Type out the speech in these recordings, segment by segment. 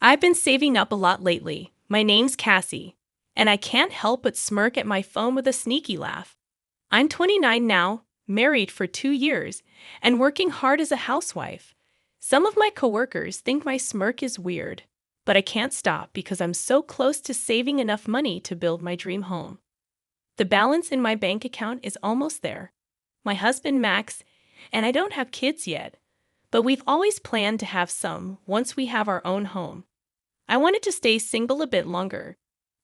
I've been saving up a lot lately. My name's Cassie, and I can't help but smirk at my phone with a sneaky laugh. I'm 29 now, married for 2 years, and working hard as a housewife. Some of my coworkers think my smirk is weird, but I can't stop because I'm so close to saving enough money to build my dream home. The balance in my bank account is almost there. My husband, Max, and I don't have kids yet, but we've always planned to have some once we have our own home. I wanted to stay single a bit longer,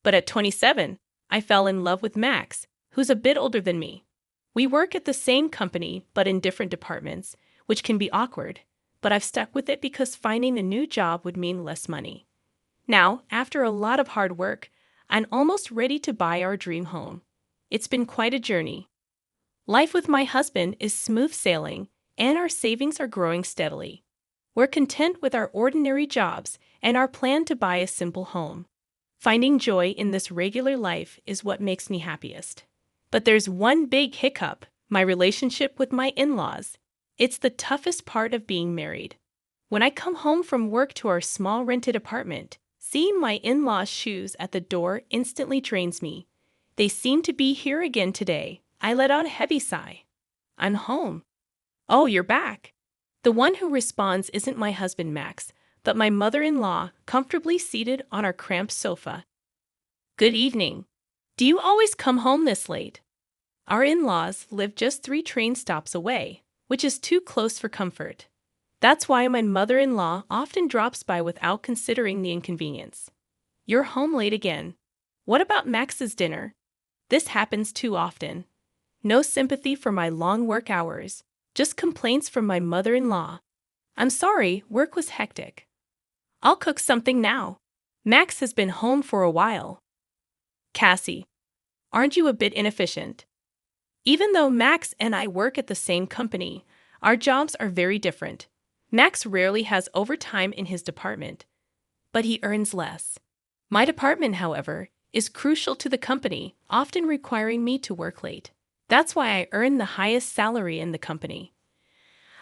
but at 27, I fell in love with Max, who's a bit older than me. We work at the same company but in different departments, which can be awkward, but I've stuck with it because finding a new job would mean less money. Now, after a lot of hard work, I'm almost ready to buy our dream home. It's been quite a journey. Life with my husband is smooth sailing, and our savings are growing steadily. We're content with our ordinary jobs and our plan to buy a simple home. Finding joy in this regular life is what makes me happiest. But there's one big hiccup: my relationship with my in-laws. It's the toughest part of being married. When I come home from work to our small rented apartment, seeing my in-laws' shoes at the door instantly drains me. They seem to be here again today. I let out a heavy sigh. I'm home. Oh, you're back. The one who responds isn't my husband, Max, but my mother-in-law, comfortably seated on our cramped sofa. Good evening. Do you always come home this late? Our in-laws live just 3 train stops away, which is too close for comfort. That's why my mother-in-law often drops by without considering the inconvenience. You're home late again. What about Max's dinner? This happens too often. No sympathy for my long work hours, just complaints from my mother-in-law. I'm sorry, work was hectic. I'll cook something now. Max has been home for a while. Cassie, aren't you a bit inefficient? Even though Max and I work at the same company, our jobs are very different. Max rarely has overtime in his department, but he earns less. My department, however, is crucial to the company, often requiring me to work late. That's why I earn the highest salary in the company.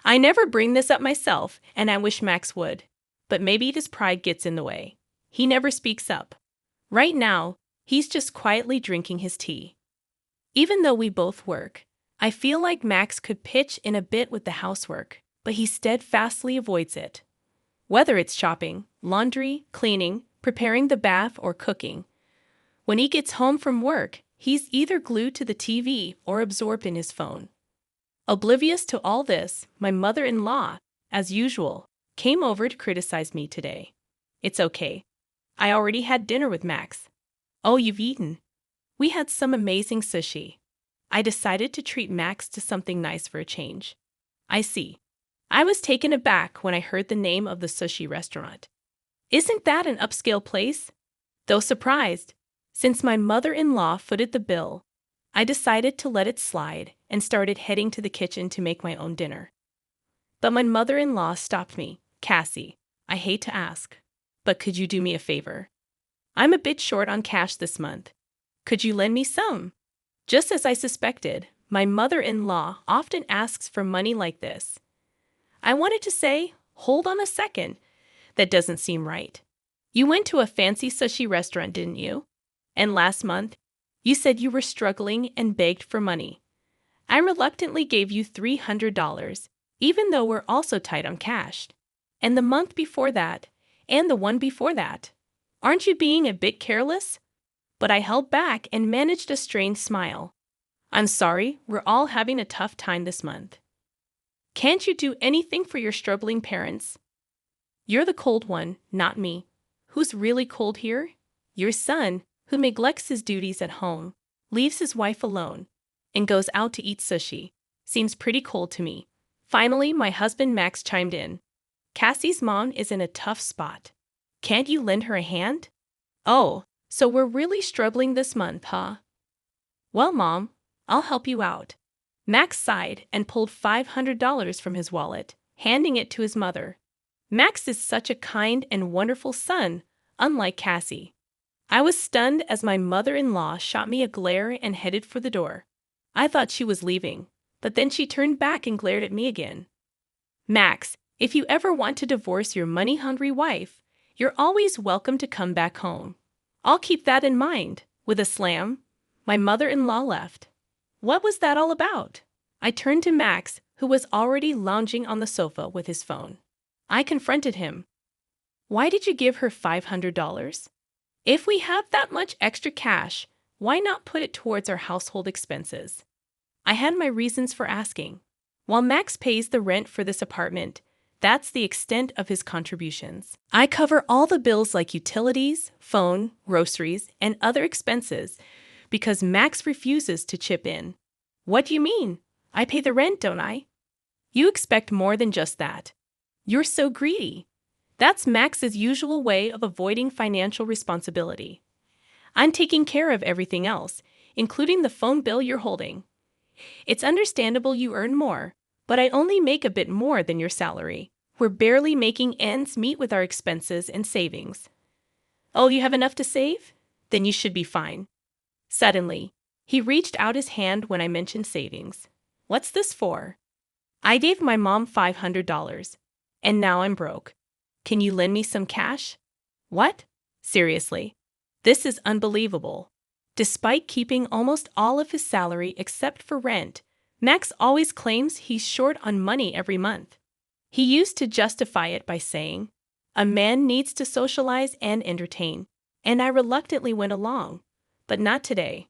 I never bring this up myself, and I wish Max would, but maybe his pride gets in the way. He never speaks up. Right now, he's just quietly drinking his tea. Even though we both work, I feel like Max could pitch in a bit with the housework, but he steadfastly avoids it. Whether it's shopping, laundry, cleaning, preparing the bath, or cooking, when he gets home from work, he's either glued to the TV or absorbed in his phone. Oblivious to all this, my mother-in-law, as usual, came over to criticize me today. It's okay. I already had dinner with Max. Oh, you've eaten? We had some amazing sushi. I decided to treat Max to something nice for a change. I see. I was taken aback when I heard the name of the sushi restaurant. Isn't that an upscale place? Though surprised, since my mother-in-law footed the bill, I decided to let it slide and started heading to the kitchen to make my own dinner. But my mother-in-law stopped me. Cassie, I hate to ask, but could you do me a favor? I'm a bit short on cash this month. Could you lend me some? Just as I suspected, my mother-in-law often asks for money like this. I wanted to say, hold on a second. That doesn't seem right. You went to a fancy sushi restaurant, didn't you? And last month, you said you were struggling and begged for money. I reluctantly gave you $300, even though we're also tight on cash. And the month before that, and the one before that. Aren't you being a bit careless? But I held back and managed a strained smile. I'm sorry, we're all having a tough time this month. Can't you do anything for your struggling parents? You're the cold one, not me. Who's really cold here? Your son, who neglects his duties at home, leaves his wife alone, and goes out to eat sushi. Seems pretty cold to me. Finally, my husband Max chimed in. Cassie's mom is in a tough spot. Can't you lend her a hand? Oh, so we're really struggling this month, huh? Well, Mom, I'll help you out. Max sighed and pulled $500 from his wallet, handing it to his mother. Max is such a kind and wonderful son, unlike Cassie. I was stunned as my mother-in-law shot me a glare and headed for the door. I thought she was leaving, but then she turned back and glared at me again. Max, if you ever want to divorce your money-hungry wife, You're always welcome to come back home. I'll keep that in mind. With a slam, my mother-in-law left. What was that all about? I turned to Max, who was already lounging on the sofa with his phone. I confronted him. Why did you give her $500? If we have that much extra cash, why not put it towards our household expenses? I had my reasons for asking. While Max pays the rent for this apartment, that's the extent of his contributions. I cover all the bills like utilities, phone, groceries, and other expenses because Max refuses to chip in. What do you mean? I pay the rent, don't I? You expect more than just that. You're so greedy. That's Max's usual way of avoiding financial responsibility. I'm taking care of everything else, including the phone bill you're holding. It's understandable you earn more, but I only make a bit more than your salary. We're barely making ends meet with our expenses and savings. Oh, you have enough to save? Then you should be fine. Suddenly, he reached out his hand when I mentioned savings. What's this for? I gave my mom $500, and now I'm broke. Can you lend me some cash? What? Seriously. This is unbelievable. Despite keeping almost all of his salary except for rent, Max always claims he's short on money every month. He used to justify it by saying, "A man needs to socialize and entertain," and I reluctantly went along. But not today.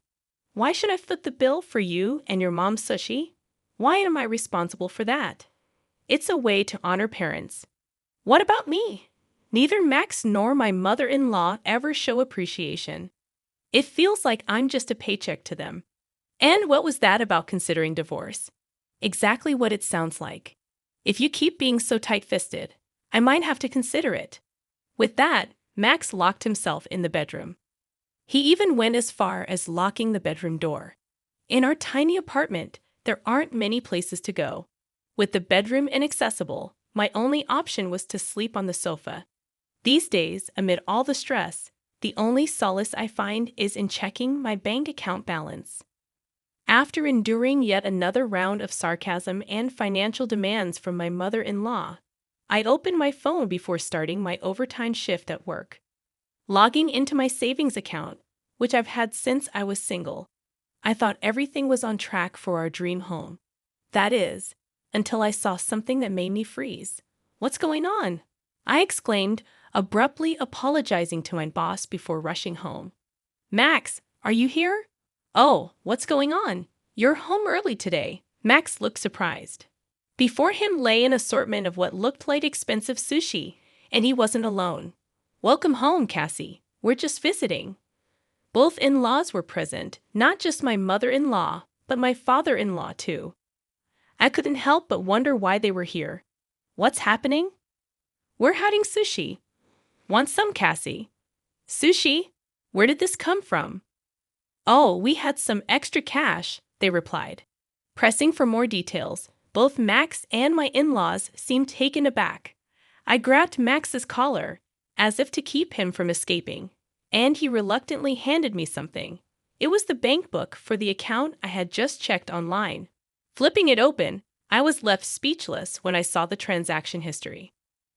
Why should I foot the bill for you and your mom's sushi? Why am I responsible for that? It's a way to honor parents. What about me? Neither Max nor my mother-in-law ever show appreciation. It feels like I'm just a paycheck to them. And what was that about considering divorce? Exactly what it sounds like. If you keep being so tight-fisted, I might have to consider it. With that, Max locked himself in the bedroom. He even went as far as locking the bedroom door. In our tiny apartment, there aren't many places to go. With the bedroom inaccessible, my only option was to sleep on the sofa. These days, amid all the stress, the only solace I find is in checking my bank account balance. After enduring yet another round of sarcasm and financial demands from my mother-in-law, I'd open my phone before starting my overtime shift at work. Logging into my savings account, which I've had since I was single, I thought everything was on track for our dream home. That is, until I saw something that made me freeze. What's going on? I exclaimed, abruptly apologizing to my boss before rushing home. Max, are you here? Oh, what's going on? You're home early today. Max looked surprised. Before him lay an assortment of what looked like expensive sushi, and he wasn't alone. Welcome home, Cassie. We're just visiting. Both in-laws were present, not just my mother-in-law, but my father-in-law too. I couldn't help but wonder why they were here. What's happening? We're having sushi. Want some, Cassie? Sushi? Where did this come from? Oh, we had some extra cash, they replied. Pressing for more details, both Max and my in-laws seemed taken aback. I grabbed Max's collar, as if to keep him from escaping, and he reluctantly handed me something. It was the bank book for the account I had just checked online. Flipping it open, I was left speechless when I saw the transaction history.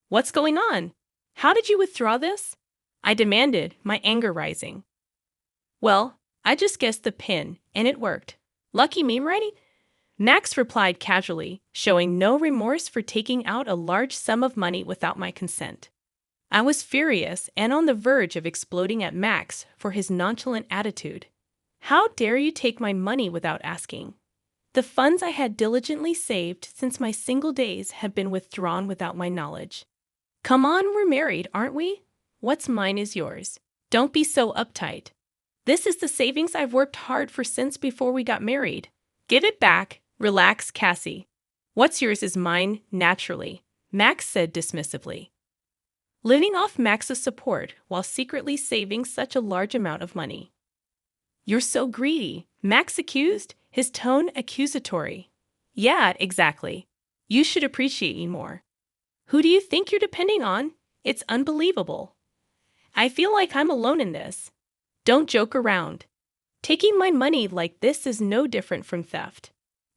What's going on? How did you withdraw this? I demanded, my anger rising. Well, I just guessed the PIN, and it worked. Lucky me, right? Max replied casually, showing no remorse for taking out a large sum of money without my consent. I was furious and on the verge of exploding at Max for his nonchalant attitude. How dare you take my money without asking? The funds I had diligently saved since my single days had been withdrawn without my knowledge. Come on, we're married, aren't we? What's mine is yours. Don't be so uptight. This is the savings I've worked hard for since before we got married. Give it back. Relax, Cassie. What's yours is mine, naturally, Max said dismissively. Living off Max's support while secretly saving such a large amount of money. You're so greedy, Max accused, his tone accusatory. Yeah, exactly. You should appreciate me more. Who do you think you're depending on? It's unbelievable. I feel like I'm alone in this. Don't joke around. Taking my money like this is no different from theft.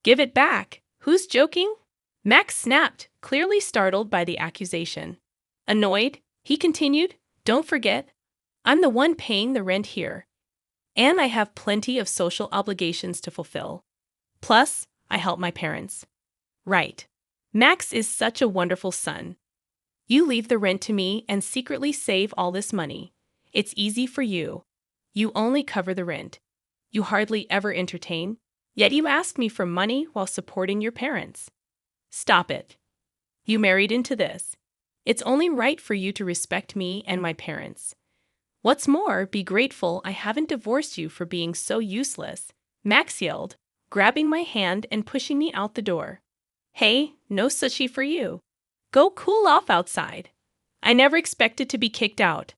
Give it back. Who's joking? Max snapped, clearly startled by the accusation. Annoyed, he continued, Don't forget, I'm the one paying the rent here, and I have plenty of social obligations to fulfill. Plus, I help my parents. Right. Max is such a wonderful son. You leave the rent to me and secretly save all this money. It's easy for you. You only cover the rent. You hardly ever entertain, yet you ask me for money while supporting your parents. Stop it. You married into this. It's only right for you to respect me and my parents. What's more, be grateful I haven't divorced you for being so useless, Max yelled, grabbing my hand and pushing me out the door. Hey, no sushi for you. Go cool off outside. I never expected to be kicked out.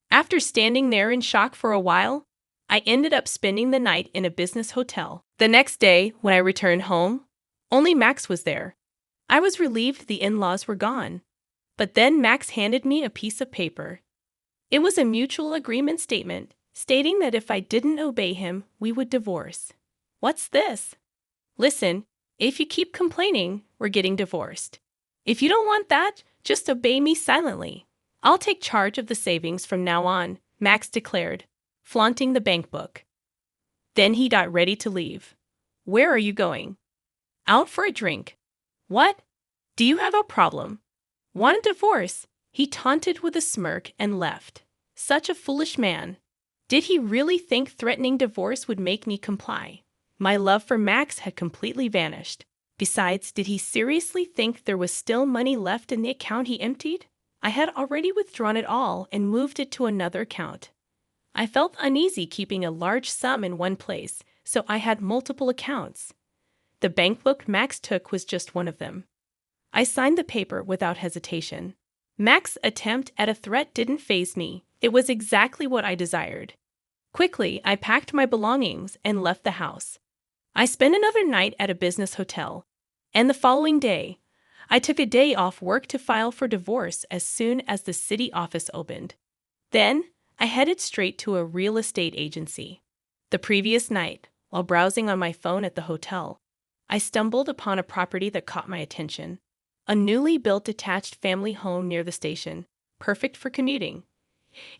After standing there in shock for a while, I ended up spending the night in a business hotel. The next day, when I returned home, only Max was there. I was relieved the in-laws were gone. But then Max handed me a piece of paper. It was a mutual agreement statement stating that if I didn't obey him, we would divorce. What's this? Listen, if you keep complaining, we're getting divorced. If you don't want that, just obey me silently. I'll take charge of the savings from now on, Max declared, flaunting the bank book. Then he got ready to leave. Where are you going? Out for a drink. What? Do you have a problem? Want a divorce? He taunted with a smirk and left. Such a foolish man. Did he really think threatening divorce would make me comply? My love for Max had completely vanished. Besides, did he seriously think there was still money left in the account he emptied? I had already withdrawn it all and moved it to another account. I felt uneasy keeping a large sum in one place, so I had multiple accounts. The bank book Max took was just one of them. I signed the paper without hesitation. Max's attempt at a threat didn't faze me. It was exactly what I desired. Quickly, I packed my belongings and left the house. I spent another night at a business hotel, and the following day, I took a day off work to file for divorce as soon as the city office opened. Then, I headed straight to a real estate agency. The previous night, while browsing on my phone at the hotel, I stumbled upon a property that caught my attention. A newly built detached family home near the station, perfect for commuting.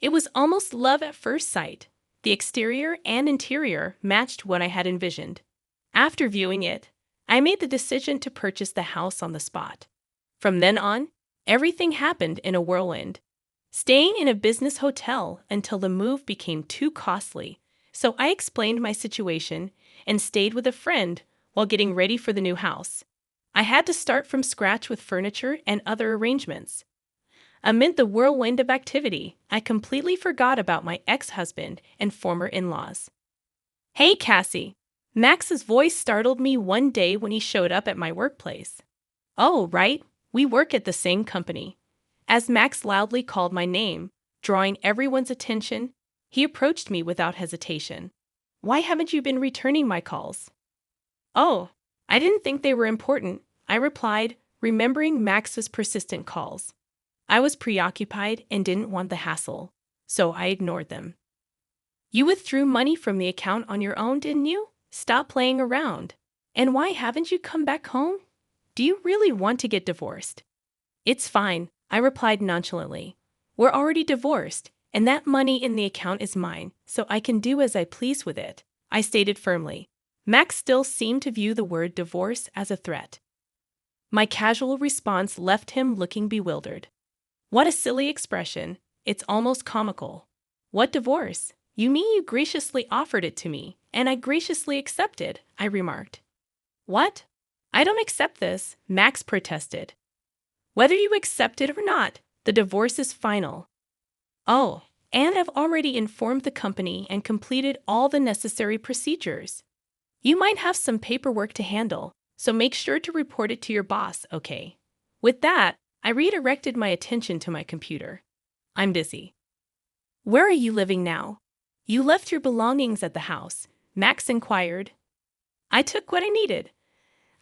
It was almost love at first sight. The exterior and interior matched what I had envisioned. After viewing it, I made the decision to purchase the house on the spot. From then on, everything happened in a whirlwind. Staying in a business hotel until the move became too costly, so I explained my situation and stayed with a friend while getting ready for the new house. I had to start from scratch with furniture and other arrangements. Amid the whirlwind of activity, I completely forgot about my ex-husband and former in-laws. Hey, Cassie! Max's voice startled me one day when he showed up at my workplace. Oh, right, we work at the same company. As Max loudly called my name, drawing everyone's attention, he approached me without hesitation. Why haven't you been returning my calls? Oh, I didn't think they were important, I replied, remembering Max's persistent calls. I was preoccupied and didn't want the hassle, so I ignored them. You withdrew money from the account on your own, didn't you? Stop playing around. And why haven't you come back home? Do you really want to get divorced? It's fine, I replied nonchalantly. We're already divorced, and that money in the account is mine, so I can do as I please with it, I stated firmly. Max still seemed to view the word divorce as a threat. My casual response left him looking bewildered. What a silly expression. It's almost comical. What divorce? You mean you graciously offered it to me, and I graciously accepted, I remarked. What? I don't accept this, Max protested. Whether you accept it or not, the divorce is final. Oh, and I've already informed the company and completed all the necessary procedures. You might have some paperwork to handle, so make sure to report it to your boss, okay? With that, I redirected my attention to my computer. I'm busy. Where are you living now? You left your belongings at the house, Max inquired. I took what I needed.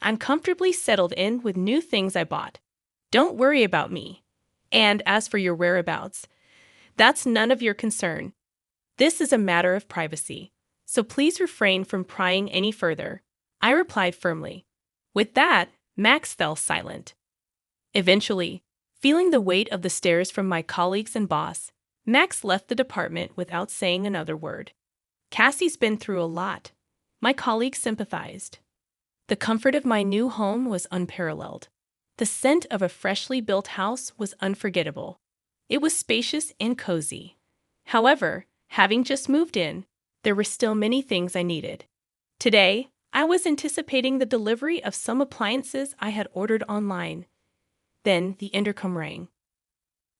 I'm comfortably settled in with new things I bought. Don't worry about me. And as for your whereabouts, that's none of your concern. This is a matter of privacy, so please refrain from prying any further, I replied firmly. With that, Max fell silent. Eventually, feeling the weight of the stares from my colleagues and boss, Max left the department without saying another word. Cassie's been through a lot. My colleagues sympathized. The comfort of my new home was unparalleled. The scent of a freshly built house was unforgettable. It was spacious and cozy. However, having just moved in, there were still many things I needed. Today, I was anticipating the delivery of some appliances I had ordered online. Then the intercom rang.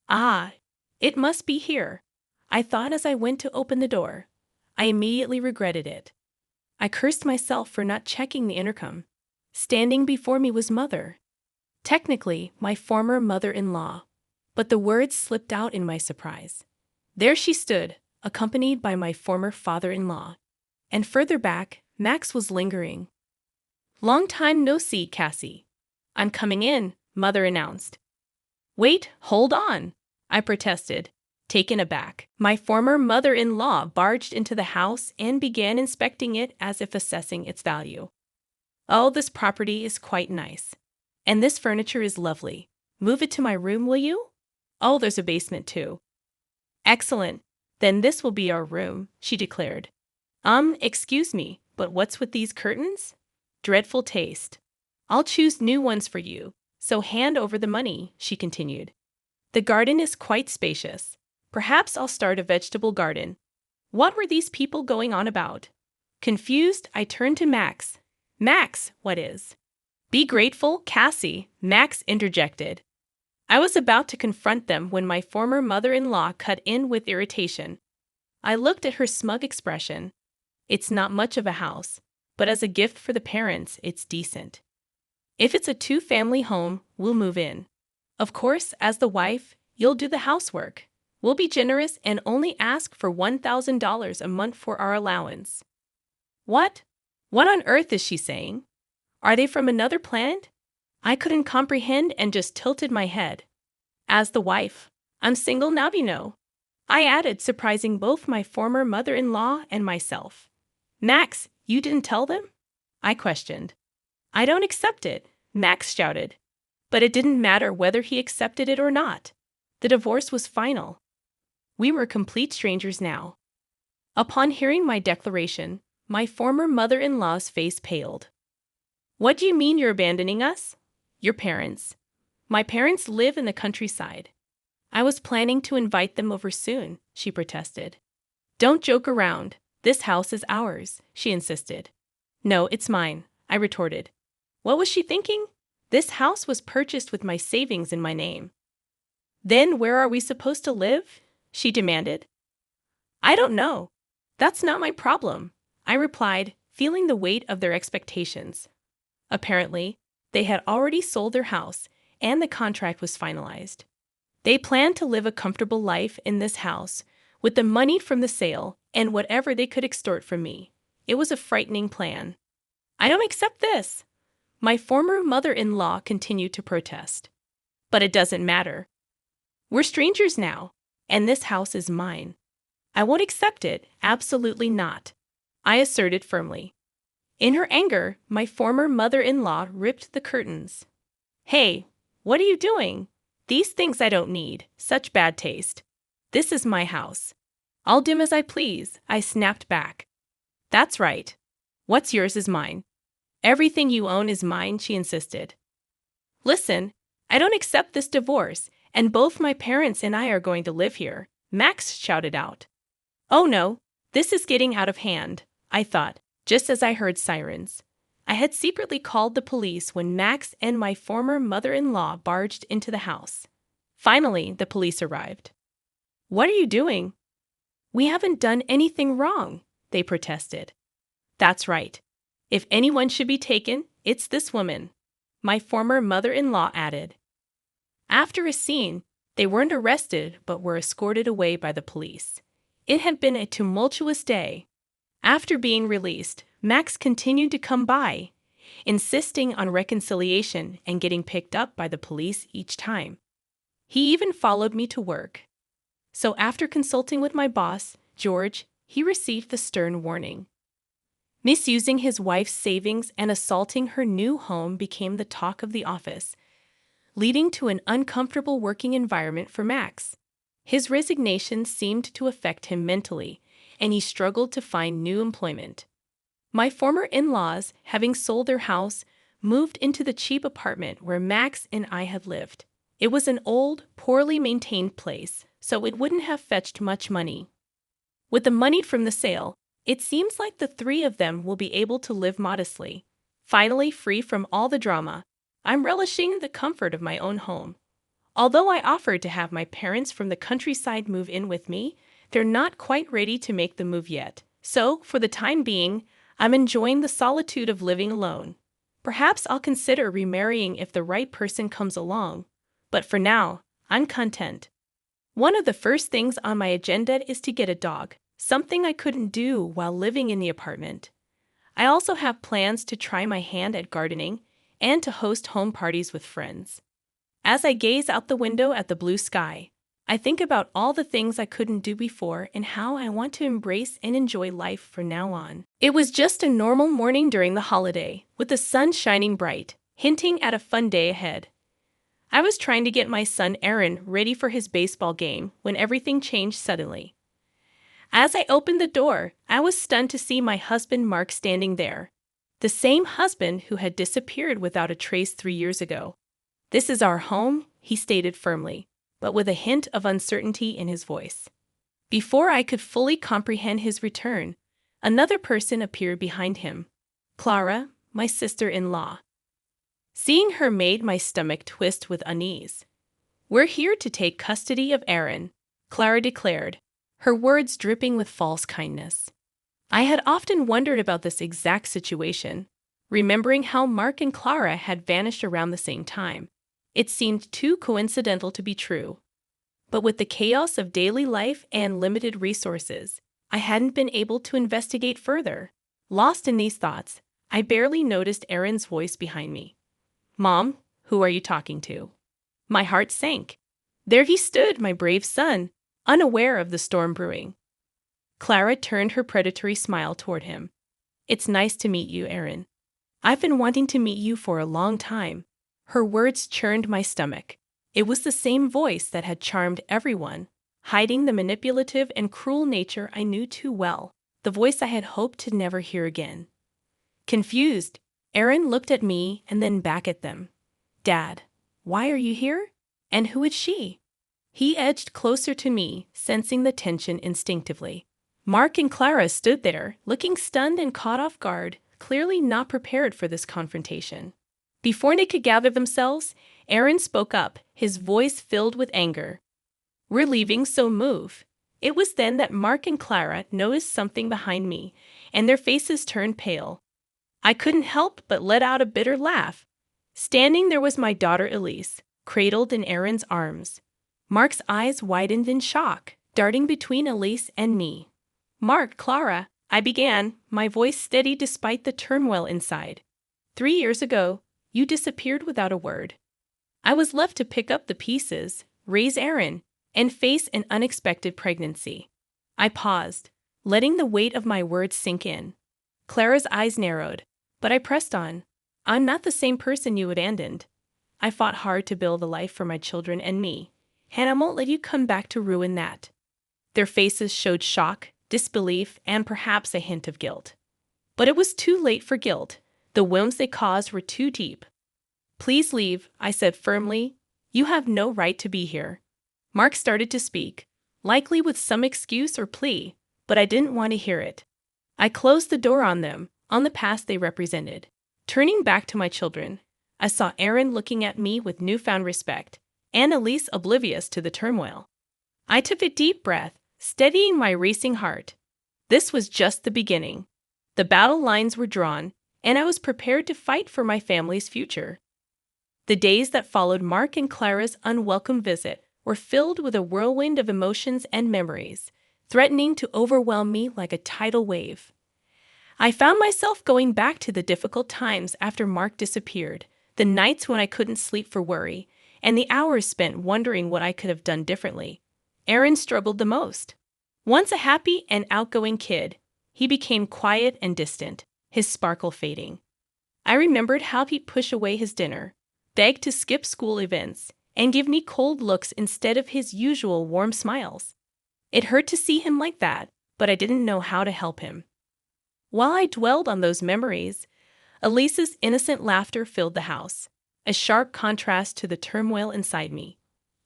Ah, it must be here, I thought as I went to open the door. I immediately regretted it. I cursed myself for not checking the intercom. Standing before me was Mother. Technically, my former mother-in-law, but the words slipped out in my surprise. There she stood, accompanied by my former father-in-law. And further back, Max was lingering. "Long time no see, Cassie." "I'm coming in," Mother announced. "Wait, hold on," I protested, taken aback. My former mother-in-law barged into the house and began inspecting it as if assessing its value. "Oh, this property is quite nice. And this furniture is lovely. Move it to my room, will you? Oh, there's a basement too." "Excellent. Then this will be our room," she declared. Excuse me, but what's with these curtains? Dreadful taste. I'll choose new ones for you, so hand over the money," she continued. "The garden is quite spacious. Perhaps I'll start a vegetable garden." What were these people going on about? Confused, I turned to Max. "Max, what is?" "Be grateful, Cassie," Max interjected. I was about to confront them when my former mother-in-law cut in with irritation. I looked at her smug expression. "It's not much of a house, but as a gift for the parents, it's decent. If it's a two-family home, we'll move in. Of course, as the wife, you'll do the housework. We'll be generous and only ask for $1,000 a month for our allowance." What? What on earth is she saying? Are they from another planet? I couldn't comprehend and just tilted my head. "As the wife. I'm single now, you know," I added, surprising both my former mother-in-law and myself. "Max, you didn't tell them?" I questioned. "I don't accept it," Max shouted. But it didn't matter whether he accepted it or not. The divorce was final. We were complete strangers now. Upon hearing my declaration, my former mother-in-law's face paled. "What do you mean you're abandoning us?" "Your parents. My parents live in the countryside. I was planning to invite them over soon," she protested. "Don't joke around. This house is ours," she insisted. "No, it's mine," I retorted. What was she thinking? This house was purchased with my savings in my name. "Then where are we supposed to live?" she demanded. "I don't know. That's not my problem," I replied, feeling the weight of their expectations. Apparently, they had already sold their house, and the contract was finalized. They planned to live a comfortable life in this house with the money from the sale and whatever they could extort from me. It was a frightening plan. "I don't accept this," my former mother-in-law continued to protest. "But it doesn't matter. We're strangers now, and this house is mine. I won't accept it, absolutely not," I asserted firmly. In her anger, my former mother-in-law ripped the curtains. "Hey, what are you doing? These things I don't need, such bad taste. This is my house. I'll dim as I please," I snapped back. "That's right. What's yours is mine. Everything you own is mine," she insisted. "Listen, I don't accept this divorce, and both my parents and I are going to live here," Max shouted out. "Oh no, this is getting out of hand," I thought, just as I heard sirens. I had secretly called the police when Max and my former mother-in-law barged into the house. Finally, the police arrived. "What are you doing?" "We haven't done anything wrong," they protested. "That's right. If anyone should be taken, it's this woman," my former mother-in-law added. After a scene, they weren't arrested but were escorted away by the police. It had been a tumultuous day. After being released, Max continued to come by, insisting on reconciliation and getting picked up by the police each time. He even followed me to work. So after consulting with my boss, George, he received the stern warning. Misusing his wife's savings and assaulting her new home became the talk of the office, leading to an uncomfortable working environment for Max. His resignation seemed to affect him mentally, and he struggled to find new employment. My former in-laws, having sold their house, moved into the cheap apartment where Max and I had lived. It was an old, poorly maintained place, so it wouldn't have fetched much money. With the money from the sale, it seems like the three of them will be able to live modestly. Finally free from all the drama, I'm relishing the comfort of my own home. Although I offered to have my parents from the countryside move in with me, they're not quite ready to make the move yet. So, for the time being, I'm enjoying the solitude of living alone. Perhaps I'll consider remarrying if the right person comes along. But for now, I'm content. One of the first things on my agenda is to get a dog, something I couldn't do while living in the apartment. I also have plans to try my hand at gardening and to host home parties with friends. As I gaze out the window at the blue sky, I think about all the things I couldn't do before and how I want to embrace and enjoy life from now on. It was just a normal morning during the holiday, with the sun shining bright, hinting at a fun day ahead. I was trying to get my son Aaron ready for his baseball game when everything changed suddenly. As I opened the door, I was stunned to see my husband Mark standing there. The same husband who had disappeared without a trace 3 years ago. "This is our home," he stated firmly, but with a hint of uncertainty in his voice. Before I could fully comprehend his return, another person appeared behind him. Clara, my sister-in-law. Seeing her made my stomach twist with unease. "We're here to take custody of Aaron," Clara declared, her words dripping with false kindness. I had often wondered about this exact situation, remembering how Mark and Clara had vanished around the same time. It seemed too coincidental to be true. But with the chaos of daily life and limited resources, I hadn't been able to investigate further. Lost in these thoughts, I barely noticed Aaron's voice behind me. "Mom, who are you talking to?" My heart sank. There he stood, my brave son, unaware of the storm brewing. Clara turned her predatory smile toward him. "It's nice to meet you, Aaron. I've been wanting to meet you for a long time." Her words churned my stomach. It was the same voice that had charmed everyone, hiding the manipulative and cruel nature I knew too well, the voice I had hoped to never hear again. Confused, Aaron looked at me and then back at them. "Dad, why are you here? And who is she?" He edged closer to me, sensing the tension instinctively. Mark and Clara stood there, looking stunned and caught off guard, clearly not prepared for this confrontation. Before they could gather themselves, Aaron spoke up, his voice filled with anger. "We're leaving, so move." It was then that Mark and Clara noticed something behind me, and their faces turned pale. I couldn't help but let out a bitter laugh. Standing there was my daughter Elise, cradled in Aaron's arms. Mark's eyes widened in shock, darting between Elise and me. "Mark, Clara," I began, my voice steady despite the turmoil inside. 3 years ago, you disappeared without a word. I was left to pick up the pieces, raise Aaron, and face an unexpected pregnancy. I paused, letting the weight of my words sink in. Clara's eyes narrowed, but I pressed on. "I'm not the same person you abandoned. I fought hard to build a life for my children and me, and I won't let you come back to ruin that." Their faces showed shock, disbelief, and perhaps a hint of guilt. But it was too late for guilt. The wounds they caused were too deep. "Please leave," I said firmly. "You have no right to be here." Mark started to speak, likely with some excuse or plea, but I didn't want to hear it. I closed the door on them, on the past they represented. Turning back to my children, I saw Aaron looking at me with newfound respect, and Elise oblivious to the turmoil. I took a deep breath, steadying my racing heart. This was just the beginning. The battle lines were drawn, and I was prepared to fight for my family's future. The days that followed Mark and Clara's unwelcome visit were filled with a whirlwind of emotions and memories, threatening to overwhelm me like a tidal wave. I found myself going back to the difficult times after Mark disappeared, the nights when I couldn't sleep for worry, and the hours spent wondering what I could have done differently. Aaron struggled the most. Once a happy and outgoing kid, he became quiet and distant, his sparkle fading. I remembered how he'd push away his dinner, begged to skip school events, and give me cold looks instead of his usual warm smiles. It hurt to see him like that, but I didn't know how to help him. While I dwelled on those memories, Elise's innocent laughter filled the house, a sharp contrast to the turmoil inside me.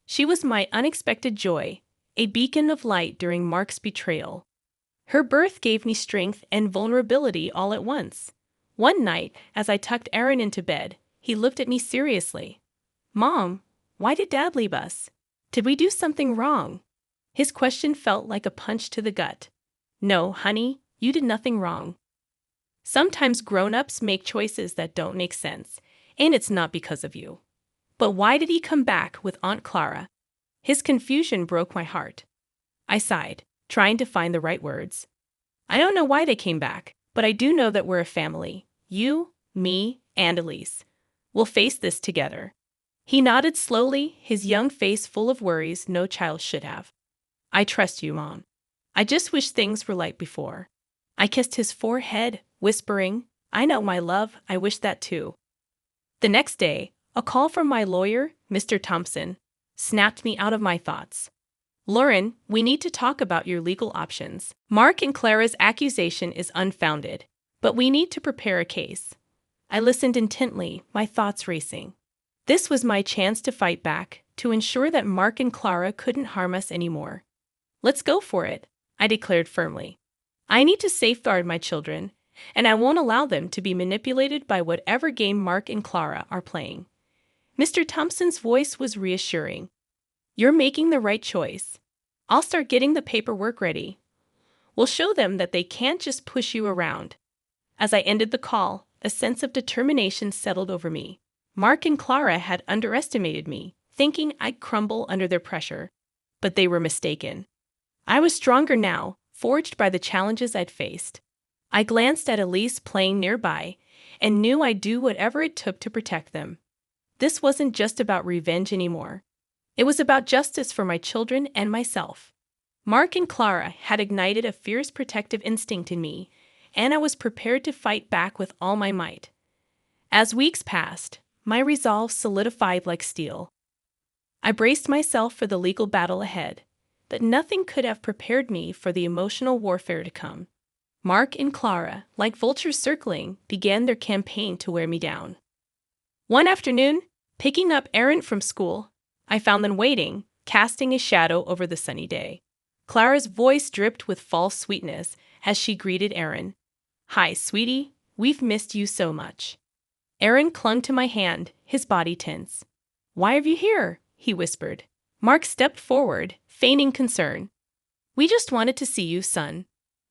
She was my unexpected joy, a beacon of light during Mark's betrayal. Her birth gave me strength and vulnerability all at once. One night, as I tucked Aaron into bed, he looked at me seriously. "Mom, why did Dad leave us? Did we do something wrong?" His question felt like a punch to the gut. "No, honey, you did nothing wrong. Sometimes grown-ups make choices that don't make sense, and it's not because of you." "But why did he come back with Aunt Clara?" His confusion broke my heart. I sighed, trying to find the right words. "I don't know why they came back, but I do know that we're a family. You, me, and Elise. We'll face this together." He nodded slowly, his young face full of worries no child should have. "I trust you, Mom. I just wish things were like before." I kissed his forehead, whispering, "I know, my love, I wish that too." The next day, a call from my lawyer, Mr. Thompson, snapped me out of my thoughts. "Lauren, we need to talk about your legal options. Mark and Clara's accusation is unfounded, but we need to prepare a case." I listened intently, my thoughts racing. This was my chance to fight back, to ensure that Mark and Clara couldn't harm us anymore. "Let's go for it," I declared firmly. "I need to safeguard my children, and I won't allow them to be manipulated by whatever game Mark and Clara are playing." Mr. Thompson's voice was reassuring. "You're making the right choice. I'll start getting the paperwork ready. We'll show them that they can't just push you around." As I ended the call, a sense of determination settled over me. Mark and Clara had underestimated me, thinking I'd crumble under their pressure. But they were mistaken. I was stronger now, forged by the challenges I'd faced. I glanced at Elise playing nearby and knew I'd do whatever it took to protect them. This wasn't just about revenge anymore. It was about justice for my children and myself. Mark and Clara had ignited a fierce protective instinct in me, and I was prepared to fight back with all my might. As weeks passed, my resolve solidified like steel. I braced myself for the legal battle ahead, but nothing could have prepared me for the emotional warfare to come. Mark and Clara, like vultures circling, began their campaign to wear me down. One afternoon, picking up Aaron from school, I found them waiting, casting a shadow over the sunny day. Clara's voice dripped with false sweetness as she greeted Aaron. "Hi, sweetie. We've missed you so much." Aaron clung to my hand, his body tense. "Why are you here?" he whispered. Mark stepped forward, feigning concern. "We just wanted to see you, son.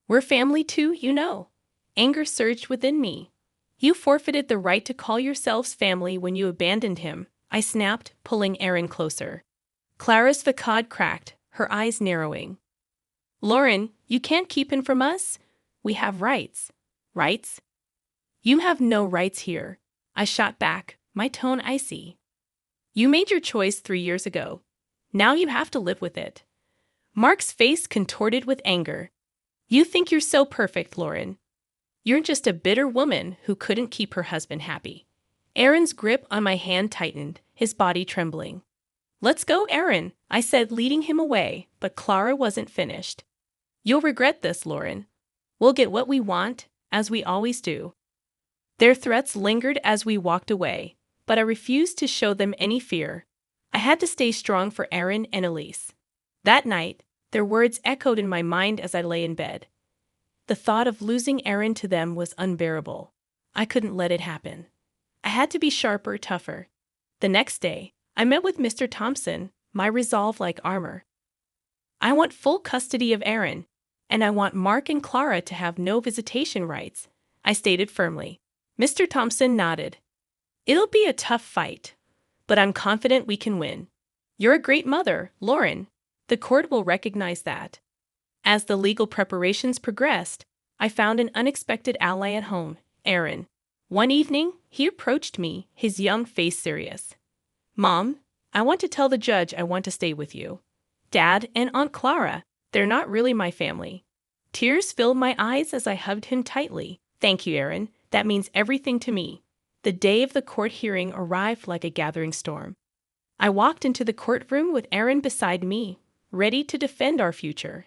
We're family too, you know." Anger surged within me. "You forfeited the right to call yourselves family when you abandoned him," I snapped, pulling Aaron closer. Clara's facade cracked, her eyes narrowing. "Lauren, you can't keep him from us. We have rights." "Rights? You have no rights here," I shot back, my tone icy. "You made your choice 3 years ago. Now you have to live with it." Mark's face contorted with anger. "You think you're so perfect, Lauren. You're just a bitter woman who couldn't keep her husband happy." Aaron's grip on my hand tightened, his body trembling. "Let's go, Aaron," I said, leading him away, but Clara wasn't finished. "You'll regret this, Lauren. We'll get what we want, as we always do." Their threats lingered as we walked away, but I refused to show them any fear. I had to stay strong for Aaron and Elise. That night, their words echoed in my mind as I lay in bed. The thought of losing Aaron to them was unbearable. I couldn't let it happen. I had to be sharper, tougher. The next day, I met with Mr. Thompson, my resolve like armor. "I want full custody of Aaron, and I want Mark and Clara to have no visitation rights," I stated firmly. Mr. Thompson nodded. "It'll be a tough fight, but I'm confident we can win. You're a great mother, Lauren. The court will recognize that." As the legal preparations progressed, I found an unexpected ally at home, Aaron. One evening, he approached me, his young face serious. "Mom, I want to tell the judge I want to stay with you. Dad and Aunt Clara, they're not really my family." Tears filled my eyes as I hugged him tightly. "Thank you, Aaron. That means everything to me." The day of the court hearing arrived like a gathering storm. I walked into the courtroom with Aaron beside me, ready to defend our future.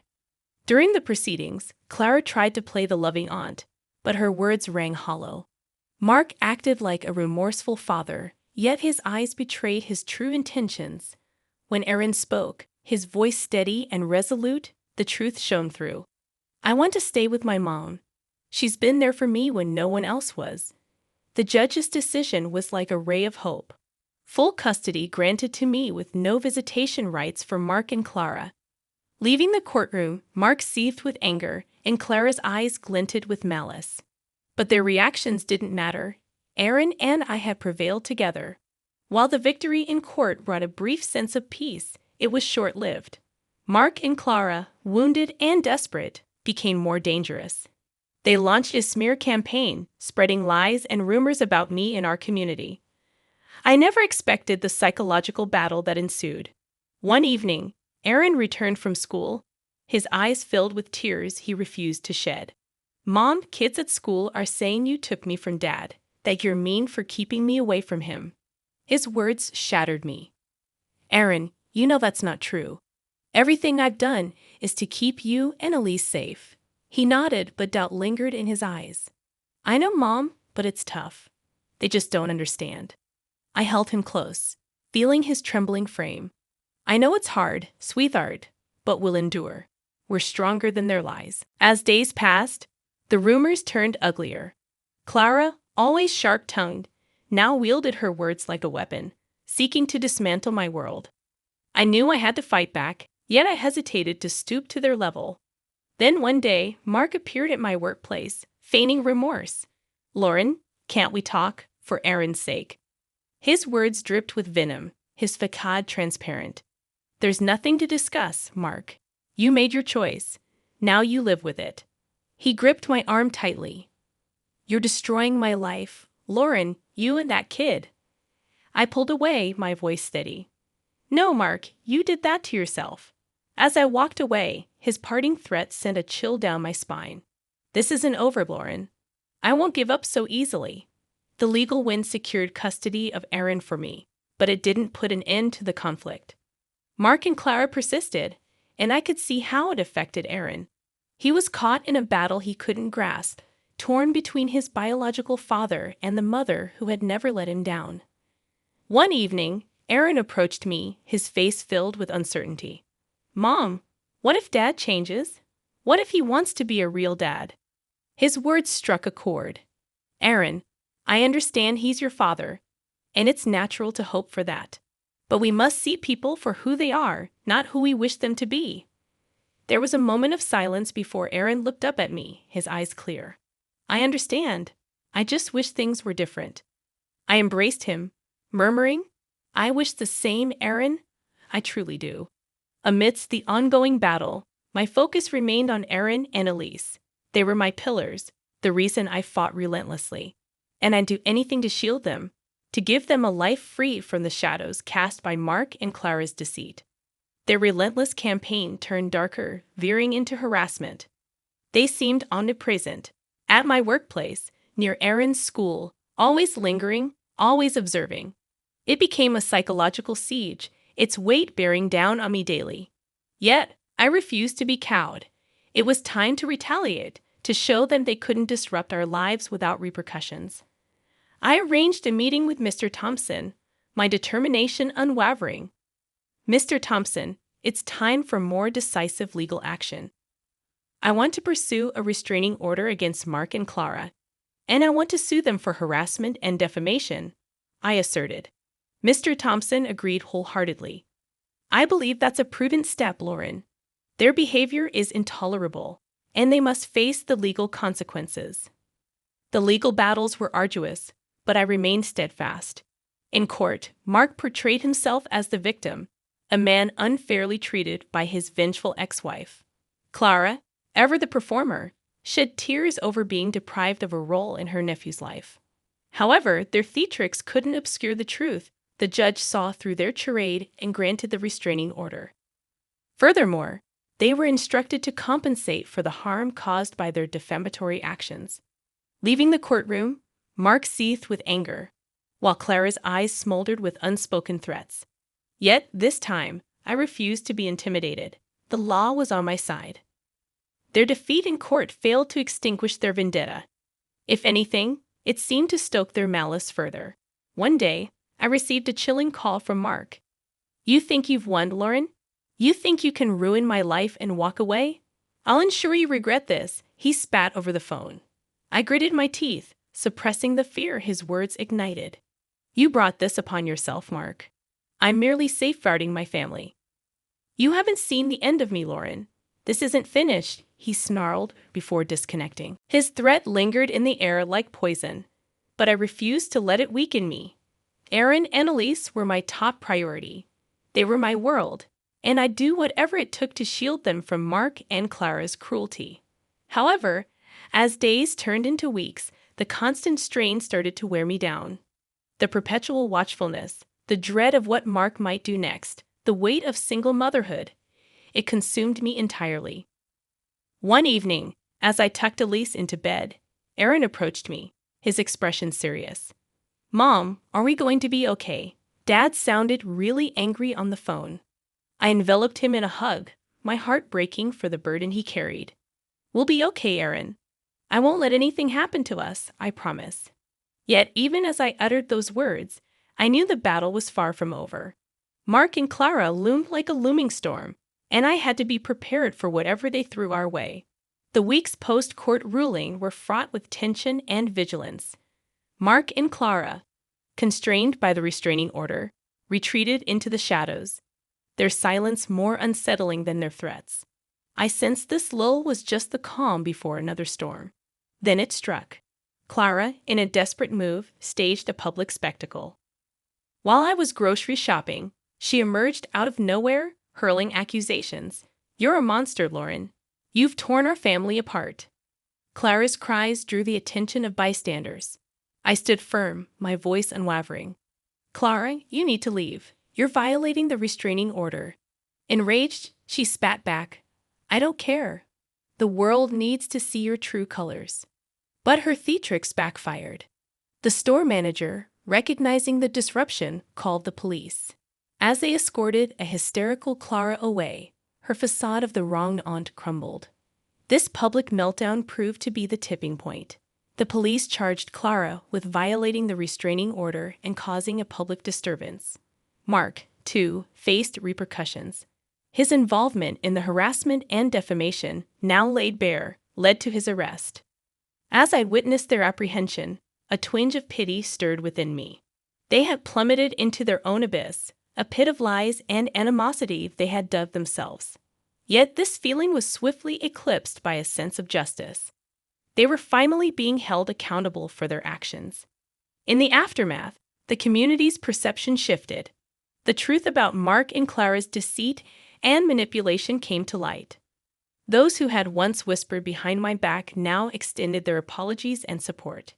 During the proceedings, Clara tried to play the loving aunt, but her words rang hollow. Mark acted like a remorseful father, yet his eyes betrayed his true intentions. When Aaron spoke, his voice steady and resolute, the truth shone through. I want to stay with my mom. She's been there for me when no one else was. The judge's decision was like a ray of hope. Full custody granted to me with no visitation rights for Mark and Clara. Leaving the courtroom, Mark seethed with anger, and Clara's eyes glinted with malice. But their reactions didn't matter. Aaron and I had prevailed together. While the victory in court brought a brief sense of peace, it was short-lived. Mark and Clara, wounded and desperate, became more dangerous. They launched a smear campaign, spreading lies and rumors about me in our community. I never expected the psychological battle that ensued. One evening, Aaron returned from school, his eyes filled with tears he refused to shed. "Mom, kids at school are saying you took me from Dad, that you're mean for keeping me away from him." His words shattered me. "Aaron, you know that's not true. Everything I've done is to keep you and Elise safe." He nodded, but doubt lingered in his eyes. "I know, Mom, but it's tough. They just don't understand." I held him close, feeling his trembling frame. "I know it's hard, sweetheart, but we'll endure. We're stronger than their lies." As days passed, the rumors turned uglier. Clara, always sharp-tongued, now wielded her words like a weapon, seeking to dismantle my world. I knew I had to fight back, yet I hesitated to stoop to their level. Then one day, Mark appeared at my workplace, feigning remorse. "Lauren, can't we talk, for Aaron's sake?" His words dripped with venom, his facade transparent. "There's nothing to discuss, Mark. You made your choice. Now you live with it." He gripped my arm tightly. "You're destroying my life. Lauren, you and that kid." I pulled away, my voice steady. "No, Mark, you did that to yourself." As I walked away, his parting threat sent a chill down my spine. "This isn't over, Lauren. I won't give up so easily." The legal win secured custody of Aaron for me, but it didn't put an end to the conflict. Mark and Clara persisted, and I could see how it affected Aaron. He was caught in a battle he couldn't grasp, torn between his biological father and the mother who had never let him down. One evening, Aaron approached me, his face filled with uncertainty. "Mom, what if Dad changes? What if he wants to be a real dad?" His words struck a chord. "Aaron, I understand he's your father, and it's natural to hope for that. But we must see people for who they are, not who we wish them to be." There was a moment of silence before Aaron looked up at me, his eyes clear. "I understand. I just wish things were different." I embraced him, murmuring, "I wish the same, Aaron. I truly do." Amidst the ongoing battle, my focus remained on Aaron and Elise. They were my pillars, the reason I fought relentlessly. And I'd do anything to shield them, to give them a life free from the shadows cast by Mark and Clara's deceit. Their relentless campaign turned darker, veering into harassment. They seemed omnipresent, at my workplace, near Aaron's school, always lingering, always observing. It became a psychological siege, its weight bearing down on me daily. Yet, I refused to be cowed. It was time to retaliate, to show them they couldn't disrupt our lives without repercussions. I arranged a meeting with Mr. Thompson, my determination unwavering. "Mr. Thompson, it's time for more decisive legal action. I want to pursue a restraining order against Mark and Clara, and I want to sue them for harassment and defamation," I asserted. Mr. Thompson agreed wholeheartedly. "I believe that's a prudent step, Lauren. Their behavior is intolerable, and they must face the legal consequences." The legal battles were arduous, but I remained steadfast. In court, Mark portrayed himself as the victim, a man unfairly treated by his vengeful ex-wife. Clara, ever the performer, shed tears over being deprived of a role in her nephew's life. However, their theatrics couldn't obscure the truth. The judge saw through their charade and granted the restraining order. Furthermore, they were instructed to compensate for the harm caused by their defamatory actions. Leaving the courtroom, Mark seethed with anger, while Clara's eyes smoldered with unspoken threats. Yet, this time, I refused to be intimidated. The law was on my side. Their defeat in court failed to extinguish their vendetta. If anything, it seemed to stoke their malice further. One day, I received a chilling call from Mark. "You think you've won, Lauren? You think you can ruin my life and walk away? I'll ensure you regret this," he spat over the phone. I gritted my teeth, suppressing the fear his words ignited. "You brought this upon yourself, Mark. I'm merely safeguarding my family." "You haven't seen the end of me, Lauren. This isn't finished," he snarled before disconnecting. His threat lingered in the air like poison, but I refused to let it weaken me. Aaron and Elise were my top priority. They were my world, and I'd do whatever it took to shield them from Mark and Clara's cruelty. However, as days turned into weeks, the constant strain started to wear me down. The perpetual watchfulness, the dread of what Mark might do next, the weight of single motherhood, it consumed me entirely. One evening, as I tucked Elise into bed, Aaron approached me, his expression serious. "Mom, are we going to be okay?" Dad sounded really angry on the phone. I enveloped him in a hug, my heart breaking for the burden he carried. "We'll be okay, Aaron. I won't let anything happen to us, I promise." Yet even as I uttered those words, I knew the battle was far from over. Mark and Clara loomed like a looming storm, and I had to be prepared for whatever they threw our way. The weeks post-court ruling were fraught with tension and vigilance. Mark and Clara, constrained by the restraining order, retreated into the shadows, their silence more unsettling than their threats. I sensed this lull was just the calm before another storm. Then it struck. Clara, in a desperate move, staged a public spectacle. While I was grocery shopping, she emerged out of nowhere, hurling accusations. "You're a monster, Lauren. You've torn our family apart." Clara's cries drew the attention of bystanders. I stood firm, my voice unwavering. "Clara, you need to leave. You're violating the restraining order." Enraged, she spat back. "I don't care. The world needs to see your true colors." But her theatrics backfired. The store manager, recognizing the disruption, called the police. As they escorted a hysterical Clara away, her facade of the wronged aunt crumbled. This public meltdown proved to be the tipping point. The police charged Clara with violating the restraining order and causing a public disturbance. Mark, too, faced repercussions. His involvement in the harassment and defamation, now laid bare, led to his arrest. As I witnessed their apprehension, a twinge of pity stirred within me. They had plummeted into their own abyss, a pit of lies and animosity they had dug themselves. Yet this feeling was swiftly eclipsed by a sense of justice. They were finally being held accountable for their actions. In the aftermath, the community's perception shifted. The truth about Mark and Clara's deceit and manipulation came to light. Those who had once whispered behind my back now extended their apologies and support.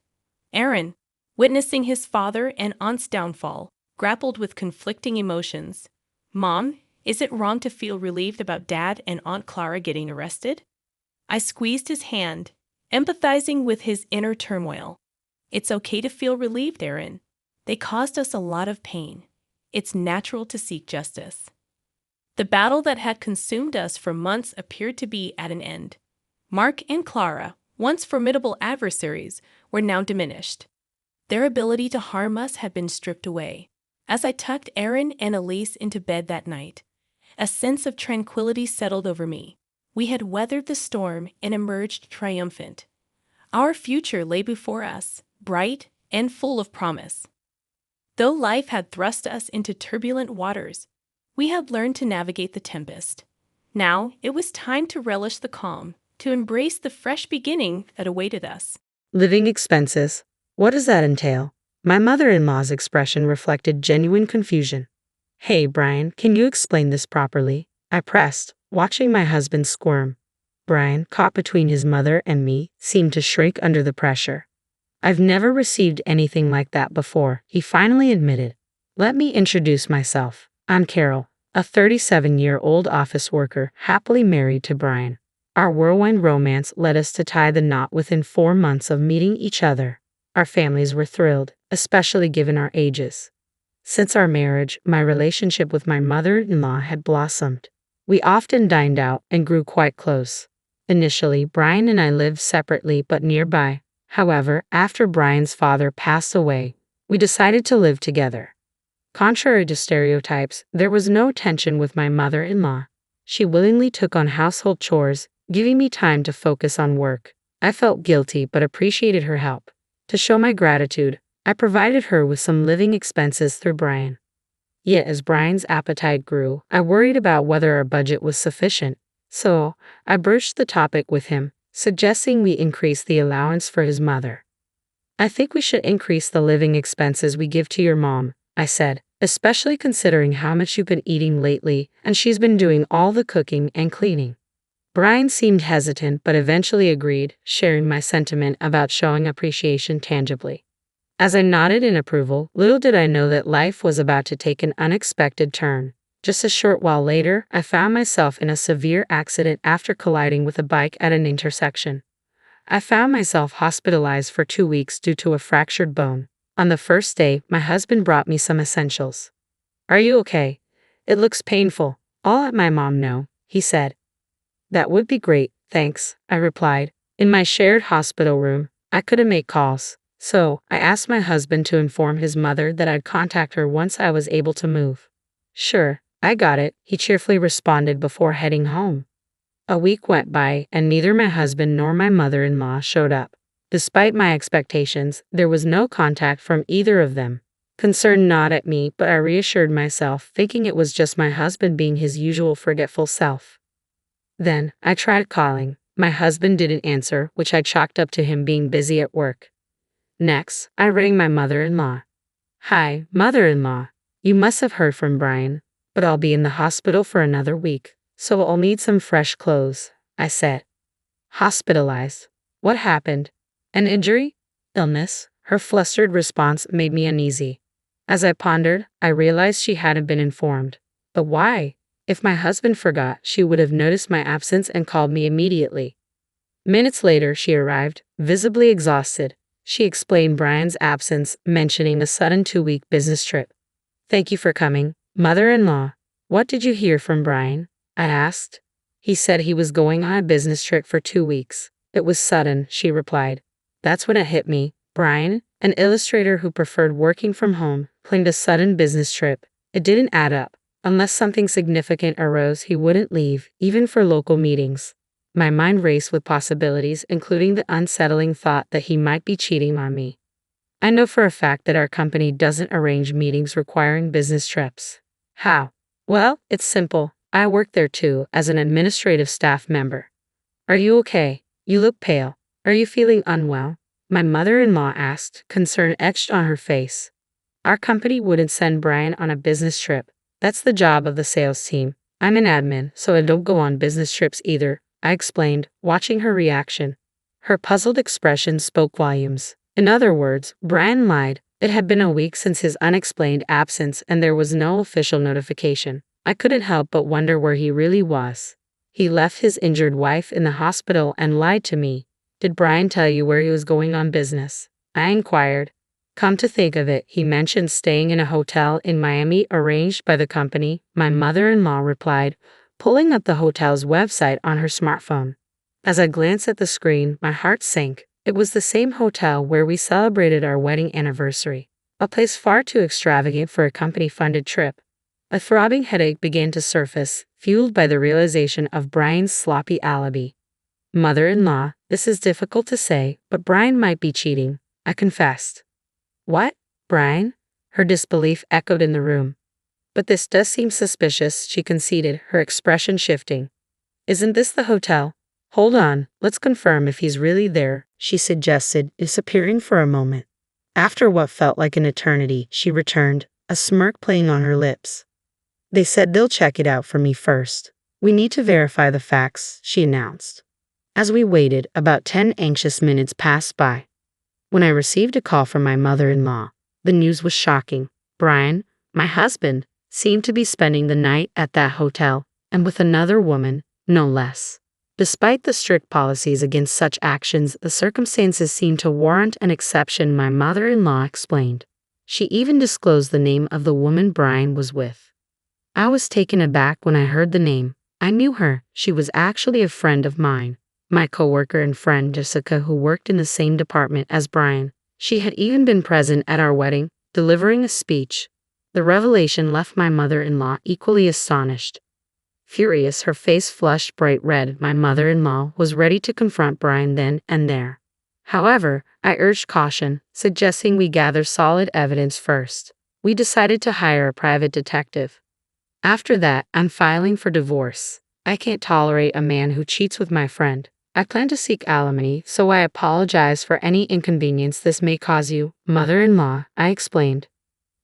Aaron, witnessing his father and aunt's downfall, grappled with conflicting emotions. "Mom, is it wrong to feel relieved about Dad and Aunt Clara getting arrested?" I squeezed his hand, empathizing with his inner turmoil. "It's okay to feel relieved, Aaron. They caused us a lot of pain. It's natural to seek justice." The battle that had consumed us for months appeared to be at an end. Mark and Clara, once formidable adversaries, were now diminished. Their ability to harm us had been stripped away. As I tucked Aaron and Elise into bed that night, a sense of tranquility settled over me. We had weathered the storm and emerged triumphant. Our future lay before us, bright and full of promise. Though life had thrust us into turbulent waters, we had learned to navigate the tempest. Now it was time to relish the calm, to embrace the fresh beginning that awaited us. Living expenses. What does that entail? My mother-in-law's expression reflected genuine confusion. "Hey, Brian, can you explain this properly?" I pressed, watching my husband squirm. Brian, caught between his mother and me, seemed to shrink under the pressure. "I've never received anything like that before," he finally admitted. "Let me introduce myself. I'm Carol, a 37-year-old office worker, happily married to Brian. Our whirlwind romance led us to tie the knot within 4 months of meeting each other. Our families were thrilled, especially given our ages. Since our marriage, my relationship with my mother-in-law had blossomed. We often dined out and grew quite close. Initially, Brian and I lived separately but nearby. However, after Brian's father passed away, we decided to live together. Contrary to stereotypes, there was no tension with my mother-in-law. She willingly took on household chores, giving me time to focus on work. I felt guilty but appreciated her help. To show my gratitude, I provided her with some living expenses through Brian. Yet as Brian's appetite grew, I worried about whether our budget was sufficient. So, I broached the topic with him, suggesting we increase the allowance for his mother. I think we should increase the living expenses we give to your mom, I said, especially considering how much you've been eating lately and she's been doing all the cooking and cleaning. Brian seemed hesitant but eventually agreed, sharing my sentiment about showing appreciation tangibly. As I nodded in approval, little did I know that life was about to take an unexpected turn. Just a short while later, I found myself in a severe accident after colliding with a bike at an intersection. I found myself hospitalized for 2 weeks due to a fractured bone. On the first day, my husband brought me some essentials. "Are you okay? It looks painful. I'll let my mom know," he said. "That would be great, thanks," I replied. In my shared hospital room, I couldn't make calls, so I asked my husband to inform his mother that I'd contact her once I was able to move. "Sure, I got it," he cheerfully responded before heading home. A week went by, and neither my husband nor my mother-in-law showed up. Despite my expectations, there was no contact from either of them. Concern gnawed at me, but I reassured myself, thinking it was just my husband being his usual forgetful self. Then, I tried calling. My husband didn't answer, which I chalked up to him being busy at work. Next, I rang my mother-in-law. "Hi, mother-in-law. You must have heard from Brian, but I'll be in the hospital for another week, so I'll need some fresh clothes," I said. "Hospitalized? What happened? An injury? Illness?" Her flustered response made me uneasy. As I pondered, I realized she hadn't been informed. But why? If my husband forgot, she would have noticed my absence and called me immediately. Minutes later, she arrived, visibly exhausted. She explained Brian's absence, mentioning a sudden 2-week business trip. "Thank you for coming, mother-in-law. What did you hear from Brian?" I asked. "He said he was going on a business trip for 2 weeks. It was sudden," she replied. That's when it hit me. Brian, an illustrator who preferred working from home, planned a sudden business trip. It didn't add up. Unless something significant arose, he wouldn't leave, even for local meetings. My mind raced with possibilities, including the unsettling thought that he might be cheating on me. I know for a fact that our company doesn't arrange meetings requiring business trips. How? Well, it's simple. I work there too, as an administrative staff member. "Are you okay? You look pale. Are you feeling unwell?" My mother-in-law asked, concern etched on her face. "Our company wouldn't send Brian on a business trip. That's the job of the sales team. I'm an admin, so I don't go on business trips either," I explained, watching her reaction. Her puzzled expression spoke volumes. In other words, Brian lied. It had been a week since his unexplained absence, and there was no official notification. I couldn't help but wonder where he really was. He left his injured wife in the hospital and lied to me. "Did Brian tell you where he was going on business?" I inquired. "Come to think of it, he mentioned staying in a hotel in Miami arranged by the company," my mother-in-law replied, pulling up the hotel's website on her smartphone. As I glanced at the screen, my heart sank. It was the same hotel where we celebrated our wedding anniversary, a place far too extravagant for a company-funded trip. A throbbing headache began to surface, fueled by the realization of Brian's sloppy alibi. "Mother-in-law, this is difficult to say, but Brian might be cheating," I confessed. "What? Brian?" Her disbelief echoed in the room. "But this does seem suspicious," she conceded, her expression shifting. "Isn't this the hotel? Hold on, let's confirm if he's really there," she suggested, disappearing for a moment. After what felt like an eternity, she returned, a smirk playing on her lips. "They said they'll check it out for me first. We need to verify the facts," she announced. As we waited, about 10 anxious minutes passed by. When I received a call from my mother-in-law, the news was shocking. Brian, my husband, seemed to be spending the night at that hotel, and with another woman, no less. Despite the strict policies against such actions, the circumstances seemed to warrant an exception, my mother-in-law explained. She even disclosed the name of the woman Brian was with. I was taken aback when I heard the name. I knew her. She was actually a friend of mine, my coworker and friend Jessica, who worked in the same department as Brian. She had even been present at our wedding, delivering a speech. The revelation left my mother-in-law equally astonished. Furious, her face flushed bright red, my mother-in-law was ready to confront Brian then and there. However, I urged caution, suggesting we gather solid evidence first. We decided to hire a private detective. After that, I'm filing for divorce. I can't tolerate a man who cheats with my friend. I plan to seek alimony, so I apologize for any inconvenience this may cause you, mother-in-law, I explained.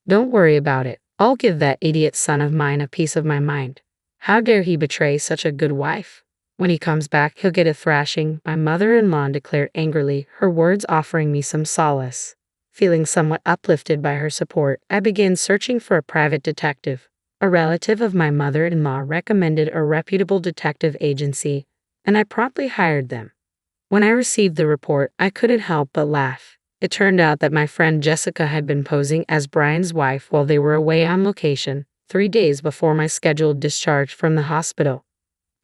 Don't worry about it. I'll give that idiot son of mine a piece of my mind. How dare he betray such a good wife? When he comes back, he'll get a thrashing, my mother-in-law declared angrily, her words offering me some solace. Feeling somewhat uplifted by her support, I began searching for a private detective. A relative of my mother-in-law recommended a reputable detective agency, and I promptly hired them. When I received the report, I couldn't help but laugh. It turned out that my friend Jessica had been posing as Brian's wife while they were away on location, 3 days before my scheduled discharge from the hospital.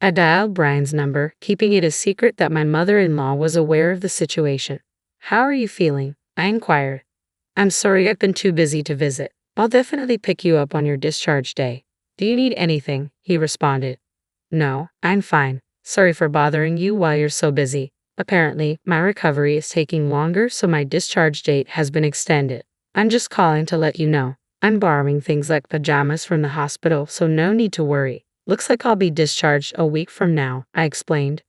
I dialed Brian's number, keeping it a secret that my mother-in-law was aware of the situation. How are you feeling? I inquired. I'm sorry, I've been too busy to visit. I'll definitely pick you up on your discharge day. Do you need anything? He responded. No, I'm fine. Sorry for bothering you while you're so busy. Apparently, my recovery is taking longer, so my discharge date has been extended. I'm just calling to let you know. I'm borrowing things like pajamas from the hospital, so no need to worry. Looks like I'll be discharged a week from now, I explained.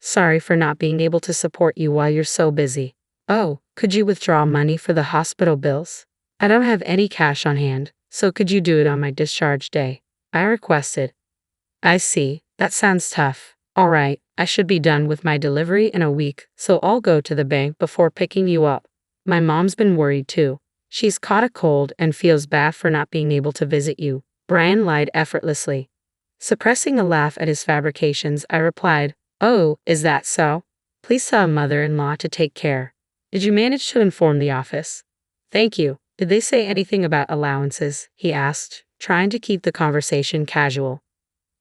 Sorry for not being able to support you while you're so busy. Oh, could you withdraw money for the hospital bills? I don't have any cash on hand, so could you do it on my discharge day? I requested. I see, that sounds tough. All right, I should be done with my delivery in a week, so I'll go to the bank before picking you up. My mom's been worried too. She's caught a cold and feels bad for not being able to visit you. Brian lied effortlessly. Suppressing a laugh at his fabrications, I replied, Oh, is that so? Please tell mother-in-law to take care. Did you manage to inform the office? Thank you. Did they say anything about allowances? He asked, trying to keep the conversation casual.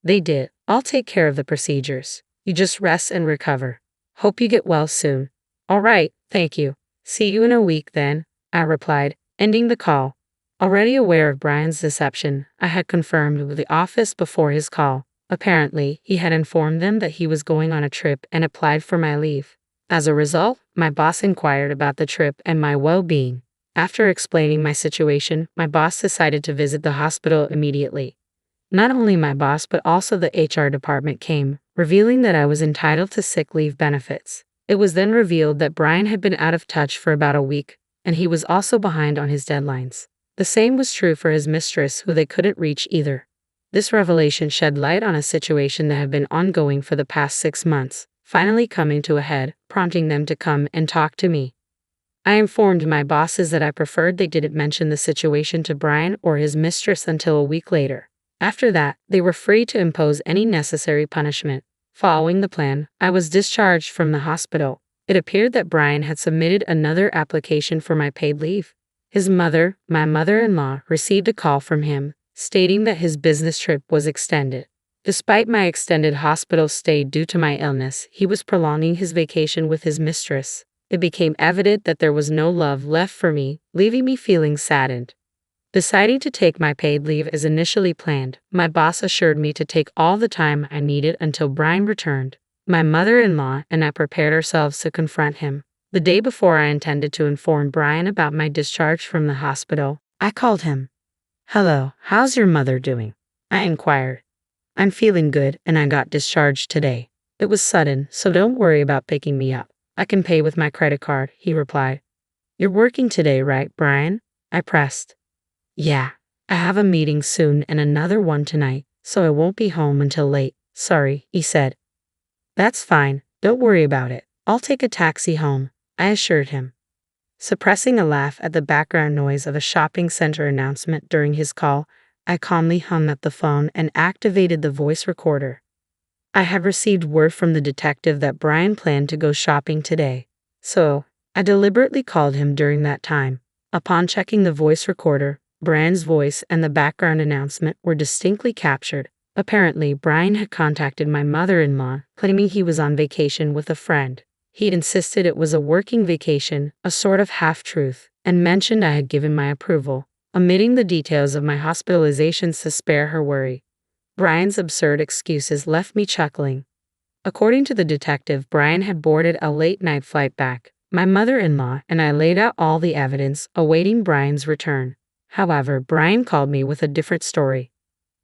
They did. I'll take care of the procedures. You just rest and recover. Hope you get well soon. All right, thank you. See you in a week then, I replied, ending the call. Already aware of Brian's deception, I had confirmed with the office before his call. Apparently, he had informed them that he was going on a trip and applied for my leave. As a result, my boss inquired about the trip and my well-being. After explaining my situation, my boss decided to visit the hospital immediately. Not only my boss but also the HR department came, revealing that I was entitled to sick leave benefits. It was then revealed that Brian had been out of touch for about a week, and he was also behind on his deadlines. The same was true for his mistress, who they couldn't reach either. This revelation shed light on a situation that had been ongoing for the past 6 months, finally coming to a head, prompting them to come and talk to me. I informed my bosses that I preferred they didn't mention the situation to Brian or his mistress until a week later. After that, they were free to impose any necessary punishment. Following the plan, I was discharged from the hospital. It appeared that Brian had submitted another application for my paid leave. His mother, my mother-in-law, received a call from him, stating that his business trip was extended. Despite my extended hospital stay due to my illness, he was prolonging his vacation with his mistress. It became evident that there was no love left for me, leaving me feeling saddened. Deciding to take my paid leave as initially planned, my boss assured me to take all the time I needed until Brian returned. My mother-in-law and I prepared ourselves to confront him. The day before I intended to inform Brian about my discharge from the hospital, I called him. Hello, how's your mother doing? I inquired. I'm feeling good and I got discharged today. It was sudden, so don't worry about picking me up. I can pay with my credit card, he replied. You're working today, right, Brian? I pressed. Yeah, I have a meeting soon and another one tonight, so I won't be home until late. Sorry, he said. That's fine, don't worry about it. I'll take a taxi home, I assured him. Suppressing a laugh at the background noise of a shopping center announcement during his call, I calmly hung up the phone and activated the voice recorder. I had received word from the detective that Brian planned to go shopping today, so I deliberately called him during that time. Upon checking the voice recorder, Brian's voice and the background announcement were distinctly captured. Apparently, Brian had contacted my mother-in-law, claiming he was on vacation with a friend. He insisted it was a working vacation, a sort of half-truth, and mentioned I had given my approval, omitting the details of my hospitalizations to spare her worry. Brian's absurd excuses left me chuckling. According to the detective, Brian had boarded a late-night flight back. My mother-in-law and I laid out all the evidence, awaiting Brian's return. However, Brian called me with a different story.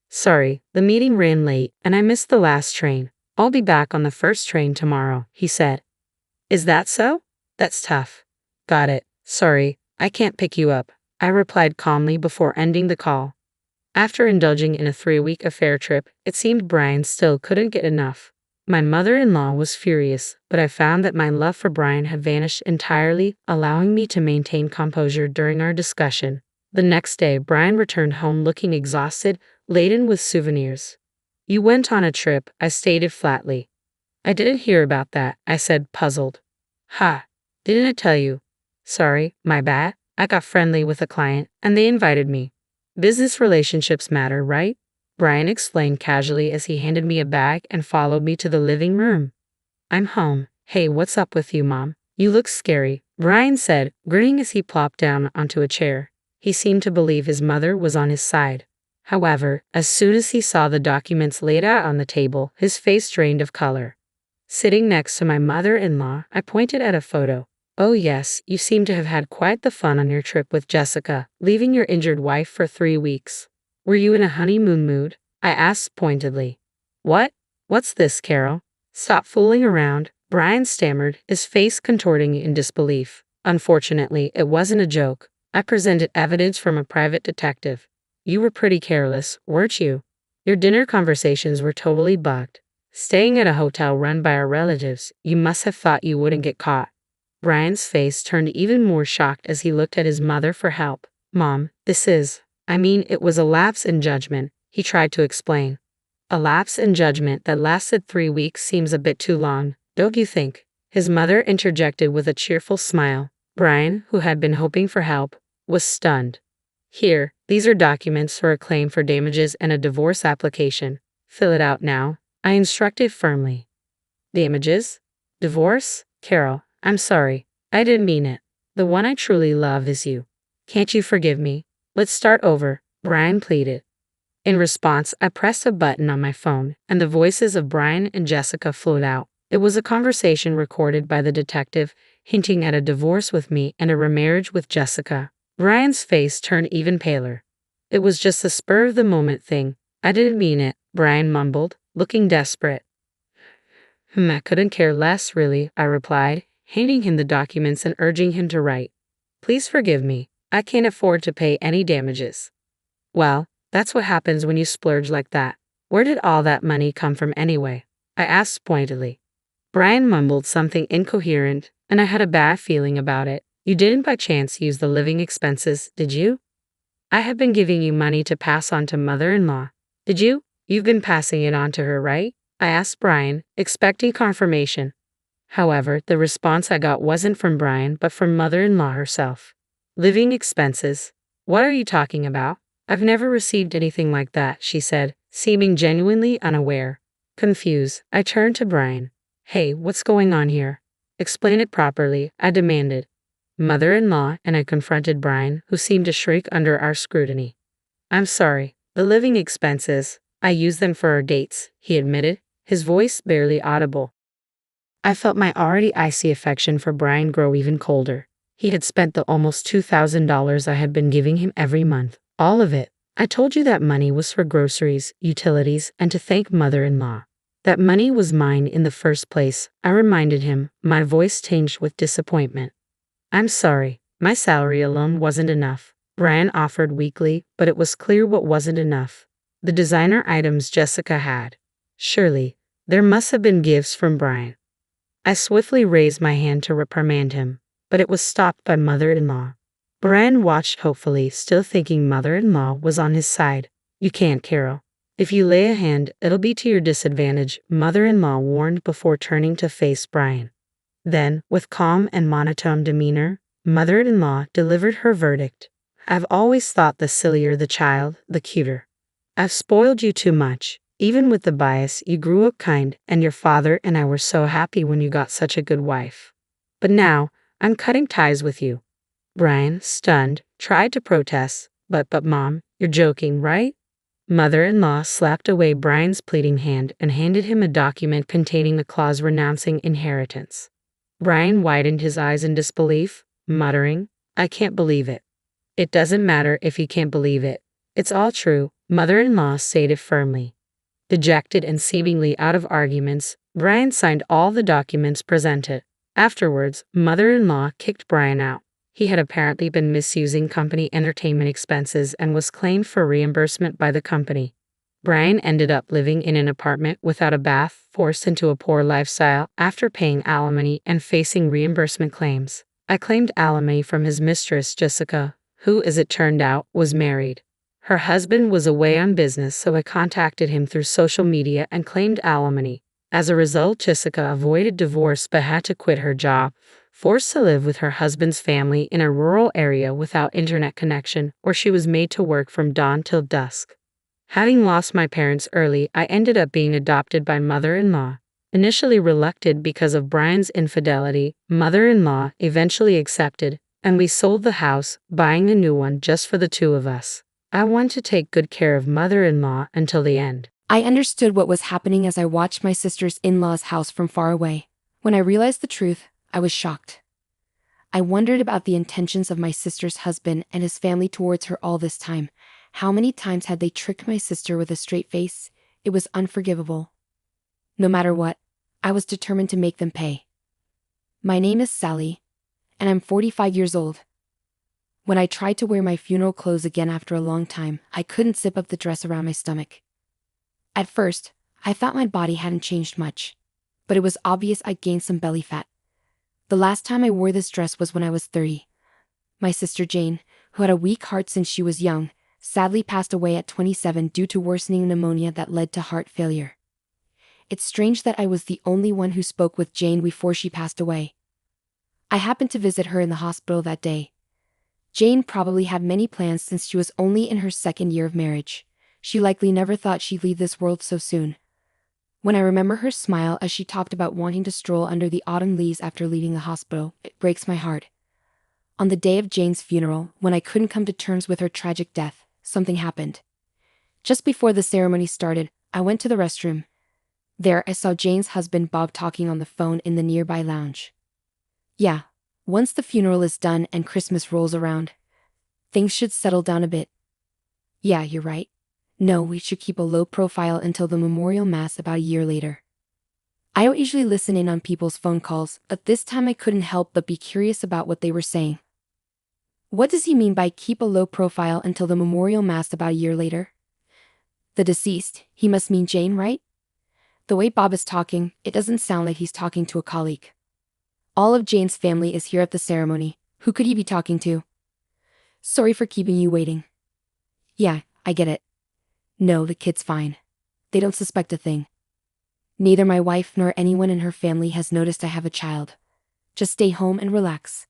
"Sorry, the meeting ran late, and I missed the last train. I'll be back on the first train tomorrow," he said. "Is that so? That's tough." "Got it. Sorry, I can't pick you up," I replied calmly before ending the call. After indulging in a 3-week affair trip, it seemed Brian still couldn't get enough. My mother-in-law was furious, but I found that my love for Brian had vanished entirely, allowing me to maintain composure during our discussion. The next day, Brian returned home looking exhausted, laden with souvenirs. "You went on a trip," I stated flatly. "I didn't hear about that," I said, puzzled. "Ha, didn't I tell you? Sorry, my bad. I got friendly with a client, and they invited me. Business relationships matter, right?" Brian explained casually as he handed me a bag and followed me to the living room. "I'm home. Hey, what's up with you, Mom? You look scary," Brian said, grinning as he plopped down onto a chair. He seemed to believe his mother was on his side. However, as soon as he saw the documents laid out on the table, his face drained of color. Sitting next to my mother-in-law, I pointed at a photo. "Oh yes, you seem to have had quite the fun on your trip with Jessica, leaving your injured wife for 3 weeks. Were you in a honeymoon mood?" I asked pointedly. "What? What's this, Carol? Stop fooling around," Brian stammered, his face contorting in disbelief. Unfortunately, it wasn't a joke. I presented evidence from a private detective. "You were pretty careless, weren't you? Your dinner conversations were totally bugged. Staying at a hotel run by our relatives, you must have thought you wouldn't get caught." Brian's face turned even more shocked as he looked at his mother for help. "Mom, it was a lapse in judgment," he tried to explain. "A lapse in judgment that lasted 3 weeks seems a bit too long, don't you think?" His mother interjected with a cheerful smile. Brian, who had been hoping for help, was stunned. "Here, these are documents for a claim for damages and a divorce application. Fill it out now," I instructed firmly. "Damages? Divorce? Carol, I'm sorry. I didn't mean it. The one I truly love is you. Can't you forgive me? Let's start over," Brian pleaded. In response, I pressed a button on my phone, and the voices of Brian and Jessica flowed out. It was a conversation recorded by the detective, hinting at a divorce with me and a remarriage with Jessica. Brian's face turned even paler. "It was just a spur-of-the-moment thing. I didn't mean it," Brian mumbled, looking desperate. I couldn't care less, really," I replied, handing him the documents and urging him to write. "Please forgive me. I can't afford to pay any damages." "Well, that's what happens when you splurge like that. Where did all that money come from anyway?" I asked pointedly. Brian mumbled something incoherent, and I had a bad feeling about it. "You didn't by chance use the living expenses, did you? I have been giving you money to pass on to mother-in-law. Did you? You've been passing it on to her, right?" I asked Brian, expecting confirmation. However, the response I got wasn't from Brian, but from mother-in-law herself. "Living expenses? What are you talking about? I've never received anything like that," she said, seeming genuinely unaware. Confused, I turned to Brian. "Hey, what's going on here? Explain it properly," I demanded. Mother-in-law and I confronted Brian, who seemed to shrink under our scrutiny. "I'm sorry. The living expenses, I used them for our dates," he admitted, his voice barely audible. I felt my already icy affection for Brian grow even colder. He had spent the almost $2,000 I had been giving him every month. All of it. "I told you that money was for groceries, utilities, and to thank mother-in-law. That money was mine in the first place," I reminded him, my voice tinged with disappointment. "I'm sorry. My salary alone wasn't enough," Brian offered weakly, but it was clear what wasn't enough. The designer items Jessica had. Surely, there must have been gifts from Brian. I swiftly raised my hand to reprimand him, but it was stopped by mother-in-law. Brian watched hopefully, still thinking mother-in-law was on his side. "You can't, Carol. If you lay a hand, it'll be to your disadvantage," mother-in-law warned before turning to face Brian. Then, with calm and monotone demeanor, Mother-in-law delivered her verdict. I've always thought the sillier the child, the cuter. I've spoiled you too much. Even with the bias, you grew up kind, and your father and I were so happy when you got such a good wife. But now, I'm cutting ties with you. Brian, stunned, tried to protest, but Mom, you're joking, right? Mother-in-law slapped away Brian's pleading hand and handed him a document containing a clause renouncing inheritance. Brian widened his eyes in disbelief, muttering, I can't believe it. It doesn't matter if you can't believe it. It's all true, mother-in-law stated firmly. Dejected and seemingly out of arguments, Brian signed all the documents presented. Afterwards, mother-in-law kicked Brian out. He had apparently been misusing company entertainment expenses and was claimed for reimbursement by the company. Brian ended up living in an apartment without a bath, forced into a poor lifestyle after paying alimony and facing reimbursement claims. I claimed alimony from his mistress, Jessica, who, as it turned out, was married. Her husband was away on business, so I contacted him through social media and claimed alimony. As a result, Jessica avoided divorce but had to quit her job, forced to live with her husband's family in a rural area without internet connection, where she was made to work from dawn till dusk. Having lost my parents early, I ended up being adopted by mother-in-law. Initially reluctant because of Brian's infidelity, mother-in-law eventually accepted, and we sold the house, buying a new one just for the two of us. I want to take good care of mother-in-law until the end. I understood what was happening as I watched my sister's in-laws' house from far away. When I realized the truth, I was shocked. I wondered about the intentions of my sister's husband and his family towards her all this time. How many times had they tricked my sister with a straight face? It was unforgivable. No matter what, I was determined to make them pay. My name is Sally, and I'm 45 years old. When I tried to wear my funeral clothes again after a long time, I couldn't zip up the dress around my stomach. At first, I thought my body hadn't changed much, but it was obvious I'd gained some belly fat. The last time I wore this dress was when I was 30. My sister Jane, who had a weak heart since she was young, sadly passed away at 27 due to worsening pneumonia that led to heart failure. It's strange that I was the only one who spoke with Jane before she passed away. I happened to visit her in the hospital that day. Jane probably had many plans since she was only in her second year of marriage. She likely never thought she'd leave this world so soon. When I remember her smile as she talked about wanting to stroll under the autumn leaves after leaving the hospital, it breaks my heart. On the day of Jane's funeral, when I couldn't come to terms with her tragic death, something happened. Just before the ceremony started, I went to the restroom. There I saw Jane's husband Bob talking on the phone in the nearby lounge. Yeah, once the funeral is done and Christmas rolls around, things should settle down a bit. Yeah, you're right. No, we should keep a low profile until the memorial mass about a year later. I don't usually listen in on people's phone calls, but this time I couldn't help but be curious about what they were saying. What does he mean by keep a low profile until the memorial mass about a year later? The deceased, he must mean Jane, right? The way Bob is talking, it doesn't sound like he's talking to a colleague. All of Jane's family is here at the ceremony. Who could he be talking to? Sorry for keeping you waiting. Yeah, I get it. No, the kid's fine. They don't suspect a thing. Neither my wife nor anyone in her family has noticed I have a child. Just stay home and relax.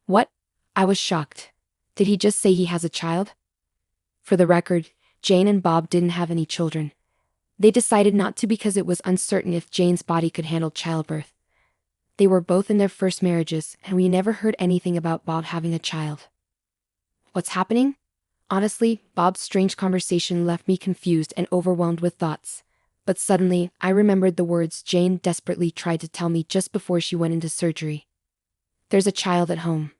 What? I was shocked. Did he just say he has a child? For the record, Jane and Bob didn't have any children. They decided not to because it was uncertain if Jane's body could handle childbirth. They were both in their first marriages, and we never heard anything about Bob having a child. What's happening? Honestly, Bob's strange conversation left me confused and overwhelmed with thoughts. But suddenly, I remembered the words Jane desperately tried to tell me just before she went into surgery. There's a child at home.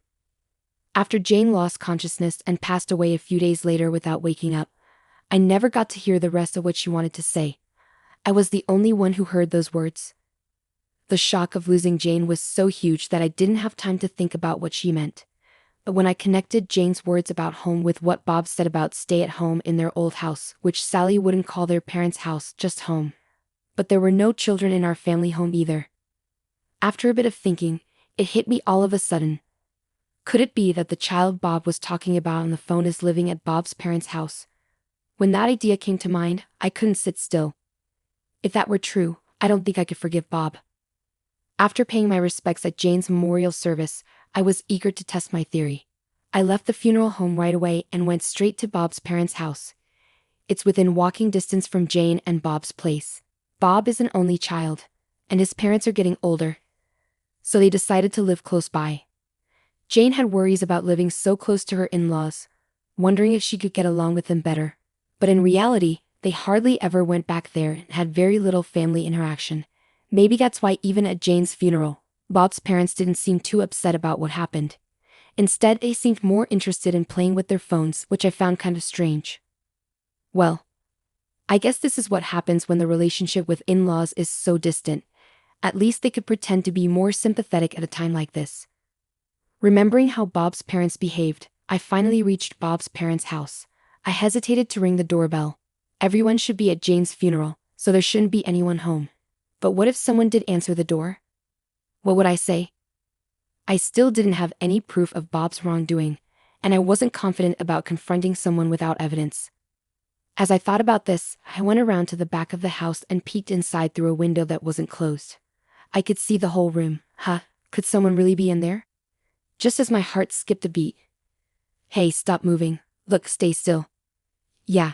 After Jane lost consciousness and passed away a few days later without waking up, I never got to hear the rest of what she wanted to say. I was the only one who heard those words. The shock of losing Jane was so huge that I didn't have time to think about what she meant. But when I connected Jane's words about home with what Bob said about stay at home in their old house, which Sally wouldn't call their parents' house, just home. But there were no children in our family home either. After a bit of thinking, it hit me all of a sudden. Could it be that the child Bob was talking about on the phone is living at Bob's parents' house? When that idea came to mind, I couldn't sit still. If that were true, I don't think I could forgive Bob. After paying my respects at Jane's memorial service, I was eager to test my theory. I left the funeral home right away and went straight to Bob's parents' house. It's within walking distance from Jane and Bob's place. Bob is an only child, and his parents are getting older, so they decided to live close by. Jane had worries about living so close to her in-laws, wondering if she could get along with them better. But in reality, they hardly ever went back there and had very little family interaction. Maybe that's why even at Jane's funeral, Bob's parents didn't seem too upset about what happened. Instead, they seemed more interested in playing with their phones, which I found kind of strange. Well, I guess this is what happens when the relationship with in-laws is so distant. At least they could pretend to be more sympathetic at a time like this. Remembering how Bob's parents behaved, I finally reached Bob's parents' house. I hesitated to ring the doorbell. Everyone should be at Jane's funeral, so there shouldn't be anyone home. But what if someone did answer the door? What would I say? I still didn't have any proof of Bob's wrongdoing, and I wasn't confident about confronting someone without evidence. As I thought about this, I went around to the back of the house and peeked inside through a window that wasn't closed. I could see the whole room. Could someone really be in there? Just as my heart skipped a beat. Hey, stop moving. Look, stay still. Yeah.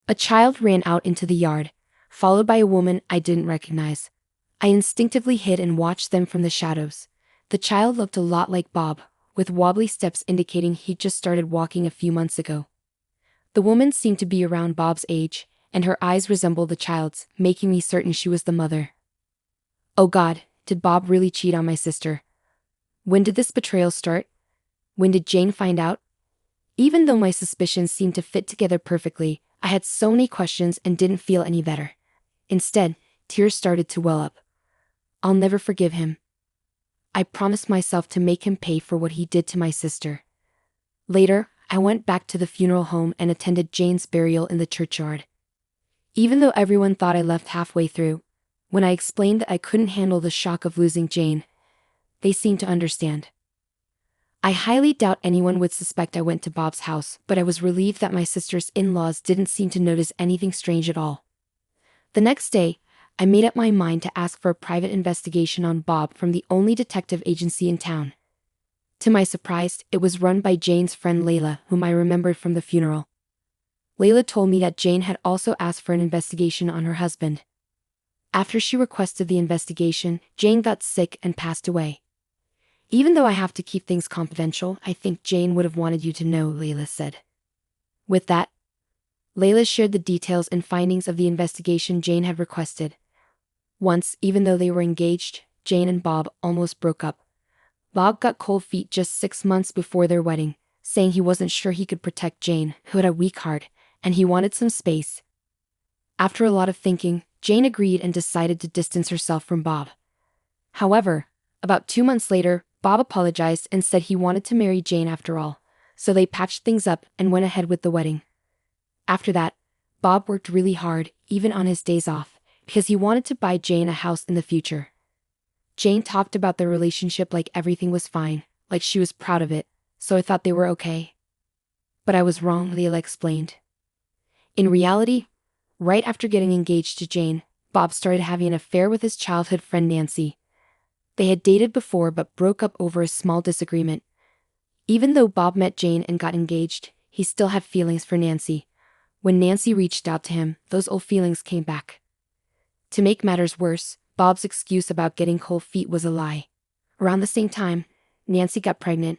A child ran out into the yard, followed by a woman I didn't recognize. I instinctively hid and watched them from the shadows. The child looked a lot like Bob, with wobbly steps indicating he'd just started walking a few months ago. The woman seemed to be around Bob's age, and her eyes resembled the child's, making me certain she was the mother. Oh God, did Bob really cheat on my sister? When did this betrayal start? When did Jane find out? Even though my suspicions seemed to fit together perfectly, I had so many questions and didn't feel any better. Instead, tears started to well up. I'll never forgive him. I promised myself to make him pay for what he did to my sister. Later, I went back to the funeral home and attended Jane's burial in the churchyard. Even though everyone thought I left halfway through, when I explained that I couldn't handle the shock of losing Jane, they seemed to understand. I highly doubt anyone would suspect I went to Bob's house, but I was relieved that my sister's in-laws didn't seem to notice anything strange at all. The next day, I made up my mind to ask for a private investigation on Bob from the only detective agency in town. To my surprise, it was run by Jane's friend Layla, whom I remembered from the funeral. Layla told me that Jane had also asked for an investigation on her husband. After she requested the investigation, Jane got sick and passed away. Even though I have to keep things confidential, I think Jane would have wanted you to know, Layla said. With that, Layla shared the details and findings of the investigation Jane had requested. Once, even though they were engaged, Jane and Bob almost broke up. Bob got cold feet just 6 months before their wedding, saying he wasn't sure he could protect Jane, who had a weak heart, and he wanted some space. After a lot of thinking, Jane agreed and decided to distance herself from Bob. However, about 2 months later, Bob apologized and said he wanted to marry Jane after all, so they patched things up and went ahead with the wedding. After that, Bob worked really hard, even on his days off, because he wanted to buy Jane a house in the future. Jane talked about their relationship like everything was fine, like she was proud of it, so I thought they were okay. But I was wrong, Layla explained. In reality, right after getting engaged to Jane, Bob started having an affair with his childhood friend Nancy. They had dated before but broke up over a small disagreement. Even though Bob met Jane and got engaged, he still had feelings for Nancy. When Nancy reached out to him, those old feelings came back. To make matters worse, Bob's excuse about getting cold feet was a lie. Around the same time, Nancy got pregnant,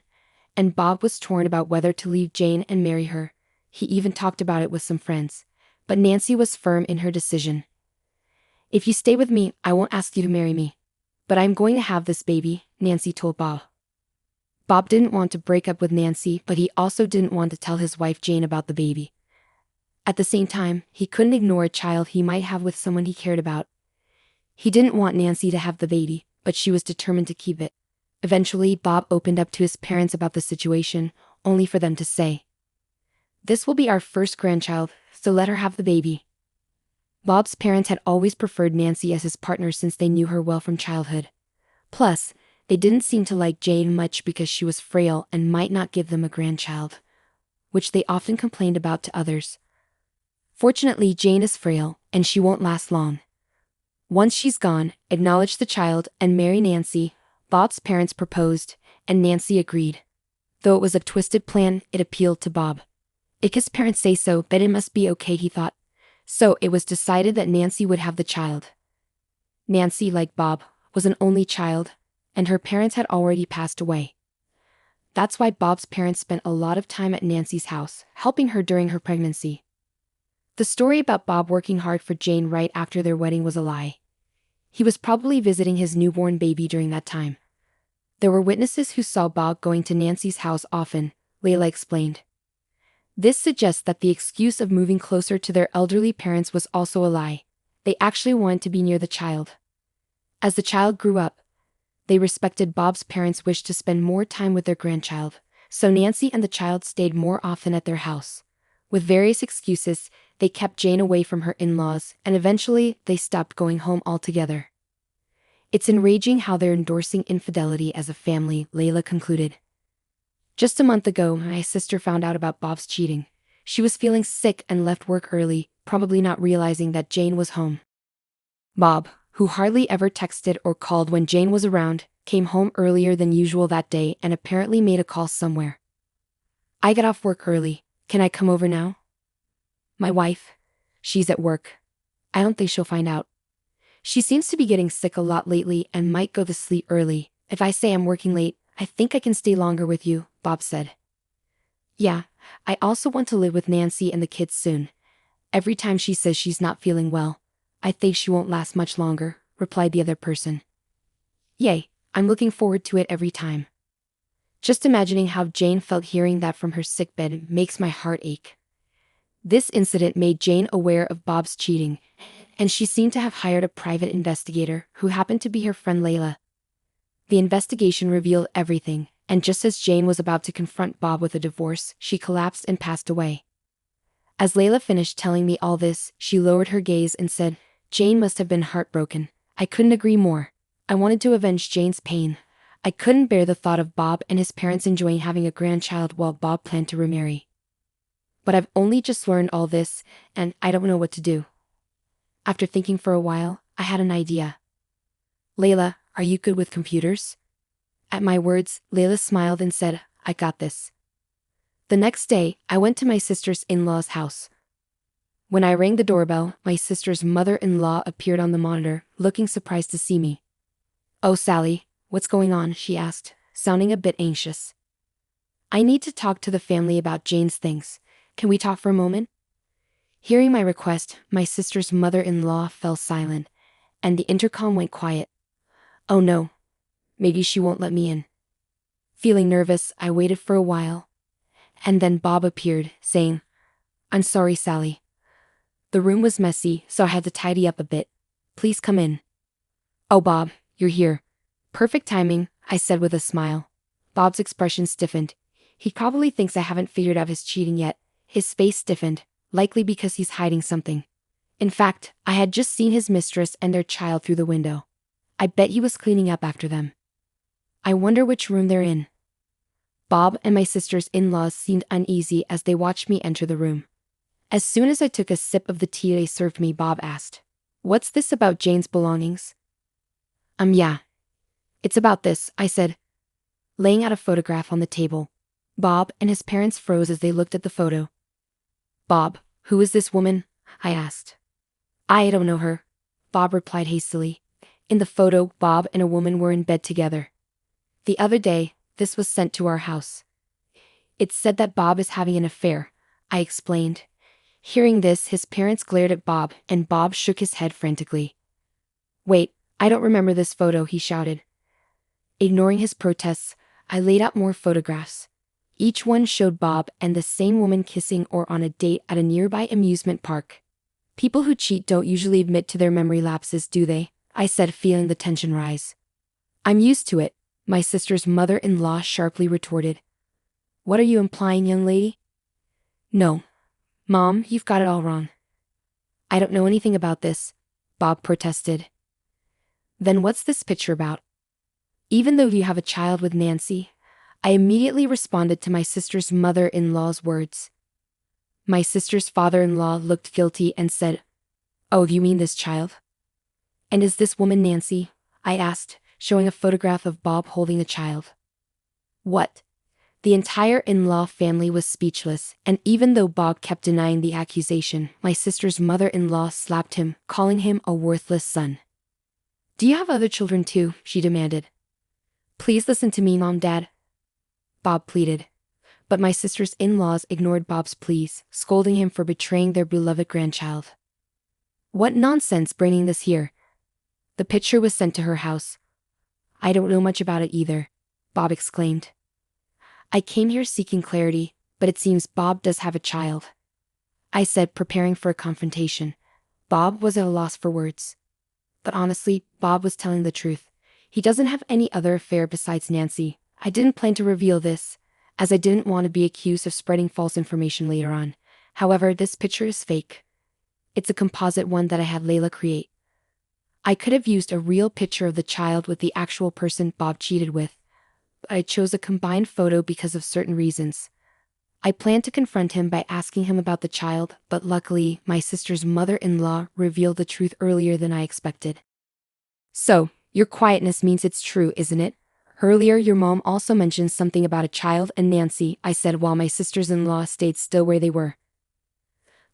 and Bob was torn about whether to leave Jane and marry her. He even talked about it with some friends, but Nancy was firm in her decision. If you stay with me, I won't ask you to marry me. But I'm going to have this baby, Nancy told Bob. Bob didn't want to break up with Nancy, but he also didn't want to tell his wife Jane about the baby. At the same time, he couldn't ignore a child he might have with someone he cared about. He didn't want Nancy to have the baby, but she was determined to keep it. Eventually, Bob opened up to his parents about the situation, only for them to say, "This will be our first grandchild, so let her have the baby." Bob's parents had always preferred Nancy as his partner since they knew her well from childhood. Plus, they didn't seem to like Jane much because she was frail and might not give them a grandchild, which they often complained about to others. Fortunately, Jane is frail, and she won't last long. Once she's gone, acknowledge the child and marry Nancy, Bob's parents proposed, and Nancy agreed. Though it was a twisted plan, it appealed to Bob. If his parents say so, then it must be okay, he thought. So it was decided that Nancy would have the child. Nancy, like Bob, was an only child, and her parents had already passed away. That's why Bob's parents spent a lot of time at Nancy's house, helping her during her pregnancy. The story about Bob working hard for Jane right after their wedding was a lie. He was probably visiting his newborn baby during that time. There were witnesses who saw Bob going to Nancy's house often, Layla explained. This suggests that the excuse of moving closer to their elderly parents was also a lie. They actually wanted to be near the child. As the child grew up, they respected Bob's parents' wish to spend more time with their grandchild, so Nancy and the child stayed more often at their house. With various excuses, they kept Jane away from her in-laws, and eventually, they stopped going home altogether. It's enraging how they're endorsing infidelity as a family, Layla concluded. Just a month ago, my sister found out about Bob's cheating. She was feeling sick and left work early, probably not realizing that Jane was home. Bob, who hardly ever texted or called when Jane was around, came home earlier than usual that day and apparently made a call somewhere. I got off work early. Can I come over now? My wife. She's at work. I don't think she'll find out. She seems to be getting sick a lot lately and might go to sleep early. If I say I'm working late, I think I can stay longer with you, Bob said. Yeah, I also want to live with Nancy and the kids soon. Every time she says she's not feeling well, I think she won't last much longer, replied the other person. Yay, I'm looking forward to it every time. Just imagining how Jane felt hearing that from her sickbed makes my heart ache. This incident made Jane aware of Bob's cheating, and she seemed to have hired a private investigator who happened to be her friend Layla. The investigation revealed everything, and just as Jane was about to confront Bob with a divorce, she collapsed and passed away. As Layla finished telling me all this, she lowered her gaze and said, Jane must have been heartbroken. I couldn't agree more. I wanted to avenge Jane's pain. I couldn't bear the thought of Bob and his parents enjoying having a grandchild while Bob planned to remarry. But I've only just learned all this, and I don't know what to do. After thinking for a while, I had an idea. Layla, are you good with computers? At my words, Layla smiled and said, I got this. The next day, I went to my sister's in-law's house. When I rang the doorbell, my sister's mother-in-law appeared on the monitor, looking surprised to see me. Oh, Sally, what's going on? She asked, sounding a bit anxious. I need to talk to the family about Jane's things. Can we talk for a moment? Hearing my request, my sister's mother-in-law fell silent, and the intercom went quiet. Oh no. Maybe she won't let me in. Feeling nervous, I waited for a while. And then Bob appeared, saying, I'm sorry, Sally. The room was messy, so I had to tidy up a bit. Please come in. Oh, Bob, you're here. Perfect timing, I said with a smile. Bob's expression stiffened. He probably thinks I haven't figured out his cheating yet. His face stiffened, likely because he's hiding something. In fact, I had just seen his mistress and their child through the window. I bet he was cleaning up after them. I wonder which room they're in. Bob and my sister's in-laws seemed uneasy as they watched me enter the room. As soon as I took a sip of the tea they served me, Bob asked, What's this about Jane's belongings? Yeah. It's about this, I said, laying out a photograph on the table. Bob and his parents froze as they looked at the photo. Bob, who is this woman? I asked. I don't know her, Bob replied hastily. In the photo, Bob and a woman were in bed together. The other day, this was sent to our house. It said that Bob is having an affair, I explained. Hearing this, his parents glared at Bob, and Bob shook his head frantically. Wait, I don't remember this photo, he shouted. Ignoring his protests, I laid out more photographs. Each one showed Bob and the same woman kissing or on a date at a nearby amusement park. People who cheat don't usually admit to their memory lapses, do they? I said, feeling the tension rise. I'm used to it, my sister's mother-in-law sharply retorted. What are you implying, young lady? No. Mom, you've got it all wrong. I don't know anything about this, Bob protested. Then what's this picture about? Even though you have a child with Nancy, I immediately responded to my sister's mother-in-law's words. My sister's father-in-law looked guilty and said, Oh, you mean this child? And is this woman Nancy? I asked, showing a photograph of Bob holding the child. What? The entire in-law family was speechless, and even though Bob kept denying the accusation, my sister's mother-in-law slapped him, calling him a worthless son. Do you have other children too? She demanded. Please listen to me, Mom, Dad, Bob pleaded. But my sister's in-laws ignored Bob's pleas, scolding him for betraying their beloved grandchild. What nonsense bringing this here? The picture was sent to her house. I don't know much about it either, Bob exclaimed. I came here seeking clarity, but it seems Bob does have a child, I said, preparing for a confrontation. Bob was at a loss for words. But honestly, Bob was telling the truth. He doesn't have any other affair besides Nancy. I didn't plan to reveal this, as I didn't want to be accused of spreading false information later on. However, this picture is fake. It's a composite one that I had Layla create. I could have used a real picture of the child with the actual person Bob cheated with, but I chose a combined photo because of certain reasons. I planned to confront him by asking him about the child, but luckily, my sister's mother-in-law revealed the truth earlier than I expected. So, your quietness means it's true, isn't it? Earlier, your mom also mentioned something about a child and Nancy, I said while my sisters-in-law stayed still where they were.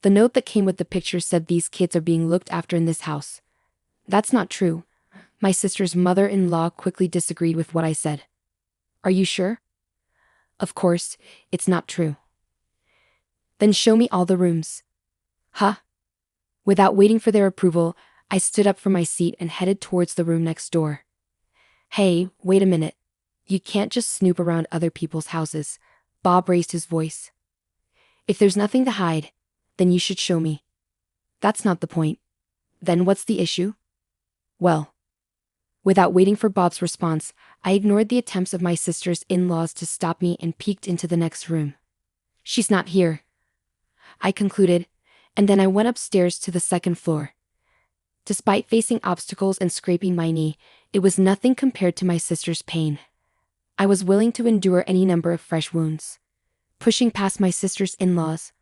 The note that came with the picture said these kids are being looked after in this house. That's not true. My sister's mother-in-law quickly disagreed with what I said. Are you sure? Of course, it's not true. Then show me all the rooms. Huh? Without waiting for their approval, I stood up from my seat and headed towards the room next door. Hey, wait a minute. You can't just snoop around other people's houses. Bob raised his voice. If there's nothing to hide, then you should show me. That's not the point. Then what's the issue? Well, without waiting for Bob's response, I ignored the attempts of my sister's in-laws to stop me and peeked into the next room. She's not here, I concluded, and then I went upstairs to the second floor. Despite facing obstacles and scraping my knee, it was nothing compared to my sister's pain. I was willing to endure any number of fresh wounds. Pushing past my sister's in-laws,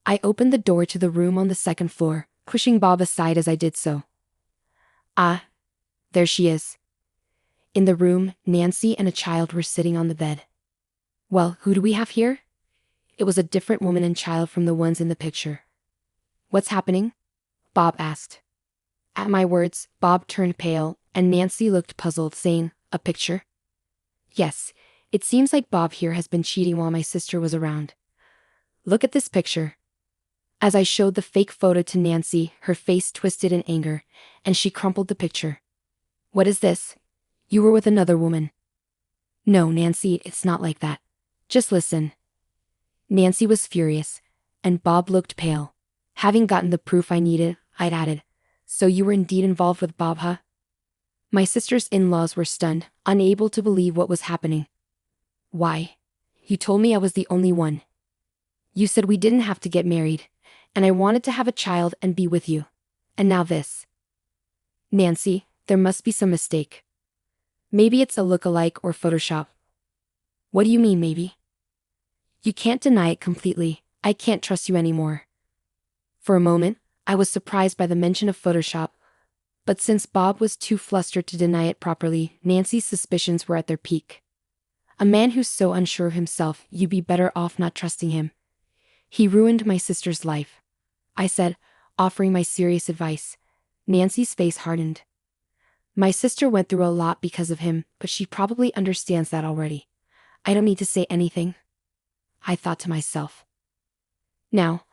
I opened the door to the room on the second floor, pushing Bob aside as I did so. Ah, there she is. In the room, Nancy and a child were sitting on the bed. Well, who do we have here? It was a different woman and child from the ones in the picture. What's happening? Bob asked. At my words, Bob turned pale, and Nancy looked puzzled, saying, a picture? Yes, it seems like Bob here has been cheating while my sister was around. Look at this picture. As I showed the fake photo to Nancy, her face twisted in anger, and she crumpled the picture. What is this? You were with another woman. No, Nancy, it's not like that. Just listen. Nancy was furious, and Bob looked pale. Having gotten the proof I needed, I'd added, so you were indeed involved with Bob, huh? My sister's in-laws were stunned, unable to believe what was happening. Why? You told me I was the only one. You said we didn't have to get married, and I wanted to have a child and be with you. And now this. Nancy, there must be some mistake. Maybe it's a look-alike or Photoshop. What do you mean, maybe? You can't deny it completely. I can't trust you anymore. For a moment, I was surprised by the mention of Photoshop, but since Bob was too flustered to deny it properly, Nancy's suspicions were at their peak. A man who's so unsure of himself, you'd be better off not trusting him. He ruined my sister's life, I said, offering my serious advice. Nancy's face hardened. My sister went through a lot because of him, but she probably understands that already. I don't need to say anything, I thought to myself. Now,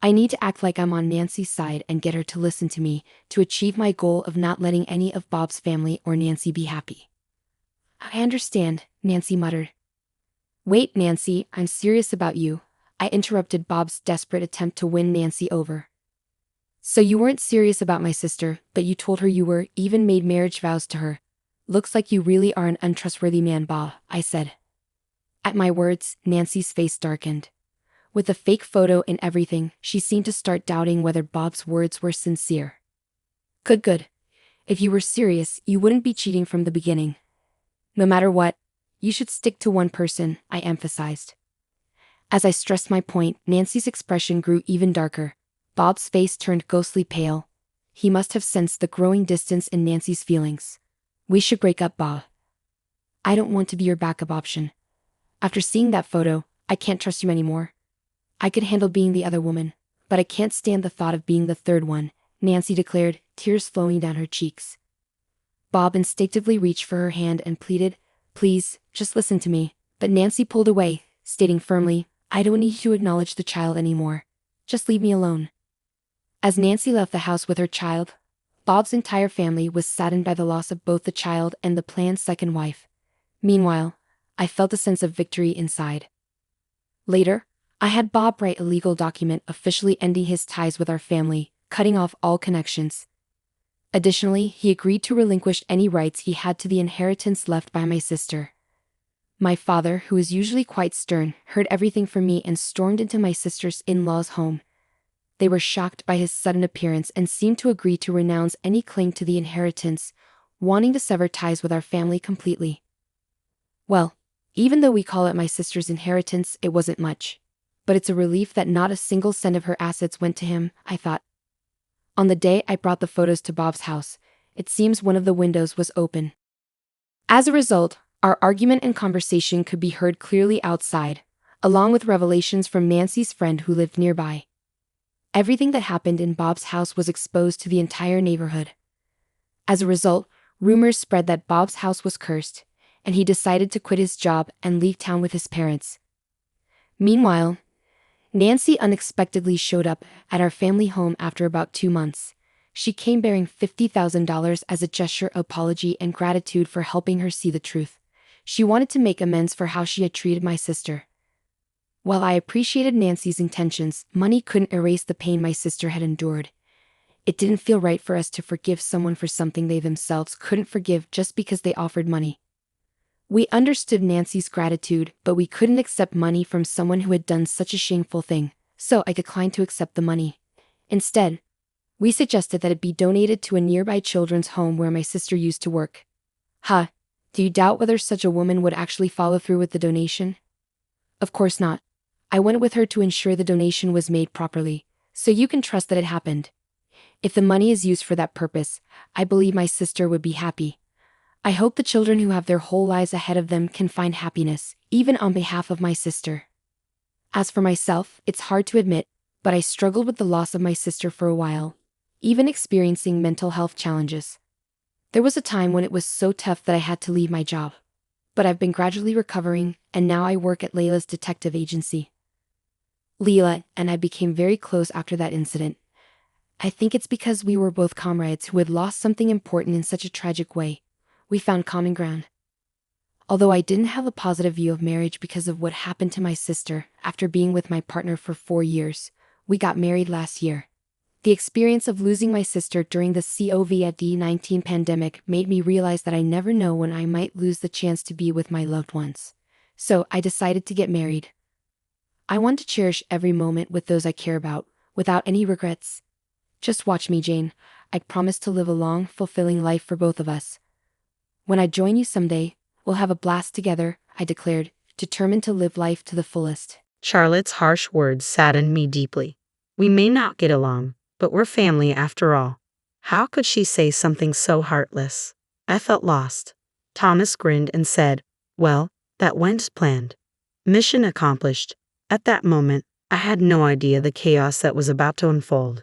I need to act like I'm on Nancy's side and get her to listen to me to achieve my goal of not letting any of Bob's family or Nancy be happy. I understand, Nancy muttered. Wait, Nancy, I'm serious about you, I interrupted Bob's desperate attempt to win Nancy over. So you weren't serious about my sister, but you told her you were, even made marriage vows to her. Looks like you really are an untrustworthy man, Bob, I said. At my words, Nancy's face darkened. With a fake photo and everything, she seemed to start doubting whether Bob's words were sincere. Good. If you were serious, you wouldn't be cheating from the beginning. No matter what, you should stick to one person, I emphasized. As I stressed my point, Nancy's expression grew even darker. Bob's face turned ghostly pale. He must have sensed the growing distance in Nancy's feelings. We should break up, Bob. I don't want to be your backup option, After seeing that photo, I can't trust you anymore. I could handle being the other woman, but I can't stand the thought of being the third one, Nancy declared, tears flowing down her cheeks. Bob instinctively reached for her hand and pleaded, "Please, just listen to me." But Nancy pulled away, stating firmly, "I don't need to acknowledge the child anymore. Just leave me alone." As Nancy left the house with her child, Bob's entire family was saddened by the loss of both the child and the planned second wife. Meanwhile, I felt a sense of victory inside. Later, I had Bob write a legal document officially ending his ties with our family, cutting off all connections. Additionally, he agreed to relinquish any rights he had to the inheritance left by my sister. My father, who is usually quite stern, heard everything from me and stormed into my sister's in-laws' home. They were shocked by his sudden appearance and seemed to agree to renounce any claim to the inheritance, wanting to sever ties with our family completely. Well, even though we call it my sister's inheritance, it wasn't much. But it's a relief that not a single cent of her assets went to him, I thought. On the day I brought the photos to Bob's house, it seems one of the windows was open. As a result, our argument and conversation could be heard clearly outside, along with revelations from Nancy's friend who lived nearby. Everything that happened in Bob's house was exposed to the entire neighborhood. As a result, rumors spread that Bob's house was cursed, and he decided to quit his job and leave town with his parents. Meanwhile, Nancy unexpectedly showed up at our family home after about 2 months. She came bearing $50,000 as a gesture of apology and gratitude for helping her see the truth. She wanted to make amends for how she had treated my sister. While I appreciated Nancy's intentions, money couldn't erase the pain my sister had endured. It didn't feel right for us to forgive someone for something they themselves couldn't forgive just because they offered money. We understood Nancy's gratitude, but we couldn't accept money from someone who had done such a shameful thing, so I declined to accept the money. Instead, we suggested that it be donated to a nearby children's home where my sister used to work. Do you doubt whether such a woman would actually follow through with the donation? Of course not. I went with her to ensure the donation was made properly, so you can trust that it happened. If the money is used for that purpose, I believe my sister would be happy. I hope the children who have their whole lives ahead of them can find happiness, even on behalf of my sister. As for myself, it's hard to admit, but I struggled with the loss of my sister for a while, even experiencing mental health challenges. There was a time when it was so tough that I had to leave my job. But I've been gradually recovering, and now I work at Layla's detective agency. Leela and I became very close after that incident. I think it's because we were both comrades who had lost something important in such a tragic way. We found common ground. Although I didn't have a positive view of marriage because of what happened to my sister after being with my partner for 4 years, we got married last year. The experience of losing my sister during the COVID-19 pandemic made me realize that I never know when I might lose the chance to be with my loved ones. So I decided to get married. I want to cherish every moment with those I care about, without any regrets. Just watch me, Jane. I promise to live a long, fulfilling life for both of us. When I join you someday, we'll have a blast together, I declared, determined to live life to the fullest. Charlotte's harsh words saddened me deeply. We may not get along, but we're family after all. How could she say something so heartless? I felt lost. Thomas grinned and said, "Well, that went as planned. Mission accomplished." At that moment, I had no idea the chaos that was about to unfold.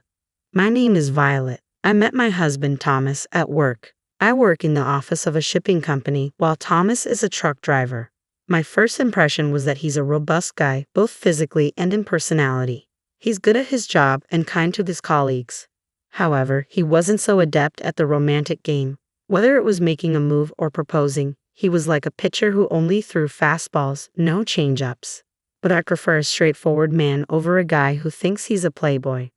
My name is Violet. I met my husband Thomas at work. I work in the office of a shipping company while Thomas is a truck driver. My first impression was that he's a robust guy, both physically and in personality. He's good at his job and kind to his colleagues. However, he wasn't so adept at the romantic game. Whether it was making a move or proposing, he was like a pitcher who only threw fastballs, no change-ups. But I prefer a straightforward man over a guy who thinks he's a playboy.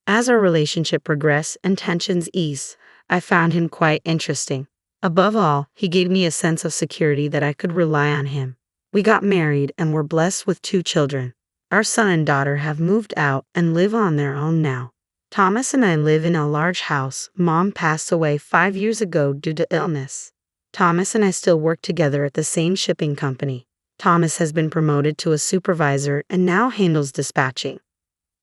As our relationship progressed and tensions eased, I found him quite interesting. Above all, he gave me a sense of security that I could rely on him. We got married and were blessed with 2 children. Our son and daughter have moved out and live on their own now. Thomas and I live in a large house. Mom passed away 5 years ago due to illness. Thomas and I still work together at the same shipping company. Thomas has been promoted to a supervisor and now handles dispatching.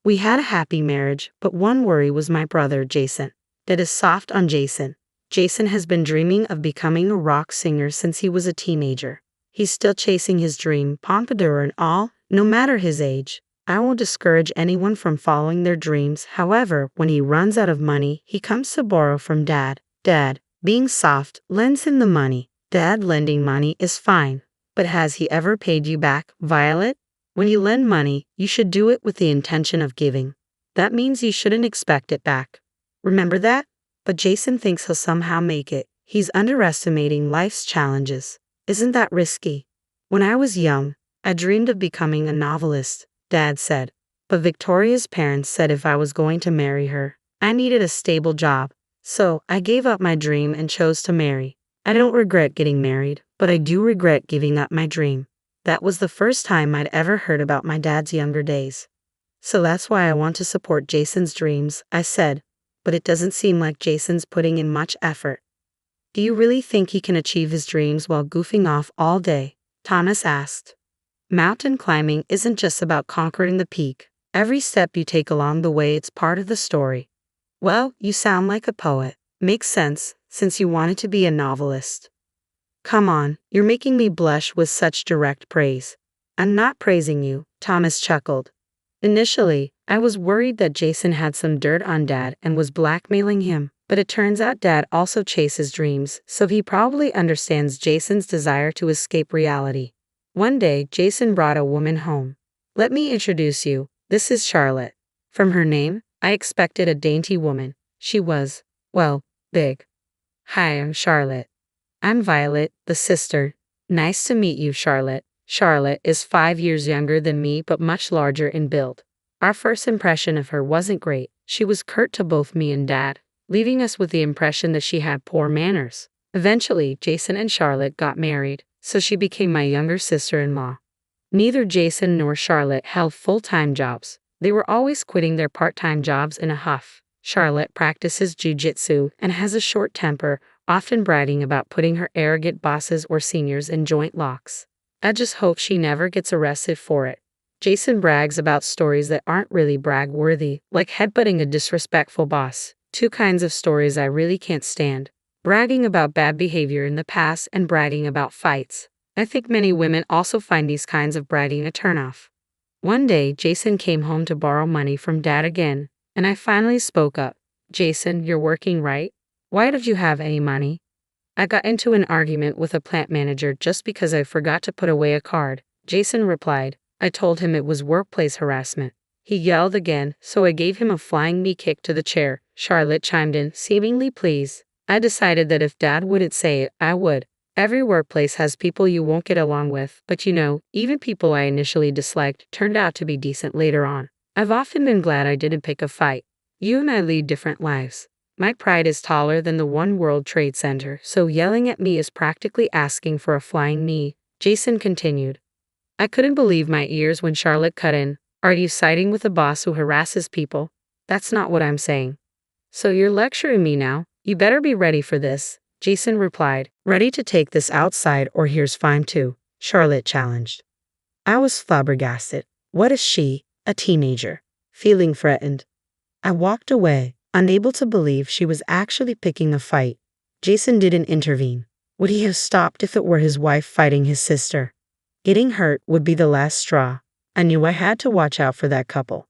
We had a happy marriage, but one worry was my brother, Jason. That is soft on Jason. Jason has been dreaming of becoming a rock singer since he was a teenager. He's still chasing his dream, pompadour and all, no matter his age. I won't discourage anyone from following their dreams. However, when he runs out of money, he comes to borrow from Dad. Dad, being soft, lends him the money. Dad lending money is fine. But has he ever paid you back, Violet? When you lend money, you should do it with the intention of giving. That means you shouldn't expect it back. Remember that? But Jason thinks he'll somehow make it. He's underestimating life's challenges. Isn't that risky? When I was young, I dreamed of becoming a novelist, Dad said. But Victoria's parents said if I was going to marry her, I needed a stable job. So I gave up my dream and chose to marry. I don't regret getting married, but I do regret giving up my dream. That was the first time I'd ever heard about my dad's younger days. So that's why I want to support Jason's dreams, I said. But it doesn't seem like Jason's putting in much effort. Do you really think he can achieve his dreams while goofing off all day? Thomas asked. Mountain climbing isn't just about conquering the peak. Every step you take along the way, it's part of the story. Well, you sound like a poet. Makes sense, since you wanted to be a novelist. Come on, you're making me blush with such direct praise. I'm not praising you, Thomas chuckled. Initially, I was worried that Jason had some dirt on Dad and was blackmailing him. But it turns out Dad also chases dreams, so he probably understands Jason's desire to escape reality. One day, Jason brought a woman home. Let me introduce you. This is Charlotte. From her name, I expected a dainty woman. She was, well, big. Hi, I'm Charlotte. I'm Violet, the sister. Nice to meet you, Charlotte. Charlotte is 5 years younger than me but much larger in build. Our first impression of her wasn't great. She was curt to both me and Dad, leaving us with the impression that she had poor manners. Eventually, Jason and Charlotte got married, so she became my younger sister-in-law. Neither Jason nor Charlotte held full-time jobs. They were always quitting their part-time jobs in a huff. Charlotte practices jujitsu and has a short temper, often bragging about putting her arrogant bosses or seniors in joint locks. I just hope she never gets arrested for it. Jason brags about stories that aren't really brag-worthy, like headbutting a disrespectful boss. Two kinds of stories I really can't stand. Bragging about bad behavior in the past and bragging about fights. I think many women also find these kinds of bragging a turnoff. One day, Jason came home to borrow money from Dad again, and I finally spoke up. Jason, you're working, right? Why don't you have any money? I got into an argument with a plant manager just because I forgot to put away a card. Jason replied. I told him it was workplace harassment. He yelled again, so I gave him a flying knee kick to the chair. Charlotte chimed in, seemingly pleased. I decided that if Dad wouldn't say it, I would. Every workplace has people you won't get along with, but even people I initially disliked turned out to be decent later on. I've often been glad I didn't pick a fight. You and I lead different lives. My pride is taller than the One World Trade Center, so yelling at me is practically asking for a flying knee, Jason continued. I couldn't believe my ears when Charlotte cut in. Are you siding with a boss who harasses people? That's not what I'm saying. So you're lecturing me now? You better be ready for this, Jason replied. Ready to take this outside or here's fine too, Charlotte challenged. I was flabbergasted. What is she, a teenager, feeling threatened? I walked away, unable to believe she was actually picking a fight. Jason didn't intervene. Would he have stopped if it were his wife fighting his sister? Getting hurt would be the last straw. I knew I had to watch out for that couple.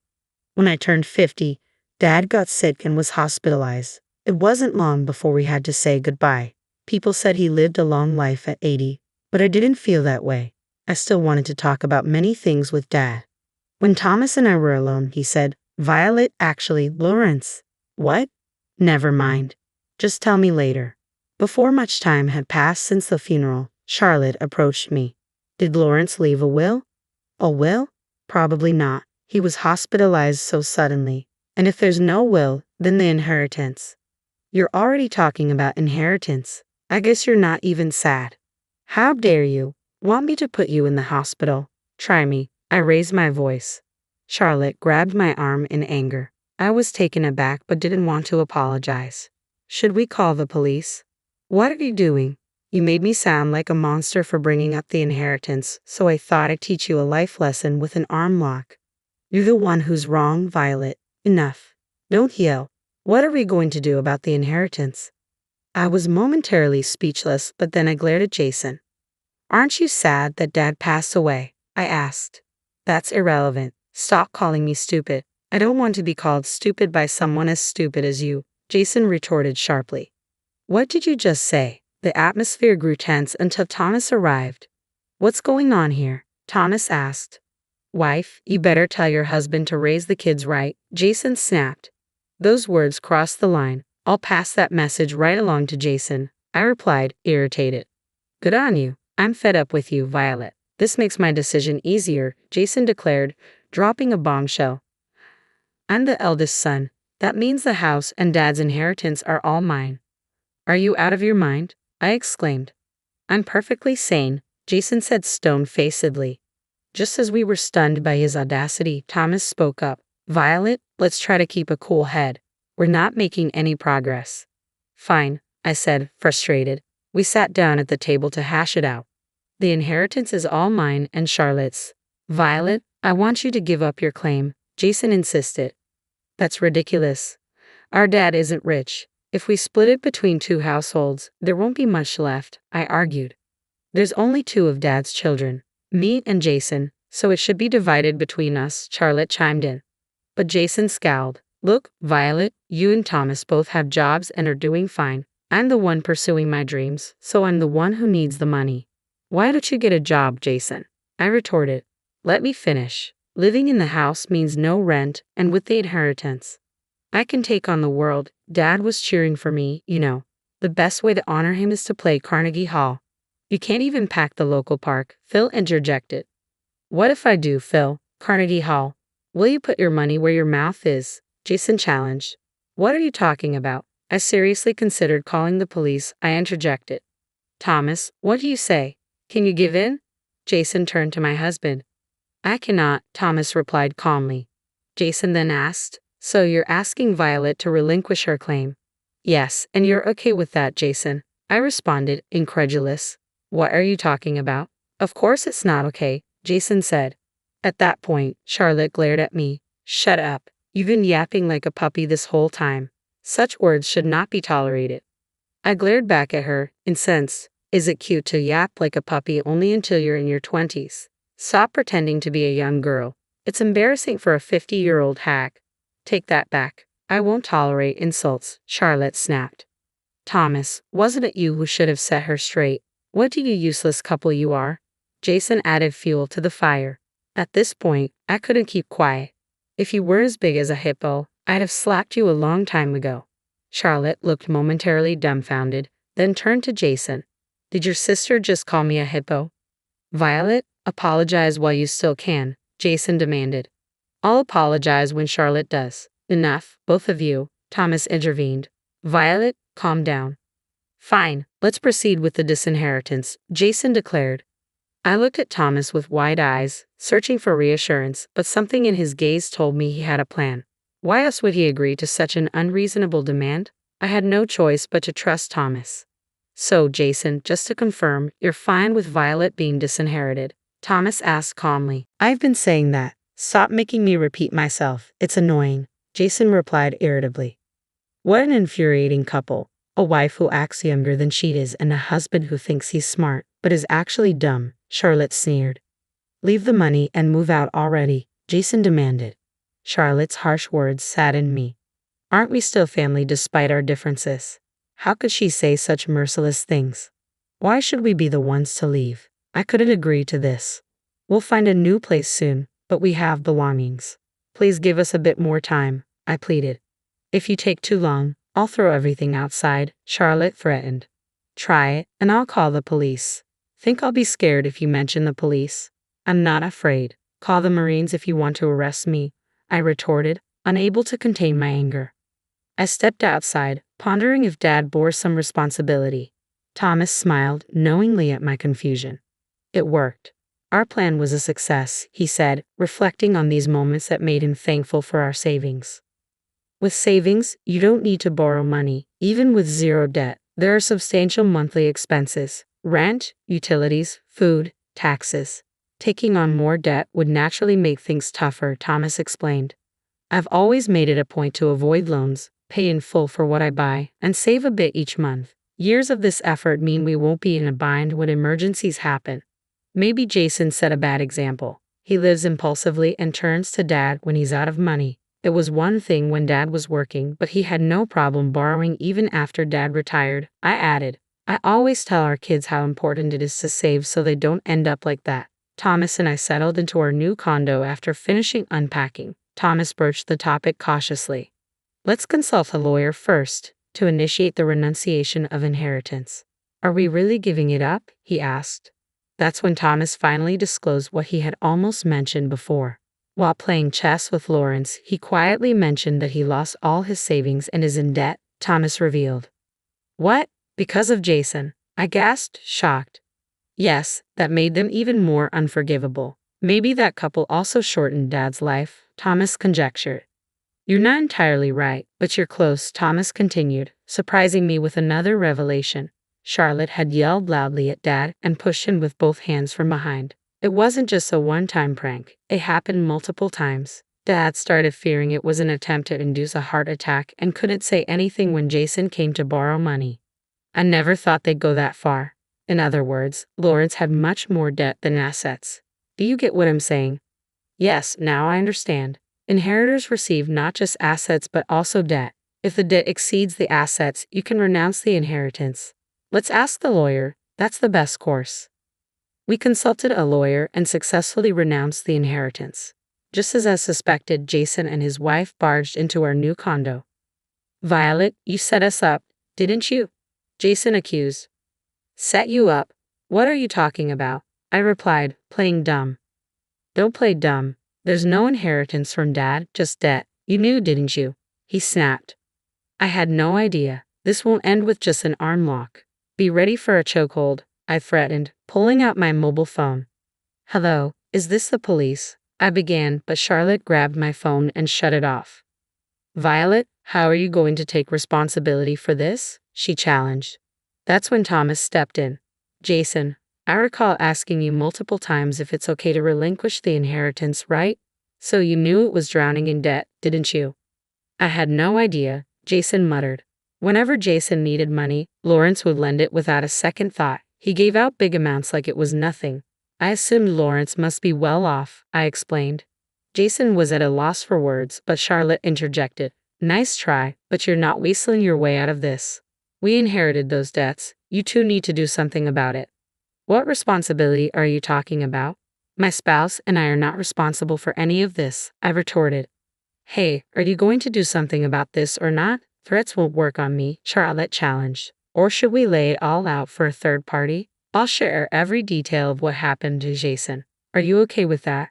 When I turned 50, Dad got sick and was hospitalized. It wasn't long before we had to say goodbye. People said he lived a long life at 80, but I didn't feel that way. I still wanted to talk about many things with Dad. When Thomas and I were alone, he said, Violet, actually, Lawrence. What? Never mind. Just tell me later. Before much time had passed since the funeral, Charlotte approached me. Did Lawrence leave a will? A will? Probably not. He was hospitalized so suddenly. And if there's no will, then the inheritance. You're already talking about inheritance. I guess you're not even sad. How dare you? Want me to put you in the hospital? Try me. I raised my voice. Charlotte grabbed my arm in anger. I was taken aback but didn't want to apologize. Should we call the police? What are you doing? You made me sound like a monster for bringing up the inheritance, so I thought I'd teach you a life lesson with an arm lock. You're the one who's wrong, Violet. Enough. Don't yell. What are we going to do about the inheritance? I was momentarily speechless, but then I glared at Jason. Aren't you sad that Dad passed away? I asked. That's irrelevant. Stop calling me stupid. I don't want to be called stupid by someone as stupid as you, Jason retorted sharply. What did you just say? The atmosphere grew tense until Thomas arrived. What's going on here? Thomas asked. Wife, you better tell your husband to raise the kids right, Jason snapped. Those words crossed the line. I'll pass that message right along to Jason, I replied, irritated. Good on you. I'm fed up with you, Violet. This makes my decision easier, Jason declared, dropping a bombshell. I'm the eldest son. That means the house and Dad's inheritance are all mine. Are you out of your mind? I exclaimed. I'm perfectly sane, Jason said stone-facedly. Just as we were stunned by his audacity, Thomas spoke up. Violet, let's try to keep a cool head. We're not making any progress. Fine, I said, frustrated. We sat down at the table to hash it out. The inheritance is all mine and Charlotte's. Violet, I want you to give up your claim, Jason insisted. That's ridiculous. Our dad isn't rich. If we split it between two households, there won't be much left, I argued. There's only two of Dad's children, me and Jason, so it should be divided between us, Charlotte chimed in. But Jason scowled. Look, Violet, you and Thomas both have jobs and are doing fine. I'm the one pursuing my dreams, so I'm the one who needs the money. Why don't you get a job, Jason? I retorted. Let me finish. Living in the house means no rent, and with the inheritance, I can take on the world. Dad was cheering for me, you know. The best way to honor him is to play Carnegie Hall. You can't even pack the local park, Phil interjected. What if I do, Phil? Carnegie Hall. Will you put your money where your mouth is? Jason challenged. What are you talking about? I seriously considered calling the police, I interjected. Thomas, what do you say? Can you give in? Jason turned to my husband. I cannot, Thomas replied calmly. Jason then asked, so you're asking Violet to relinquish her claim? Yes, and you're okay with that, Jason? I responded, incredulous. What are you talking about? Of course it's not okay, Jason said. At that point, Charlotte glared at me. Shut up. You've been yapping like a puppy this whole time. Such words should not be tolerated. I glared back at her, incensed. Is it cute to yap like a puppy only until you're in your 20s? Stop pretending to be a young girl. It's embarrassing for a 50-year-old hack. Take that back. I won't tolerate insults, Charlotte snapped. Thomas, wasn't it you who should have set her straight? What do you useless couple you are? Jason added fuel to the fire. At this point, I couldn't keep quiet. If you were as big as a hippo, I'd have slapped you a long time ago. Charlotte looked momentarily dumbfounded, then turned to Jason. Did your sister just call me a hippo? Violet, apologize while you still can, Jason demanded. I'll apologize when Charlotte does. Enough, both of you, Thomas intervened. Violet, calm down. Fine, let's proceed with the disinheritance, Jason declared. I looked at Thomas with wide eyes, searching for reassurance, but something in his gaze told me he had a plan. Why else would he agree to such an unreasonable demand? I had no choice but to trust Thomas. So, Jason, just to confirm, you're fine with Violet being disinherited? Thomas asked calmly. I've been saying that. Stop making me repeat myself. It's annoying, Jason replied irritably. What an infuriating couple. A wife who acts younger than she is and a husband who thinks he's smart, but is actually dumb, Charlotte sneered. Leave the money and move out already, Jason demanded. Charlotte's harsh words saddened me. Aren't we still family despite our differences? How could she say such merciless things? Why should we be the ones to leave? I couldn't agree to this. We'll find a new place soon, but we have belongings. Please give us a bit more time, I pleaded. If you take too long, I'll throw everything outside, Charlotte threatened. Try it, and I'll call the police. Think I'll be scared if you mention the police? I'm not afraid. Call the Marines if you want to arrest me, I retorted, unable to contain my anger. I stepped outside, pondering if Dad bore some responsibility. Thomas smiled knowingly at my confusion. It worked. Our plan was a success, he said, reflecting on these moments that made him thankful for our savings. With savings, you don't need to borrow money. Even with zero debt, there are substantial monthly expenses: rent, utilities, food, taxes. Taking on more debt would naturally make things tougher, Thomas explained. I've always made it a point to avoid loans, pay in full for what I buy, and save a bit each month. Years of this effort mean we won't be in a bind when emergencies happen. Maybe Jason set a bad example. He lives impulsively and turns to Dad when he's out of money. It was one thing when Dad was working, but he had no problem borrowing even after Dad retired. I added, I always tell our kids how important it is to save so they don't end up like that. Thomas and I settled into our new condo after finishing unpacking. Thomas broached the topic cautiously. Let's consult a lawyer first to initiate the renunciation of inheritance. Are we really giving it up? He asked. That's when Thomas finally disclosed what he had almost mentioned before. While playing chess with Lawrence, he quietly mentioned that he lost all his savings and is in debt, Thomas revealed. What? Because of Jason? I gasped, shocked. Yes, that made them even more unforgivable. Maybe that couple also shortened Dad's life, Thomas conjectured. You're not entirely right, but you're close, Thomas continued, surprising me with another revelation. Charlotte had yelled loudly at Dad and pushed him with both hands from behind. It wasn't just a one-time prank. It happened multiple times. Dad started fearing it was an attempt to induce a heart attack and couldn't say anything when Jason came to borrow money. I never thought they'd go that far. In other words, Lawrence had much more debt than assets. Do you get what I'm saying? Yes, now I understand. Inheritors receive not just assets but also debt. If the debt exceeds the assets, you can renounce the inheritance. Let's ask the lawyer. That's the best course. We consulted a lawyer and successfully renounced the inheritance. Just as I suspected, Jason and his wife barged into our new condo. Violet, you set us up, didn't you? Jason accused. Set you up? What are you talking about? I replied, playing dumb. Don't play dumb. There's no inheritance from Dad, just debt. You knew, didn't you? He snapped. I had no idea. This won't end with just an arm lock. Be ready for a chokehold, I threatened, pulling out my mobile phone. Hello, is this the police? I began, but Charlotte grabbed my phone and shut it off. Violet, how are you going to take responsibility for this? She challenged. That's when Thomas stepped in. Jason, I recall asking you multiple times if it's okay to relinquish the inheritance, right? So you knew it was drowning in debt, didn't you? I had no idea, Jason muttered. Whenever Jason needed money, Lawrence would lend it without a second thought. He gave out big amounts like it was nothing. I assumed Lawrence must be well off, I explained. Jason was at a loss for words, but Charlotte interjected. Nice try, but you're not weaseling your way out of this. We inherited those debts. You two need to do something about it. What responsibility are you talking about? My spouse and I are not responsible for any of this, I retorted. Hey, are you going to do something about this or not? Threats won't work on me, Charlotte challenged. Or should we lay it all out for a third party? I'll share every detail of what happened to Jason. Are you okay with that?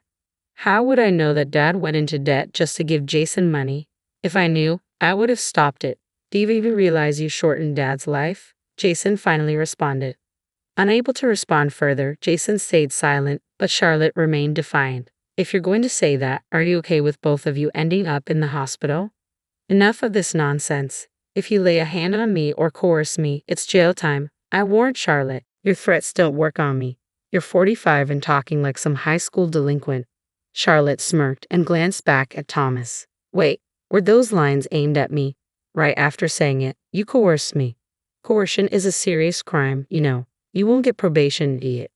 How would I know that Dad went into debt just to give Jason money? If I knew, I would have stopped it. Do you even realize you shortened Dad's life? Jason finally responded. Unable to respond further, Jason stayed silent, but Charlotte remained defiant. If you're going to say that, are you okay with both of you ending up in the hospital? Enough of this nonsense. If you lay a hand on me or coerce me, it's jail time. I warned Charlotte. Your threats don't work on me. You're 45 and talking like some high school delinquent. Charlotte smirked and glanced back at Thomas. Wait, were those lines aimed at me? Right after saying it, you coerced me. Coercion is a serious crime, you know. You won't get probation, idiot.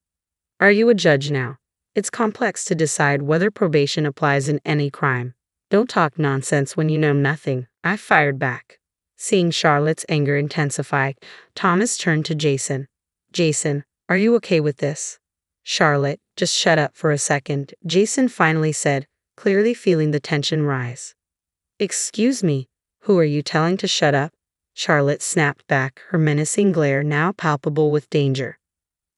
Are you a judge now? It's complex to decide whether probation applies in any crime. Don't talk nonsense when you know nothing, I fired back. Seeing Charlotte's anger intensify, Thomas turned to Jason. Jason, are you okay with this? Charlotte, just shut up for a second, Jason finally said, clearly feeling the tension rise. Excuse me, who are you telling to shut up? Charlotte snapped back, her menacing glare now palpable with danger.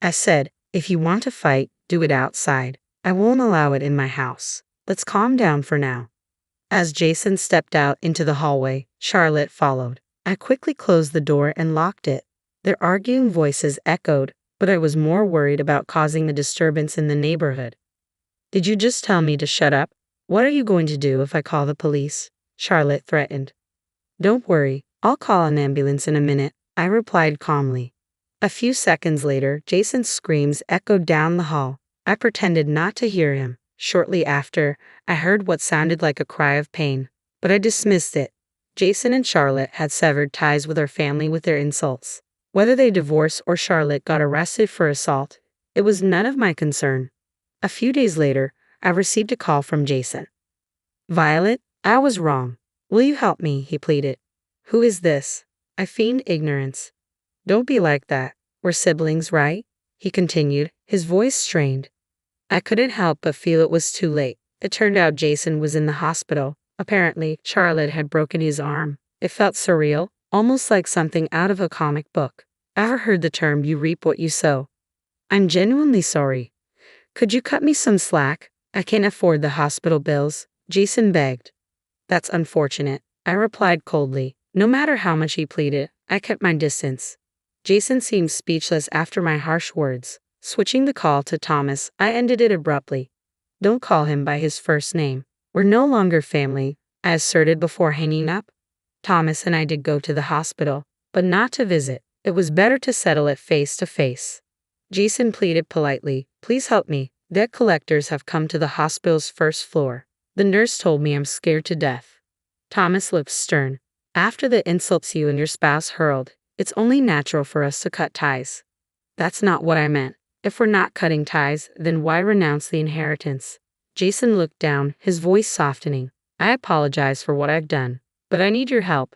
I said, if you want to fight, do it outside. I won't allow it in my house. Let's calm down for now. As Jason stepped out into the hallway, Charlotte followed. I quickly closed the door and locked it. Their arguing voices echoed, but I was more worried about causing a disturbance in the neighborhood. Did you just tell me to shut up? What are you going to do if I call the police? Charlotte threatened. Don't worry, I'll call an ambulance in a minute, I replied calmly. A few seconds later, Jason's screams echoed down the hall. I pretended not to hear him. Shortly after, I heard what sounded like a cry of pain, but I dismissed it. Jason and Charlotte had severed ties with our family with their insults. Whether they divorced or Charlotte got arrested for assault, it was none of my concern. A few days later, I received a call from Jason. Violet, I was wrong. Will you help me? He pleaded. Who is this? I feigned ignorance. Don't be like that. We're siblings, right? He continued, his voice strained. I couldn't help but feel it was too late. It turned out Jason was in the hospital. Apparently, Charlotte had broken his arm. It felt surreal, almost like something out of a comic book. Ever heard the term you reap what you sow? I'm genuinely sorry. Could you cut me some slack? I can't afford the hospital bills, Jason begged. That's unfortunate, I replied coldly. No matter how much he pleaded, I kept my distance. Jason seemed speechless after my harsh words. Switching the call to Thomas, I ended it abruptly. Don't call him by his first name. We're no longer family, I asserted before hanging up. Thomas and I did go to the hospital, but not to visit. It was better to settle it face to face. Jason pleaded politely, please help me. Debt collectors have come to the hospital's first floor. The nurse told me I'm scared to death. Thomas looked stern. After the insults you and your spouse hurled, it's only natural for us to cut ties. That's not what I meant. If we're not cutting ties, then why renounce the inheritance? Jason looked down, his voice softening. I apologize for what I've done, but I need your help.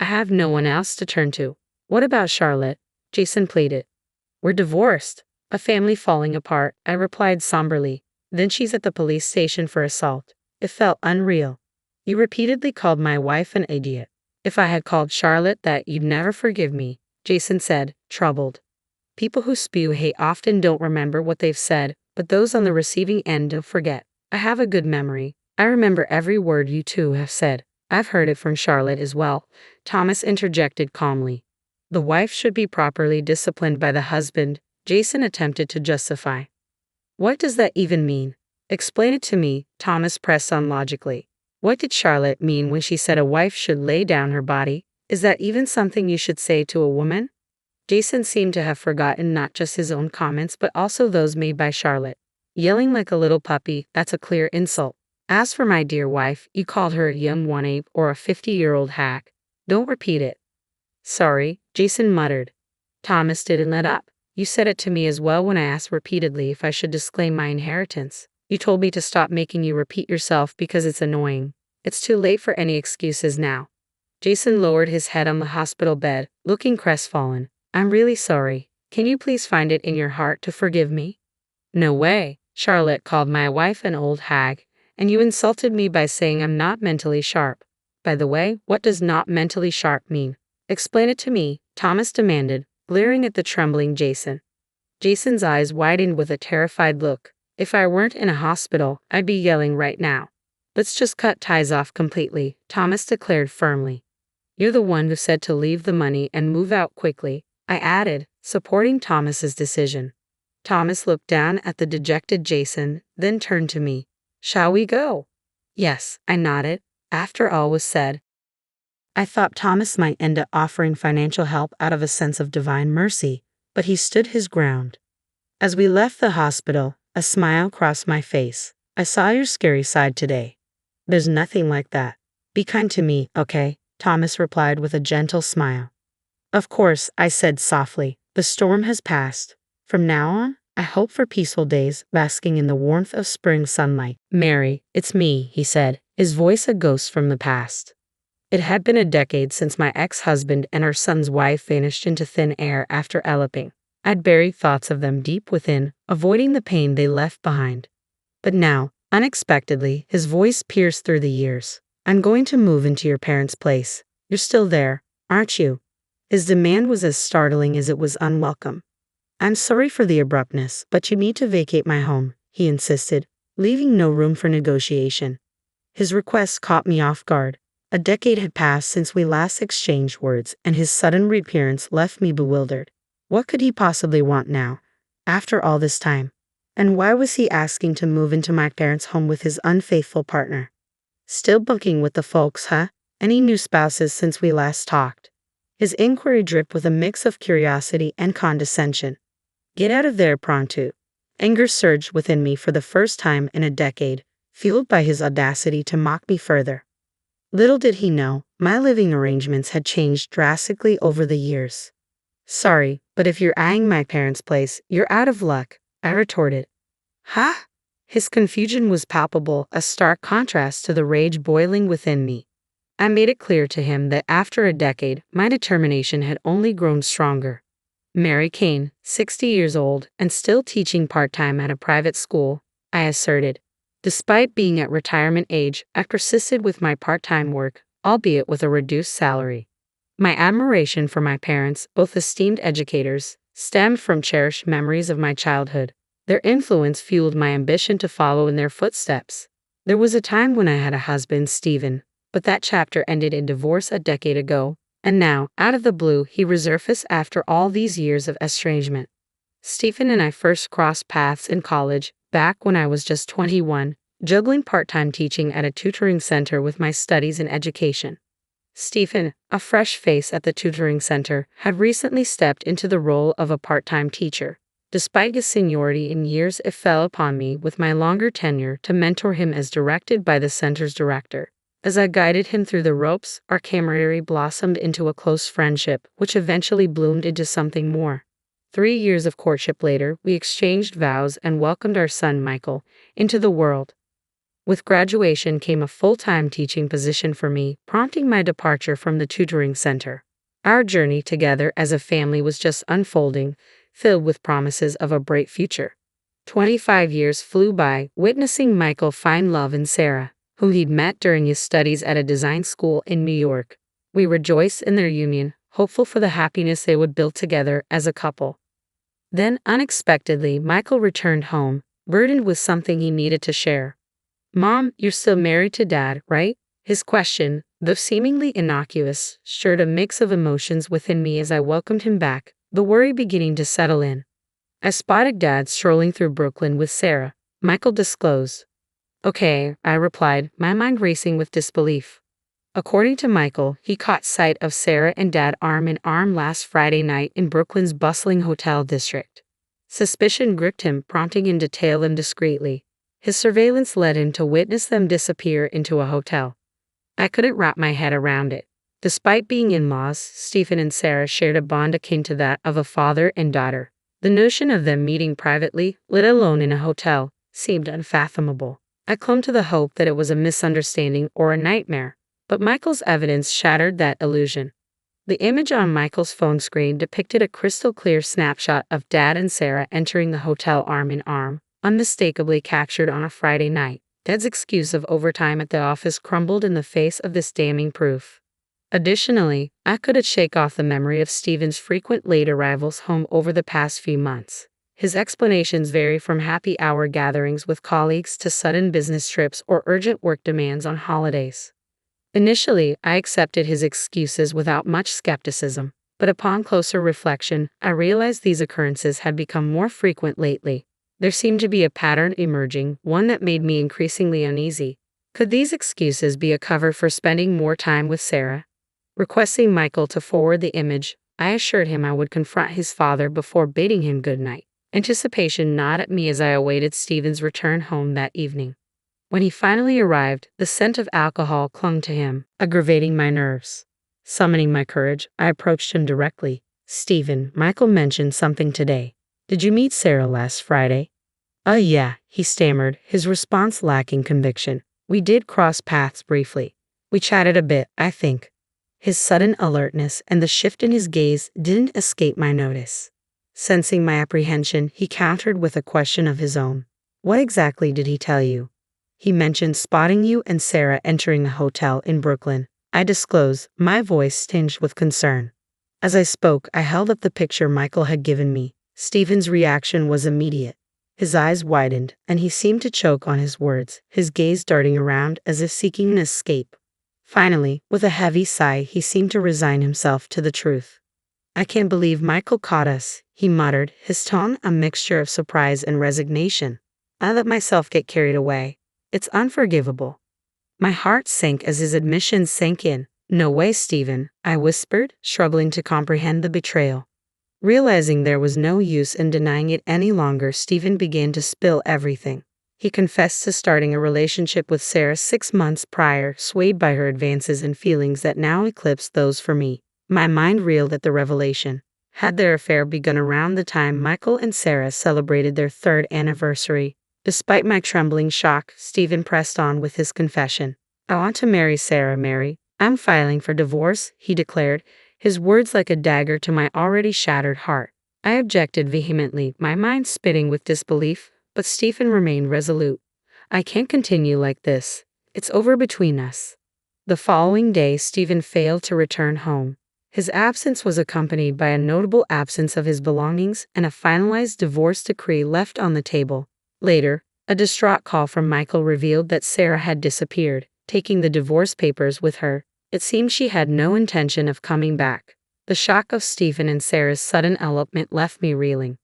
I have no one else to turn to. What about Charlotte? Jason pleaded. We're divorced. A family falling apart, I replied somberly. Then she's at the police station for assault. It felt unreal. You repeatedly called my wife an idiot. If I had called Charlotte that, you'd never forgive me, Jason said, troubled. People who spew hate often don't remember what they've said, but those on the receiving end don't forget. I have a good memory. I remember every word you two have said. I've heard it from Charlotte as well, Thomas interjected calmly. The wife should be properly disciplined by the husband, Jason attempted to justify. What does that even mean? Explain it to me, Thomas pressed on logically. What did Charlotte mean when she said a wife should lay down her body? Is that even something you should say to a woman? Jason seemed to have forgotten not just his own comments but also those made by Charlotte. Yelling like a little puppy, that's a clear insult. As for my dear wife, you called her a young one-ape or a 50-year-old hack. Don't repeat it. Sorry, Jason muttered. Thomas didn't let up. You said it to me as well when I asked repeatedly if I should disclaim my inheritance. You told me to stop making you repeat yourself because it's annoying. It's too late for any excuses now. Jason lowered his head on the hospital bed, looking crestfallen. I'm really sorry. Can you please find it in your heart to forgive me? No way. Charlotte called my wife an old hag, and you insulted me by saying I'm not mentally sharp. By the way, what does not mentally sharp mean? Explain it to me, Thomas demanded, glaring at the trembling Jason. Jason's eyes widened with a terrified look. If I weren't in a hospital, I'd be yelling right now. Let's just cut ties off completely, Thomas declared firmly. You're the one who said to leave the money and move out quickly, I added, supporting Thomas's decision. Thomas looked down at the dejected Jason, then turned to me. Shall we go? Yes, I nodded. After all was said, I thought Thomas might end up offering financial help out of a sense of divine mercy, but he stood his ground. As we left the hospital, a smile crossed my face. I saw your scary side today. There's nothing like that. Be kind to me, okay? Thomas replied with a gentle smile. Of course, I said softly. The storm has passed. From now on, I hope for peaceful days, basking in the warmth of spring sunlight. Mary, it's me, he said, his voice a ghost from the past. It had been a decade since my ex-husband and our son's wife vanished into thin air after eloping. I'd buried thoughts of them deep within, avoiding the pain they left behind. But now, unexpectedly, his voice pierced through the years. I'm going to move into your parents' place. You're still there, aren't you? His demand was as startling as it was unwelcome. I'm sorry for the abruptness, but you need to vacate my home, he insisted, leaving no room for negotiation. His request caught me off guard. A decade had passed since we last exchanged words, and his sudden reappearance left me bewildered. What could he possibly want now, after all this time? And why was he asking to move into my parents' home with his unfaithful partner? Still bunking with the folks, huh? Any new spouses since we last talked? His inquiry dripped with a mix of curiosity and condescension. Get out of there pronto. Anger surged within me for the first time in a decade, fueled by his audacity to mock me further. Little did he know, my living arrangements had changed drastically over the years. Sorry, but if you're eyeing my parents' place, you're out of luck, I retorted. Huh? His confusion was palpable, a stark contrast to the rage boiling within me. I made it clear to him that after a decade, my determination had only grown stronger. Mary Kane, 60 years old, and still teaching part-time at a private school, I asserted. Despite being at retirement age, I persisted with my part-time work, albeit with a reduced salary. My admiration for my parents, both esteemed educators, stemmed from cherished memories of my childhood. Their influence fueled my ambition to follow in their footsteps. There was a time when I had a husband, Stephen, but that chapter ended in divorce a decade ago, and now, out of the blue, he resurfaced after all these years of estrangement. Stephen and I first crossed paths in college, back when I was just 21, juggling part-time teaching at a tutoring center with my studies in education. Stephen, a fresh face at the tutoring center, had recently stepped into the role of a part-time teacher. Despite his seniority in years, it fell upon me with my longer tenure to mentor him as directed by the center's director. As I guided him through the ropes, our camaraderie blossomed into a close friendship, which eventually bloomed into something more. 3 years of courtship later, we exchanged vows and welcomed our son Michael into the world. With graduation came a full-time teaching position for me, prompting my departure from the tutoring center. Our journey together as a family was just unfolding, filled with promises of a bright future. 25 years flew by, witnessing Michael find love in Sarah, who he'd met during his studies at a design school in New York. We rejoiced in their union, hopeful for the happiness they would build together as a couple. Then, unexpectedly, Michael returned home, burdened with something he needed to share. "Mom, you're still married to Dad, right?" His question, though seemingly innocuous, stirred a mix of emotions within me as I welcomed him back, the worry beginning to settle in. I spotted Dad strolling through Brooklyn with Sarah, Michael disclosed. "Okay," I replied, my mind racing with disbelief. According to Michael, he caught sight of Sarah and Dad arm in arm last Friday night in Brooklyn's bustling hotel district. Suspicion gripped him, prompting him to tail them discreetly. His surveillance led him to witness them disappear into a hotel. I couldn't wrap my head around it. Despite being in-laws, Stephen and Sarah shared a bond akin to that of a father and daughter. The notion of them meeting privately, let alone in a hotel, seemed unfathomable. I clung to the hope that it was a misunderstanding or a nightmare, but Michael's evidence shattered that illusion. The image on Michael's phone screen depicted a crystal-clear snapshot of Dad and Sarah entering the hotel arm in arm, unmistakably captured on a Friday night. Dad's excuse of overtime at the office crumbled in the face of this damning proof. Additionally, I couldn't shake off the memory of Stephen's frequent late arrivals home over the past few months. His explanations vary from happy hour gatherings with colleagues to sudden business trips or urgent work demands on holidays. Initially, I accepted his excuses without much skepticism, but upon closer reflection, I realized these occurrences had become more frequent lately. There seemed to be a pattern emerging, one that made me increasingly uneasy. Could these excuses be a cover for spending more time with Sarah? Requesting Michael to forward the image, I assured him I would confront his father before bidding him good night. Anticipation gnawed at me as I awaited Stephen's return home that evening. When he finally arrived, the scent of alcohol clung to him, aggravating my nerves. Summoning my courage, I approached him directly. "Stephen, Michael mentioned something today. Did you meet Sarah last Friday?" Yeah," he stammered, his response lacking conviction. "We did cross paths briefly. We chatted a bit, I think." His sudden alertness and the shift in his gaze didn't escape my notice. Sensing my apprehension, he countered with a question of his own. "What exactly did he tell you?" "He mentioned spotting you and Sarah entering a hotel in Brooklyn," I disclosed, my voice tinged with concern. As I spoke, I held up the picture Michael had given me. Stephen's reaction was immediate. His eyes widened, and he seemed to choke on his words, his gaze darting around as if seeking an escape. Finally, with a heavy sigh, he seemed to resign himself to the truth. "I can't believe Michael caught us," he muttered, his tone a mixture of surprise and resignation. "I let myself get carried away. It's unforgivable." My heart sank as his admission sank in. "No way, Stephen," I whispered, struggling to comprehend the betrayal. Realizing there was no use in denying it any longer, Stephen began to spill everything. He confessed to starting a relationship with Sarah 6 months prior, swayed by her advances and feelings that now eclipsed those for me. My mind reeled at the revelation. had their affair begun around the time Michael and Sarah celebrated their third anniversary. Despite my trembling shock, Stephen pressed on with his confession. I want to marry Sarah, Mary. I'm filing for divorce, he declared, his words like a dagger to my already shattered heart. I objected vehemently, my mind spinning with disbelief, but Stephen remained resolute. I can't continue like this. It's over between us. The following day, Stephen failed to return home. His absence was accompanied by a notable absence of his belongings and a finalized divorce decree left on the table. Later, a distraught call from Michael revealed that Sarah had disappeared, taking the divorce papers with her. It seemed she had no intention of coming back. The shock of Stephen and Sarah's sudden elopement left me reeling.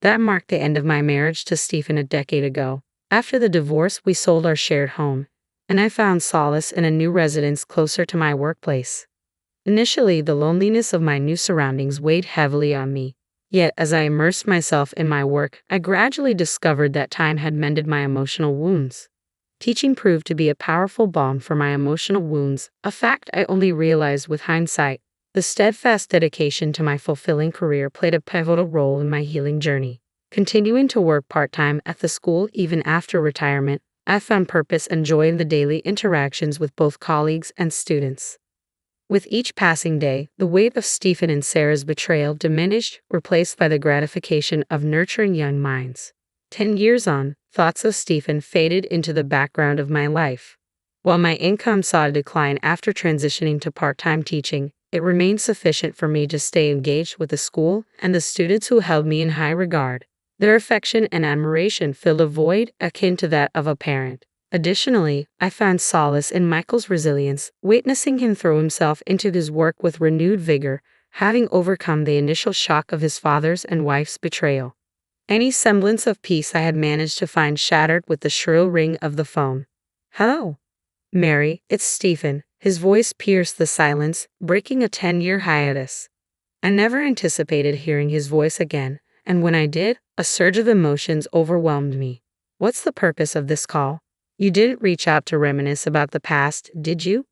That marked the end of my marriage to Stephen a decade ago. After the divorce, we sold our shared home, and I found solace in a new residence closer to my workplace. Initially, the loneliness of my new surroundings weighed heavily on me. Yet, as I immersed myself in my work, I gradually discovered that time had mended my emotional wounds. Teaching proved to be a powerful balm for my emotional wounds, a fact I only realized with hindsight. The steadfast dedication to my fulfilling career played a pivotal role in my healing journey. Continuing to work part-time at the school even after retirement, I found purpose and joy in the daily interactions with both colleagues and students. With each passing day, the weight of Stephen and Sarah's betrayal diminished, replaced by the gratification of nurturing young minds. 10 years on, thoughts of Stephen faded into the background of my life. While my income saw a decline after transitioning to part-time teaching, it remained sufficient for me to stay engaged with the school and the students who held me in high regard. Their affection and admiration filled a void akin to that of a parent. Additionally, I found solace in Michael's resilience, witnessing him throw himself into his work with renewed vigor, having overcome the initial shock of his father's and wife's betrayal. Any semblance of peace I had managed to find shattered with the shrill ring of the phone. "Hello, Mary, it's Stephen." His voice pierced the silence, breaking a 10-year hiatus. I never anticipated hearing his voice again, and when I did, a surge of emotions overwhelmed me. "What's the purpose of this call? You didn't reach out to reminisce about the past, did you?"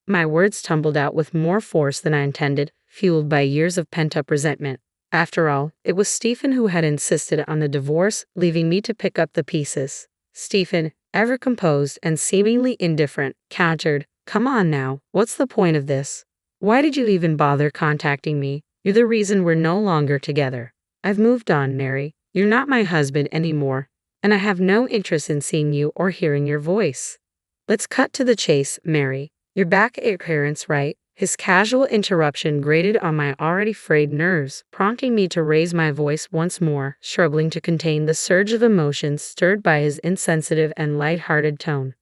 My words tumbled out with more force than I intended, fueled by years of pent-up resentment. After all, it was Stephen who had insisted on the divorce, leaving me to pick up the pieces. Stephen, ever composed and seemingly indifferent, countered, "Come on now, what's the point of this? Why did you even bother contacting me? You're the reason we're no longer together. I've moved on, Mary. You're not my husband anymore, and I have no interest in seeing you or hearing your voice. Let's cut to the chase, Mary. You're back at your parents', right?" His casual interruption grated on my already frayed nerves, prompting me to raise my voice once more, struggling to contain the surge of emotions stirred by his insensitive and light-hearted tone.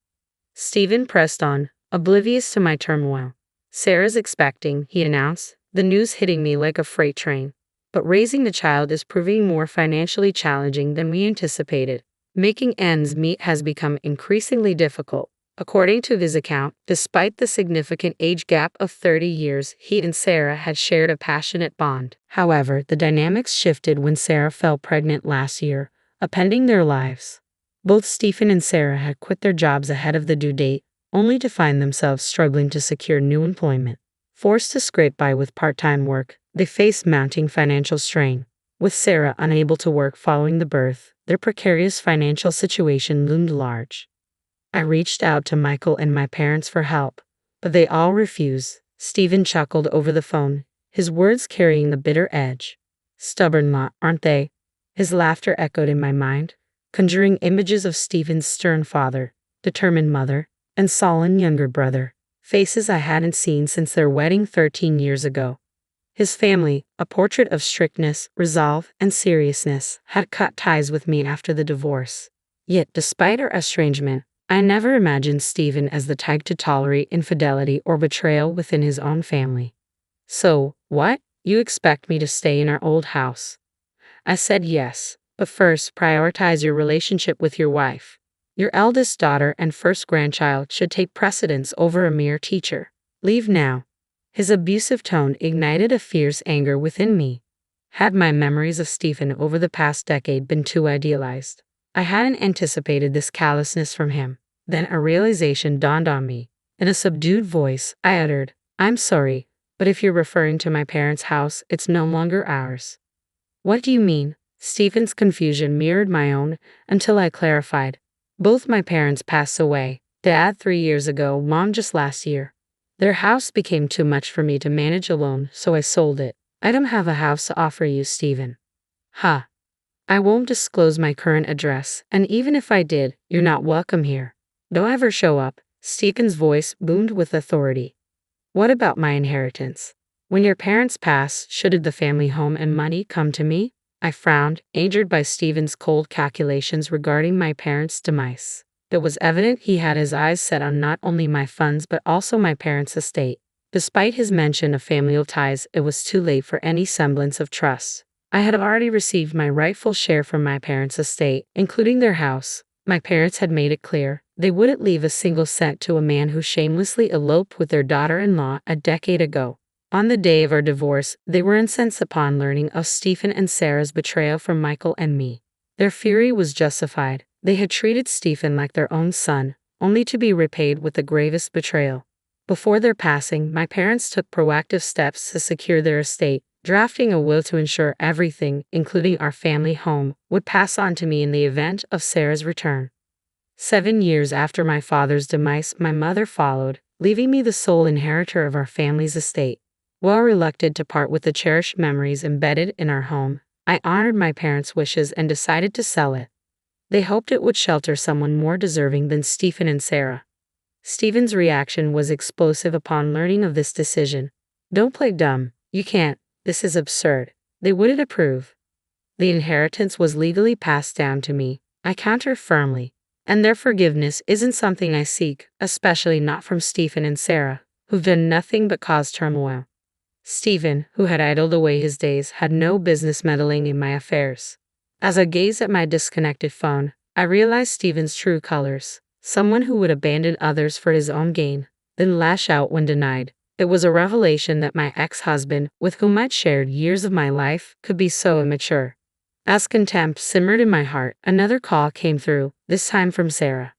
Stephen pressed on, oblivious to my turmoil. "Sarah's expecting," he announced, the news hitting me like a freight train. "But raising the child is proving more financially challenging than we anticipated. Making ends meet has become increasingly difficult." According to his account, despite the significant age gap of 30 years, he and Sarah had shared a passionate bond. However, the dynamics shifted when Sarah fell pregnant last year, upending their lives. Both Stephen and Sarah had quit their jobs ahead of the due date, only to find themselves struggling to secure new employment. Forced to scrape by with part-time work, they faced mounting financial strain. With Sarah unable to work following the birth, their precarious financial situation loomed large. I reached out to Michael and my parents for help, but they all refused. Stephen chuckled over the phone, his words carrying the bitter edge. "Stubborn lot, aren't they?" His laughter echoed in my mind, conjuring images of Stephen's stern father, determined mother, and sullen younger brother, faces I hadn't seen since their wedding 13 years ago. His family, a portrait of strictness, resolve, and seriousness, had cut ties with me after the divorce. Yet, despite our estrangement, I never imagined Stephen as the type to tolerate infidelity or betrayal within his own family. "So, what? You expect me to stay in our old house?" I said yes, but first prioritize your relationship with your wife. Your eldest daughter and first grandchild should take precedence over a mere teacher. Leave now. His abusive tone ignited a fierce anger within me. Had my memories of Stephen over the past decade been too idealized? I hadn't anticipated this callousness from him. Then a realization dawned on me. In a subdued voice, I uttered, "I'm sorry, But if you're referring to my parents' house, it's no longer ours. What do you mean? Stephen's confusion mirrored my own until I clarified. Both my parents passed away. Dad 3 years ago, Mom just last year. Their house became too much for me to manage alone, so I sold it. I don't have a house to offer you, Stephen. Ha. I won't disclose my current address, and even if I did, you're not welcome here. Don't ever show up. Stephen's voice boomed with authority. What about my inheritance? When your parents pass, should the family home and money come to me? I frowned, angered by Stephen's cold calculations regarding my parents' demise. It was evident he had his eyes set on not only my funds but also my parents' estate. Despite his mention of familial ties, it was too late for any semblance of trust. I had already received my rightful share from my parents' estate, including their house. My parents had made it clear they wouldn't leave a single cent to a man who shamelessly eloped with their daughter-in-law a decade ago. On the day of our divorce, they were incensed upon learning of Stephen and Sarah's betrayal from Michael and me. Their fury was justified. They had treated Stephen like their own son, only to be repaid with the gravest betrayal. Before their passing, my parents took proactive steps to secure their estate, drafting a will to ensure everything, including our family home, would pass on to me in the event of Sarah's return. 7 years after my father's demise, my mother followed, leaving me the sole inheritor of our family's estate. While reluctant to part with the cherished memories embedded in our home, I honored my parents' wishes and decided to sell it. They hoped it would shelter someone more deserving than Stephen and Sarah. Stephen's reaction was explosive upon learning of this decision. Don't play dumb. You can't. This is absurd. They wouldn't approve. The inheritance was legally passed down to me, I countered firmly. And their forgiveness isn't something I seek, especially not from Stephen and Sarah, who've done nothing but cause turmoil. Stephen, who had idled away his days, had no business meddling in my affairs. As I gazed at my disconnected phone, I realized Stephen's true colors. Someone who would abandon others for his own gain, then lash out when denied. It was a revelation that my ex-husband, with whom I'd shared years of my life, could be so immature. As contempt simmered in my heart, another call came through, this time from Sarah.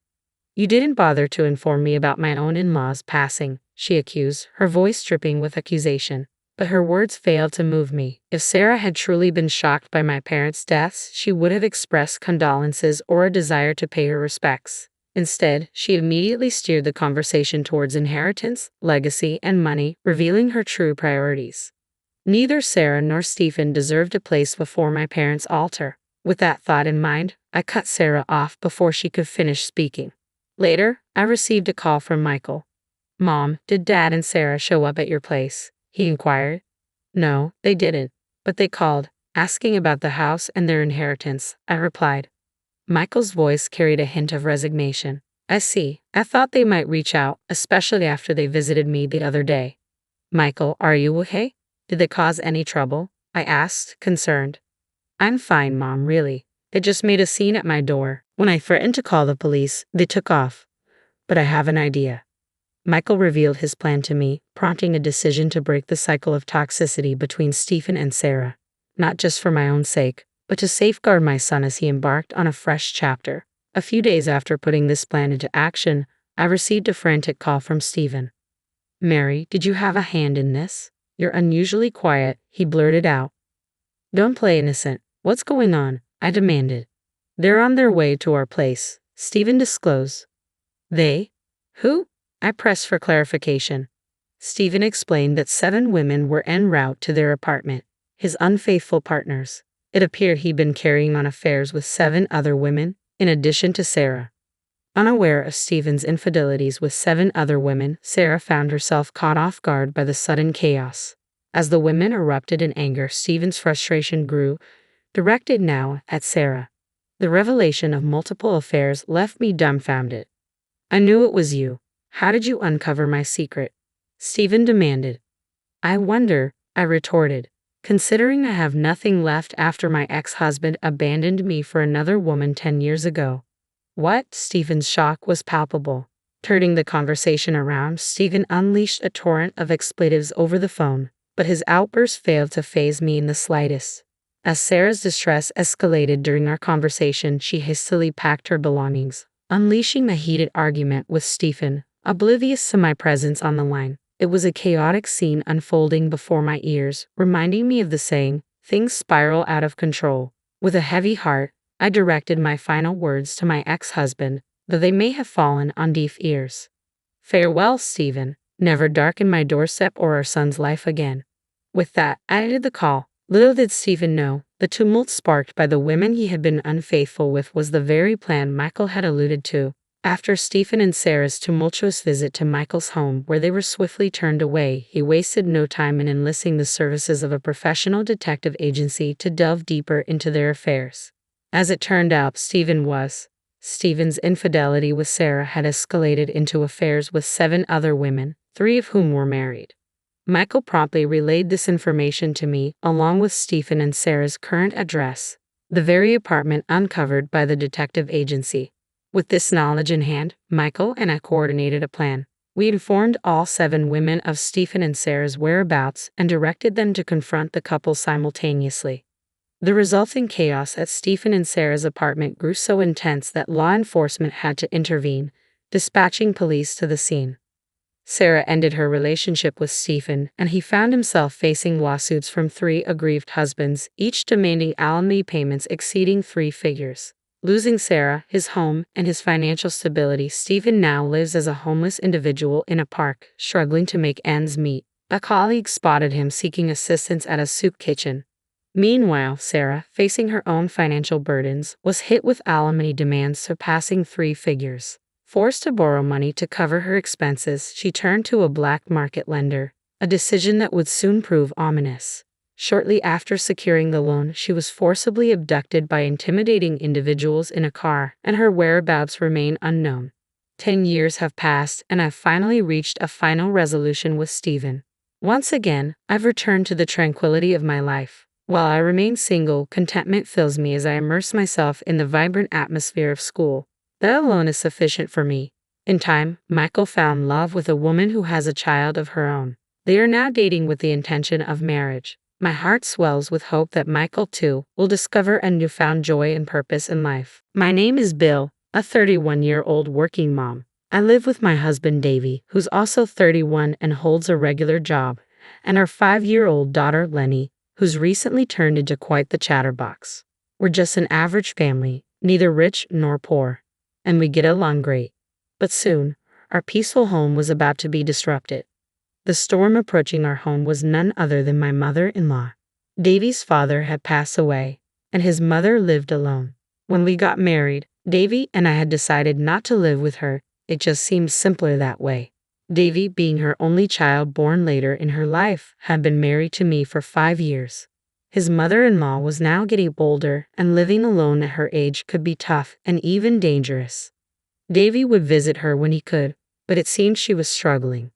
You didn't bother to inform me about my own in-laws passing, she accused, her voice dripping with accusation. But her words failed to move me. If Sarah had truly been shocked by my parents' deaths, she would have expressed condolences or a desire to pay her respects. Instead, she immediately steered the conversation towards inheritance, legacy, and money, revealing her true priorities. Neither Sarah nor Stephen deserved a place before my parents' altar. With that thought in mind, I cut Sarah off before she could finish speaking. Later, I received a call from Michael. Mom, did Dad and Sarah show up at your place? He inquired. No, they didn't, but they called, asking about the house and their inheritance, I replied. Michael's voice carried a hint of resignation. I see. I thought they might reach out, especially after they visited me the other day. Michael, are you okay? Did they cause any trouble? I asked, concerned. I'm fine, Mom, really. They just made a scene at my door. When I threatened to call the police, they took off. But I have an idea. Michael revealed his plan to me, prompting a decision to break the cycle of toxicity between Stephen and Sarah, not just for my own sake, but to safeguard my son as he embarked on a fresh chapter. A few days after putting this plan into action, I received a frantic call from Stephen. Mary, did you have a hand in this? You're unusually quiet, he blurted out. Don't play innocent. What's going on? I demanded. They're on their way to our place, Stephen disclosed. They? Who? I pressed for clarification. Stephen explained that 7 women were en route to their apartment, his unfaithful partners. It appeared he'd been carrying on affairs with 7 other women, in addition to Sarah. Unaware of Stephen's infidelities with 7 other women, Sarah found herself caught off guard by the sudden chaos. As the women erupted in anger, Stephen's frustration grew, directed now at Sarah. The revelation of multiple affairs left me dumbfounded. I knew it was you. How did you uncover my secret? Stephen demanded. I wonder, I retorted, considering I have nothing left after my ex-husband abandoned me for another woman 10 years ago. What? Stephen's shock was palpable. Turning the conversation around, Stephen unleashed a torrent of expletives over the phone, but his outburst failed to faze me in the slightest. As Sarah's distress escalated during our conversation, she hastily packed her belongings, unleashing a heated argument with Stephen, oblivious to my presence on the line. It was a chaotic scene unfolding before my ears, reminding me of the saying, things spiral out of control. With a heavy heart, I directed my final words to my ex-husband, though they may have fallen on deaf ears. Farewell, Stephen. Never darken my doorstep or our son's life again. With that, I ended the call. Little did Stephen know, the tumult sparked by the women he had been unfaithful with was the very plan Michael had alluded to. After Stephen and Sarah's tumultuous visit to Michael's home where they were swiftly turned away, he wasted no time in enlisting the services of a professional detective agency to delve deeper into their affairs. As it turned out, Stephen's infidelity with Sarah had escalated into affairs with 7 other women, 3 of whom were married. Michael promptly relayed this information to me, along with Stephen and Sarah's current address, the very apartment uncovered by the detective agency. With this knowledge in hand, Michael and I coordinated a plan. We informed all 7 women of Stephen and Sarah's whereabouts and directed them to confront the couple simultaneously. The resulting chaos at Stephen and Sarah's apartment grew so intense that law enforcement had to intervene, dispatching police to the scene. Sarah ended her relationship with Stephen, and he found himself facing lawsuits from 3 aggrieved husbands, each demanding alimony payments exceeding 3 figures. Losing Sarah, his home, and his financial stability, Stephen now lives as a homeless individual in a park, struggling to make ends meet. A colleague spotted him seeking assistance at a soup kitchen. Meanwhile, Sarah, facing her own financial burdens, was hit with alimony demands surpassing 3 figures. Forced to borrow money to cover her expenses, she turned to a black market lender, a decision that would soon prove ominous. Shortly after securing the loan, she was forcibly abducted by intimidating individuals in a car, and her whereabouts remain unknown. 10 years have passed, and I've finally reached a final resolution with Stephen. Once again, I've returned to the tranquility of my life. While I remain single, contentment fills me as I immerse myself in the vibrant atmosphere of school. That alone is sufficient for me. In time, Michael found love with a woman who has a child of her own. They are now dating with the intention of marriage. My heart swells with hope that Michael, too, will discover a newfound joy and purpose in life. My name is Bill, a 31-year-old working mom. I live with my husband Davey, who's also 31 and holds a regular job, and our 5-year-old daughter Lenny, who's recently turned into quite the chatterbox. We're just an average family, neither rich nor poor, and we get along great. But soon, our peaceful home was about to be disrupted. The storm approaching our home was none other than my mother-in-law. Davy's father had passed away, and his mother lived alone. When we got married, Davy and I had decided not to live with her. It just seemed simpler that way. Davy, being her only child born later in her life, had been married to me for 5 years. His mother-in-law was now getting older, and living alone at her age could be tough and even dangerous. Davy would visit her when he could, but it seemed she was struggling.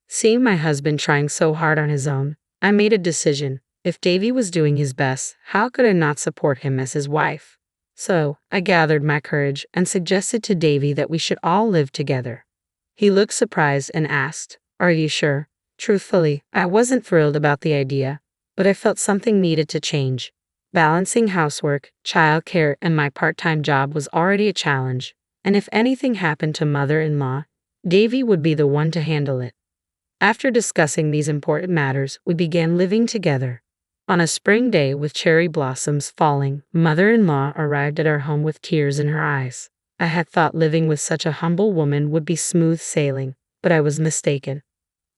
Seeing my husband trying so hard on his own, I made a decision. If Davy was doing his best, how could I not support him as his wife? So, I gathered my courage and suggested to Davy that we should all live together. He looked surprised and asked, "Are you sure?" Truthfully, I wasn't thrilled about the idea, but I felt something needed to change. Balancing housework, childcare, and my part-time job was already a challenge, and if anything happened to mother-in-law, Davy would be the one to handle it. After discussing these important matters, we began living together. On a spring day with cherry blossoms falling, mother-in-law arrived at our home with tears in her eyes. I had thought living with such a humble woman would be smooth sailing, but I was mistaken.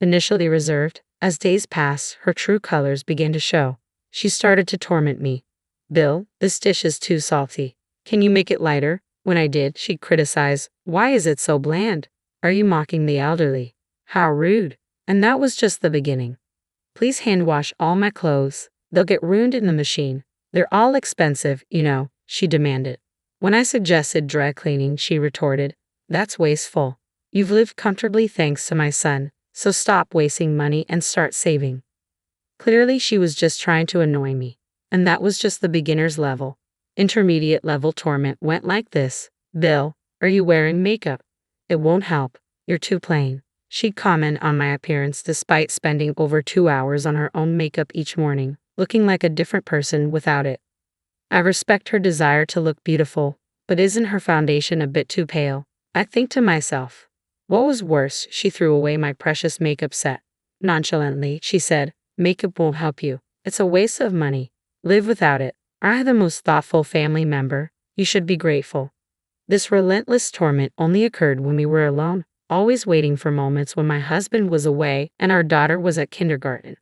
Initially reserved, as days passed, her true colors began to show. She started to torment me. "Bill, this dish is too salty. Can you make it lighter?" When I did, she'd criticize, "Why is it so bland? Are you mocking the elderly? How rude." And that was just the beginning. "Please hand wash all my clothes. They'll get ruined in the machine. They're all expensive, you know," she demanded. When I suggested dry cleaning, she retorted, "That's wasteful. You've lived comfortably thanks to my son, so stop wasting money and start saving." Clearly, she was just trying to annoy me. And that was just the beginner's level. Intermediate level torment went like this. "Bill, are you wearing makeup? It won't help. You're too plain." She'd comment on my appearance despite spending over 2 hours on her own makeup each morning, looking like a different person without it. I respect her desire to look beautiful, but isn't her foundation a bit too pale? I think to myself. What was worse, she threw away my precious makeup set. Nonchalantly, she said, "Makeup won't help you. It's a waste of money. Live without it. I have the most thoughtful family member. You should be grateful." This relentless torment only occurred when we were alone, always waiting for moments when my husband was away and our daughter was at kindergarten.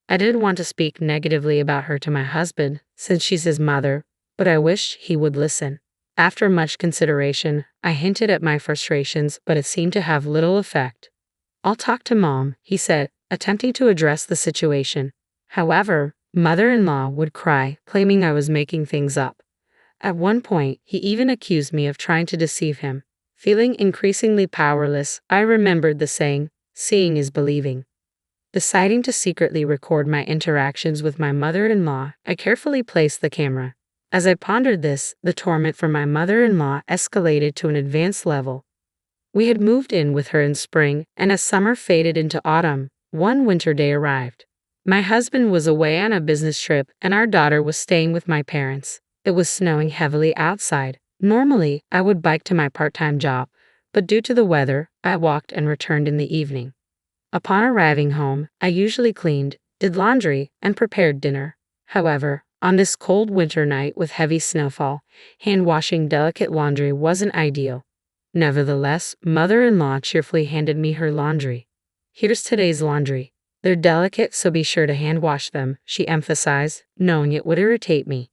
I didn't want to speak negatively about her to my husband, since she's his mother, but I wished he would listen. After much consideration, I hinted at my frustrations, but it seemed to have little effect. "I'll talk to Mom," he said, attempting to address the situation. However, mother-in-law would cry, claiming I was making things up. At one point, he even accused me of trying to deceive him. Feeling increasingly powerless, I remembered the saying, "Seeing is believing." Deciding to secretly record my interactions with my mother-in-law, I carefully placed the camera. As I pondered this, the torment from my mother-in-law escalated to an advanced level. We had moved in with her in spring, and as summer faded into autumn, one winter day arrived. My husband was away on a business trip, and our daughter was staying with my parents. It was snowing heavily outside. Normally, I would bike to my part-time job, but due to the weather, I walked and returned in the evening. Upon arriving home, I usually cleaned, did laundry, and prepared dinner. However, on this cold winter night with heavy snowfall, hand-washing delicate laundry wasn't ideal. Nevertheless, mother-in-law cheerfully handed me her laundry. "Here's today's laundry. They're delicate, so be sure to hand-wash them," she emphasized, knowing it would irritate me.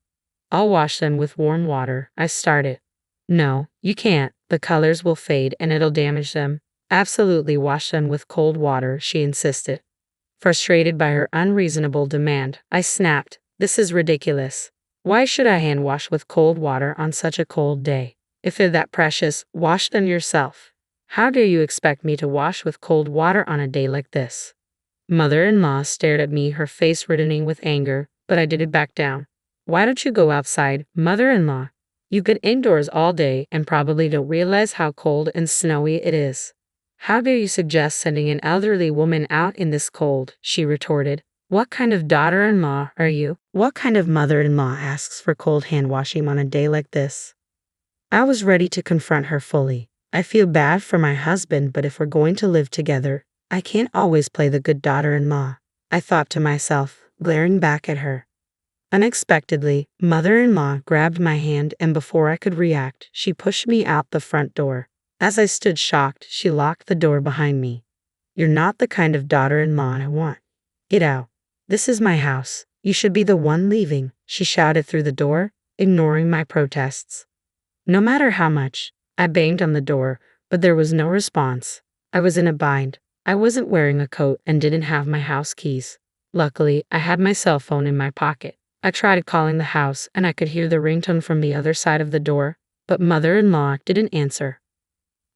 "I'll wash them with warm water," I started. "No, you can't. The colors will fade and it'll damage them." "Absolutely wash them with cold water," she insisted. Frustrated by her unreasonable demand, I snapped, "This is ridiculous. Why should I hand wash with cold water on such a cold day? If they're that precious, wash them yourself. How dare you expect me to wash with cold water on a day like this?" Mother-in-law stared at me, her face reddening with anger, but I didn't back down. "Why don't you go outside, mother-in-law? You get indoors all day and probably don't realize how cold and snowy it is." "How dare you suggest sending an elderly woman out in this cold?" she retorted. "What kind of daughter-in-law are you? What kind of mother-in-law asks for cold hand-washing on a day like this?" I was ready to confront her fully. I feel bad for my husband, but if we're going to live together, I can't always play the good daughter-in-law, I thought to myself, glaring back at her. Unexpectedly, mother-in-law grabbed my hand, and before I could react, she pushed me out the front door. As I stood shocked, she locked the door behind me. "You're not the kind of daughter-in-law I want. Get out. This is my house. You should be the one leaving," she shouted through the door, ignoring my protests. No matter how much, I banged on the door, but there was no response. I was in a bind. I wasn't wearing a coat and didn't have my house keys. Luckily, I had my cell phone in my pocket. I tried calling the house, and I could hear the ringtone from the other side of the door, but mother-in-law didn't answer.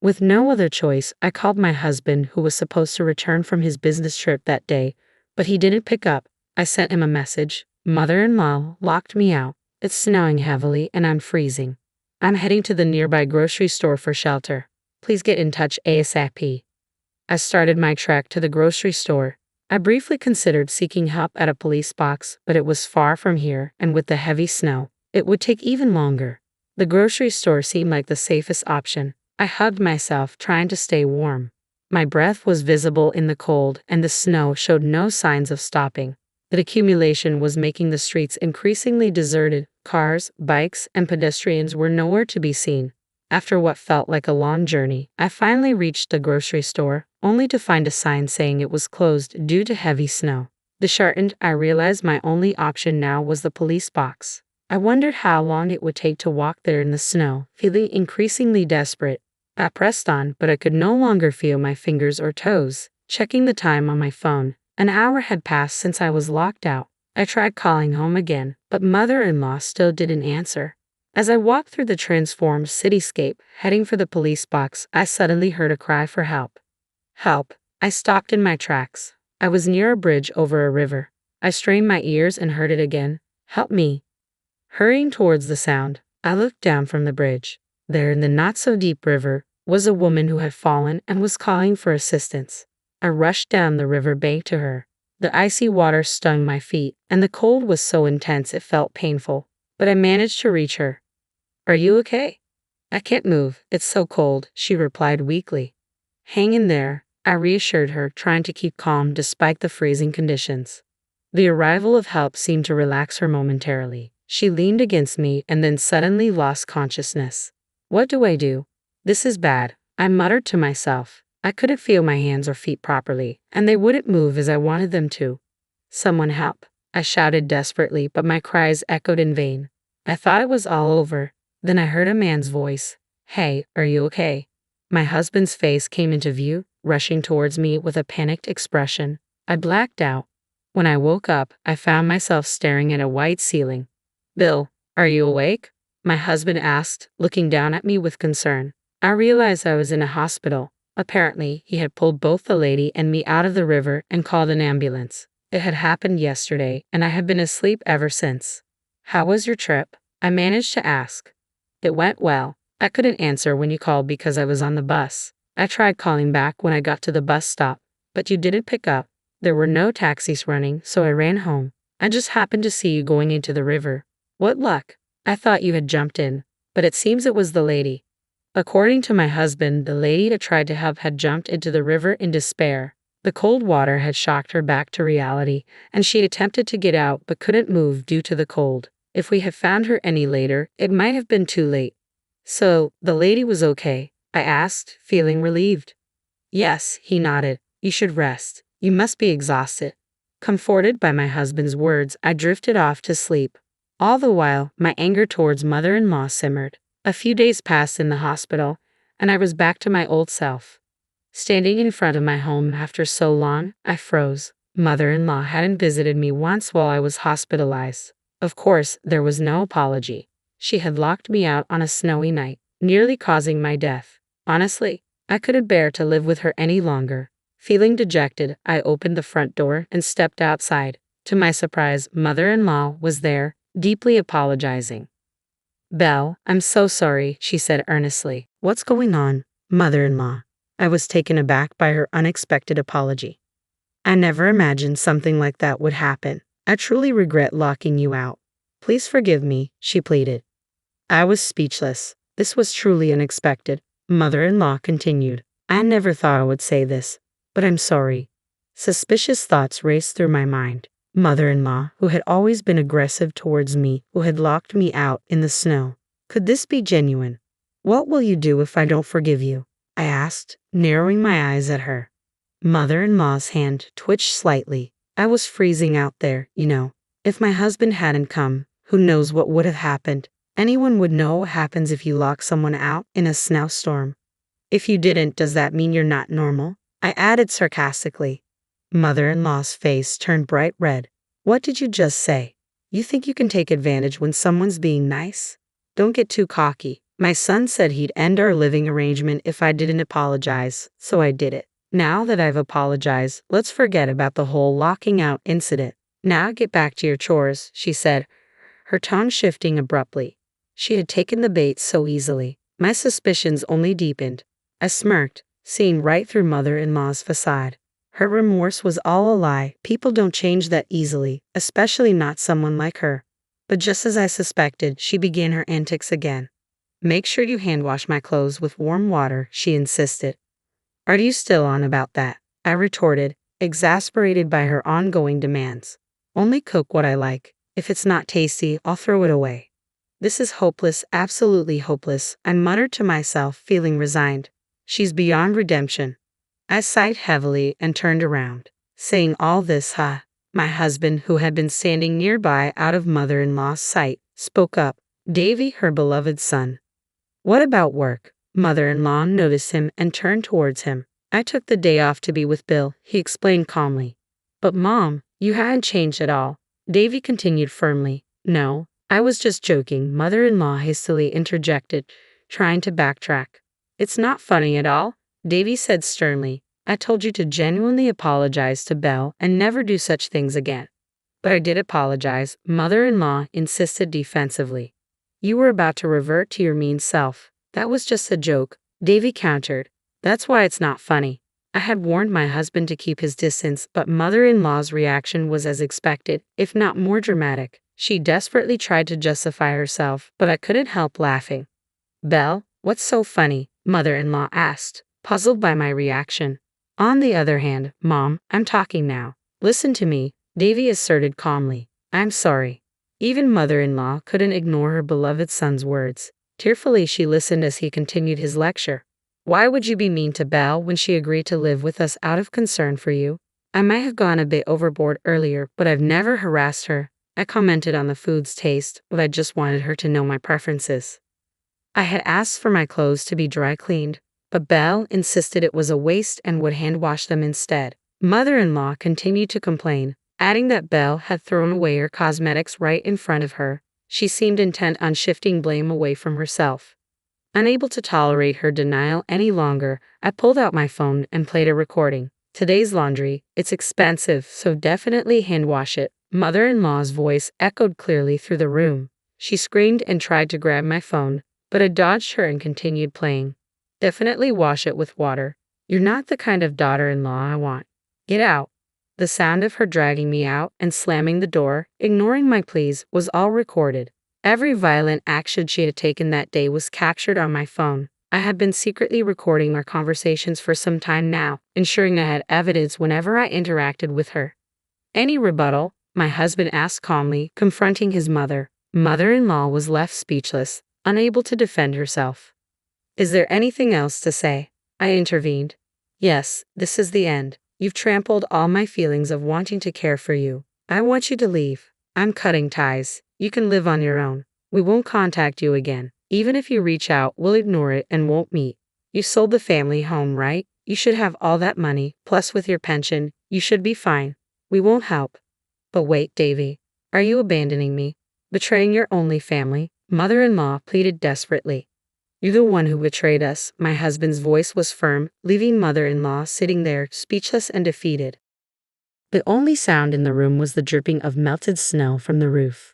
With no other choice, I called my husband, who was supposed to return from his business trip that day, but he didn't pick up. I sent him a message. "Mother-in-law locked me out. It's snowing heavily and I'm freezing. I'm heading to the nearby grocery store for shelter. Please get in touch ASAP." I started my trek to the grocery store. I briefly considered seeking help at a police box, but it was far from here, and with the heavy snow, it would take even longer. The grocery store seemed like the safest option. I hugged myself, trying to stay warm. My breath was visible in the cold, and the snow showed no signs of stopping. The accumulation was making the streets increasingly deserted. Cars, bikes, and pedestrians were nowhere to be seen. After what felt like a long journey, I finally reached the grocery store, only to find a sign saying it was closed due to heavy snow. Disheartened, I realized my only option now was the police box. I wondered how long it would take to walk there in the snow, feeling increasingly desperate. I pressed on, but I could no longer feel my fingers or toes. Checking the time on my phone, an hour had passed since I was locked out. I tried calling home again, but mother-in-law still didn't answer. As I walked through the transformed cityscape, heading for the police box, I suddenly heard a cry for help. Help! I stopped in my tracks. I was near a bridge over a river. I strained my ears and heard it again. "Help me!" Hurrying towards the sound, I looked down from the bridge. There, in the not-so-deep river, was a woman who had fallen and was calling for assistance. I rushed down the river bank to her. The icy water stung my feet, and the cold was so intense it felt painful, but I managed to reach her. "Are you okay?" "I can't move, it's so cold," she replied weakly. "Hang in there, I reassured her, trying to keep calm despite the freezing conditions. The arrival of help seemed to relax her momentarily. She leaned against me and then suddenly lost consciousness. What do I do? This is bad, I muttered to myself. I couldn't feel my hands or feet properly, and they wouldn't move as I wanted them to. Someone help! I shouted desperately, but my cries echoed in vain. I thought it was all over. Then I heard a man's voice. Hey, are you okay? My husband's face came into view, rushing towards me with a panicked expression. I blacked out. When I woke up, I found myself staring at a white ceiling. Bill, are you awake? My husband asked, looking down at me with concern. I realized I was in a hospital. Apparently, he had pulled both the lady and me out of the river and called an ambulance. It had happened yesterday, and I had been asleep ever since. How was your trip? I managed to ask. It went well. I couldn't answer when you called because I was on the bus. I tried calling back when I got to the bus stop, but you didn't pick up. There were no taxis running, so I ran home. I just happened to see you going into the river. What luck! I thought you had jumped in, but it seems it was the lady. According to my husband, the lady that tried to help had jumped into the river in despair. The cold water had shocked her back to reality, and she attempted to get out but couldn't move due to the cold. If we had found her any later, it might have been too late. So, the lady was okay? I asked, feeling relieved. Yes, he nodded. You should rest. You must be exhausted. Comforted by my husband's words, I drifted off to sleep. All the while, my anger towards mother-in-law simmered. A few days passed in the hospital, and I was back to my old self. Standing in front of my home after so long, I froze. Mother-in-law hadn't visited me once while I was hospitalized. Of course, there was no apology. She had locked me out on a snowy night, nearly causing my death. Honestly, I couldn't bear to live with her any longer. Feeling dejected, I opened the front door and stepped outside. To my surprise, mother-in-law was there, deeply apologizing. Belle, I'm so sorry, she said earnestly. What's going on, mother-in-law? I was taken aback by her unexpected apology. I never imagined something like that would happen. I truly regret locking you out. Please forgive me, she pleaded. I was speechless. This was truly unexpected. Mother-in-law continued. I never thought I would say this, but I'm sorry. Suspicious thoughts raced through my mind. Mother-in-law, who had always been aggressive towards me, who had locked me out in the snow. Could this be genuine? What will you do if I don't forgive you? I asked, narrowing my eyes at her. Mother-in-law's hand twitched slightly. I was freezing out there, you know. If my husband hadn't come, who knows what would have happened? Anyone would know what happens if you lock someone out in a snowstorm. If you didn't, does that mean you're not normal? I added sarcastically. Mother-in-law's face turned bright red. What did you just say? You think you can take advantage when someone's being nice? Don't get too cocky. My son said he'd end our living arrangement if I didn't apologize, so I did it. Now that I've apologized, let's forget about the whole locking out incident. Now get back to your chores, she said, her tone shifting abruptly. She had taken the bait so easily. My suspicions only deepened. I smirked, seeing right through mother-in-law's facade. Her remorse was all a lie. People don't change that easily, especially not someone like her. But just as I suspected, she began her antics again. Make sure you hand wash my clothes with warm water, she insisted. Are you still on about that? I retorted, exasperated by her ongoing demands. Only cook what I like. If it's not tasty, I'll throw it away. This is hopeless, absolutely hopeless, I muttered to myself, feeling resigned. She's beyond redemption. I sighed heavily and turned around. Saying all this, my husband, who had been standing nearby out of mother-in-law's sight, spoke up. Davy, her beloved son. What about work? Mother-in-law noticed him and turned towards him. I took the day off to be with Bill, he explained calmly. But Mom, you hadn't changed at all. Davy continued firmly. No, I was just joking, mother-in-law hastily interjected, trying to backtrack. It's not funny at all, Davy said sternly. I told you to genuinely apologize to Belle and never do such things again. But I did apologize, mother-in-law insisted defensively. You were about to revert to your mean self. That was just a joke, Davy countered. That's why it's not funny. I had warned my husband to keep his distance, but mother-in-law's reaction was as expected, if not more dramatic. She desperately tried to justify herself, but I couldn't help laughing. Belle, what's so funny? Mother-in-law asked, puzzled by my reaction. On the other hand, Mom, I'm talking now. Listen to me, Davy asserted calmly. I'm sorry. Even mother-in-law couldn't ignore her beloved son's words. Tearfully she listened as he continued his lecture. Why would you be mean to Belle when she agreed to live with us out of concern for you? I might have gone a bit overboard earlier, but I've never harassed her. I commented on the food's taste, but I just wanted her to know my preferences. I had asked for my clothes to be dry cleaned, but Belle insisted it was a waste and would hand wash them instead. Mother-in-law continued to complain, adding that Belle had thrown away her cosmetics right in front of her. She seemed intent on shifting blame away from herself. Unable to tolerate her denial any longer, I pulled out my phone and played a recording. Today's laundry, it's expensive, so definitely hand wash it. Mother-in-law's voice echoed clearly through the room. She screamed and tried to grab my phone, but I dodged her and continued playing. Definitely wash it with water. You're not the kind of daughter-in-law I want. Get out. The sound of her dragging me out and slamming the door, ignoring my pleas, was all recorded. Every violent action she had taken that day was captured on my phone. I had been secretly recording our conversations for some time now, ensuring I had evidence whenever I interacted with her. Any rebuttal? My husband asked calmly, confronting his mother. Mother-in-law was left speechless, unable to defend herself. Is there anything else to say? I intervened. Yes, this is the end. You've trampled all my feelings of wanting to care for you. I want you to leave. I'm cutting ties. You can live on your own. We won't contact you again. Even if you reach out, we'll ignore it and won't meet. You sold the family home, right? You should have all that money, plus with your pension, you should be fine. We won't help. But wait, Davy. Are you abandoning me? Betraying your only family? Mother-in-law pleaded desperately. You're the one who betrayed us. My husband's voice was firm, leaving mother-in-law sitting there, speechless and defeated. The only sound in the room was the dripping of melted snow from the roof.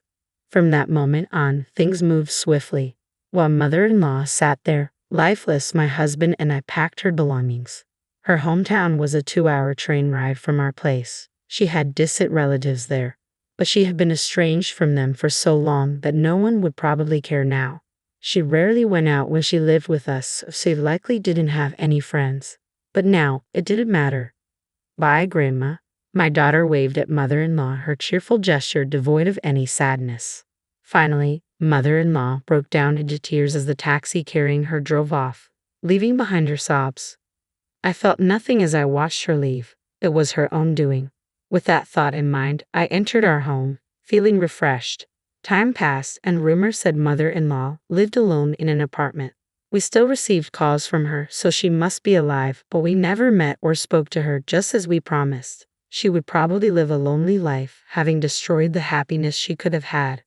From that moment on, things moved swiftly. While mother-in-law sat there, lifeless, my husband and I packed her belongings. Her hometown was a 2-hour train ride from our place. She had distant relatives there, but she had been estranged from them for so long that no one would probably care now. She rarely went out when she lived with us, so she likely didn't have any friends. But now, it didn't matter. Bye, Grandma. My daughter waved at mother-in-law, her cheerful gesture devoid of any sadness. Finally, mother-in-law broke down into tears as the taxi carrying her drove off, leaving behind her sobs. I felt nothing as I watched her leave. It was her own doing. With that thought in mind, I entered our home, feeling refreshed. Time passed, and rumors said mother-in-law lived alone in an apartment. We still received calls from her, so she must be alive, but we never met or spoke to her, just as we promised. She would probably live a lonely life, having destroyed the happiness she could have had.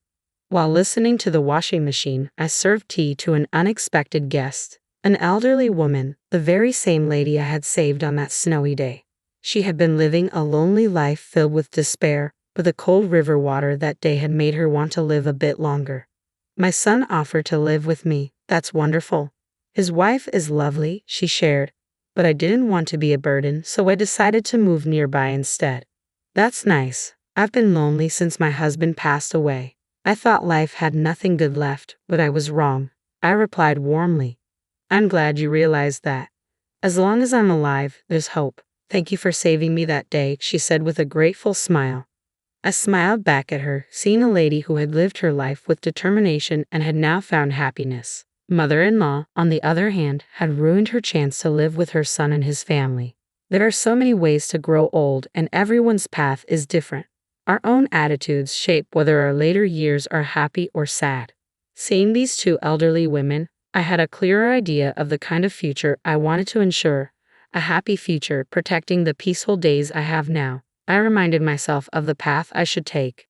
While listening to the washing machine, I served tea to an unexpected guest, an elderly woman, the very same lady I had saved on that snowy day. She had been living a lonely life filled with despair, but the cold river water that day had made her want to live a bit longer. My son offered to live with me. That's wonderful. His wife is lovely, she shared, but I didn't want to be a burden, so I decided to move nearby instead. That's nice. I've been lonely since my husband passed away. I thought life had nothing good left, but I was wrong. I replied warmly. I'm glad you realized that. As long as I'm alive, there's hope. Thank you for saving me that day, she said with a grateful smile. I smiled back at her, seeing a lady who had lived her life with determination and had now found happiness. Mother-in-law, on the other hand, had ruined her chance to live with her son and his family. There are so many ways to grow old, and everyone's path is different. Our own attitudes shape whether our later years are happy or sad. Seeing these two elderly women, I had a clearer idea of the kind of future I wanted to ensure. A happy future, protecting the peaceful days I have now. I reminded myself of the path I should take.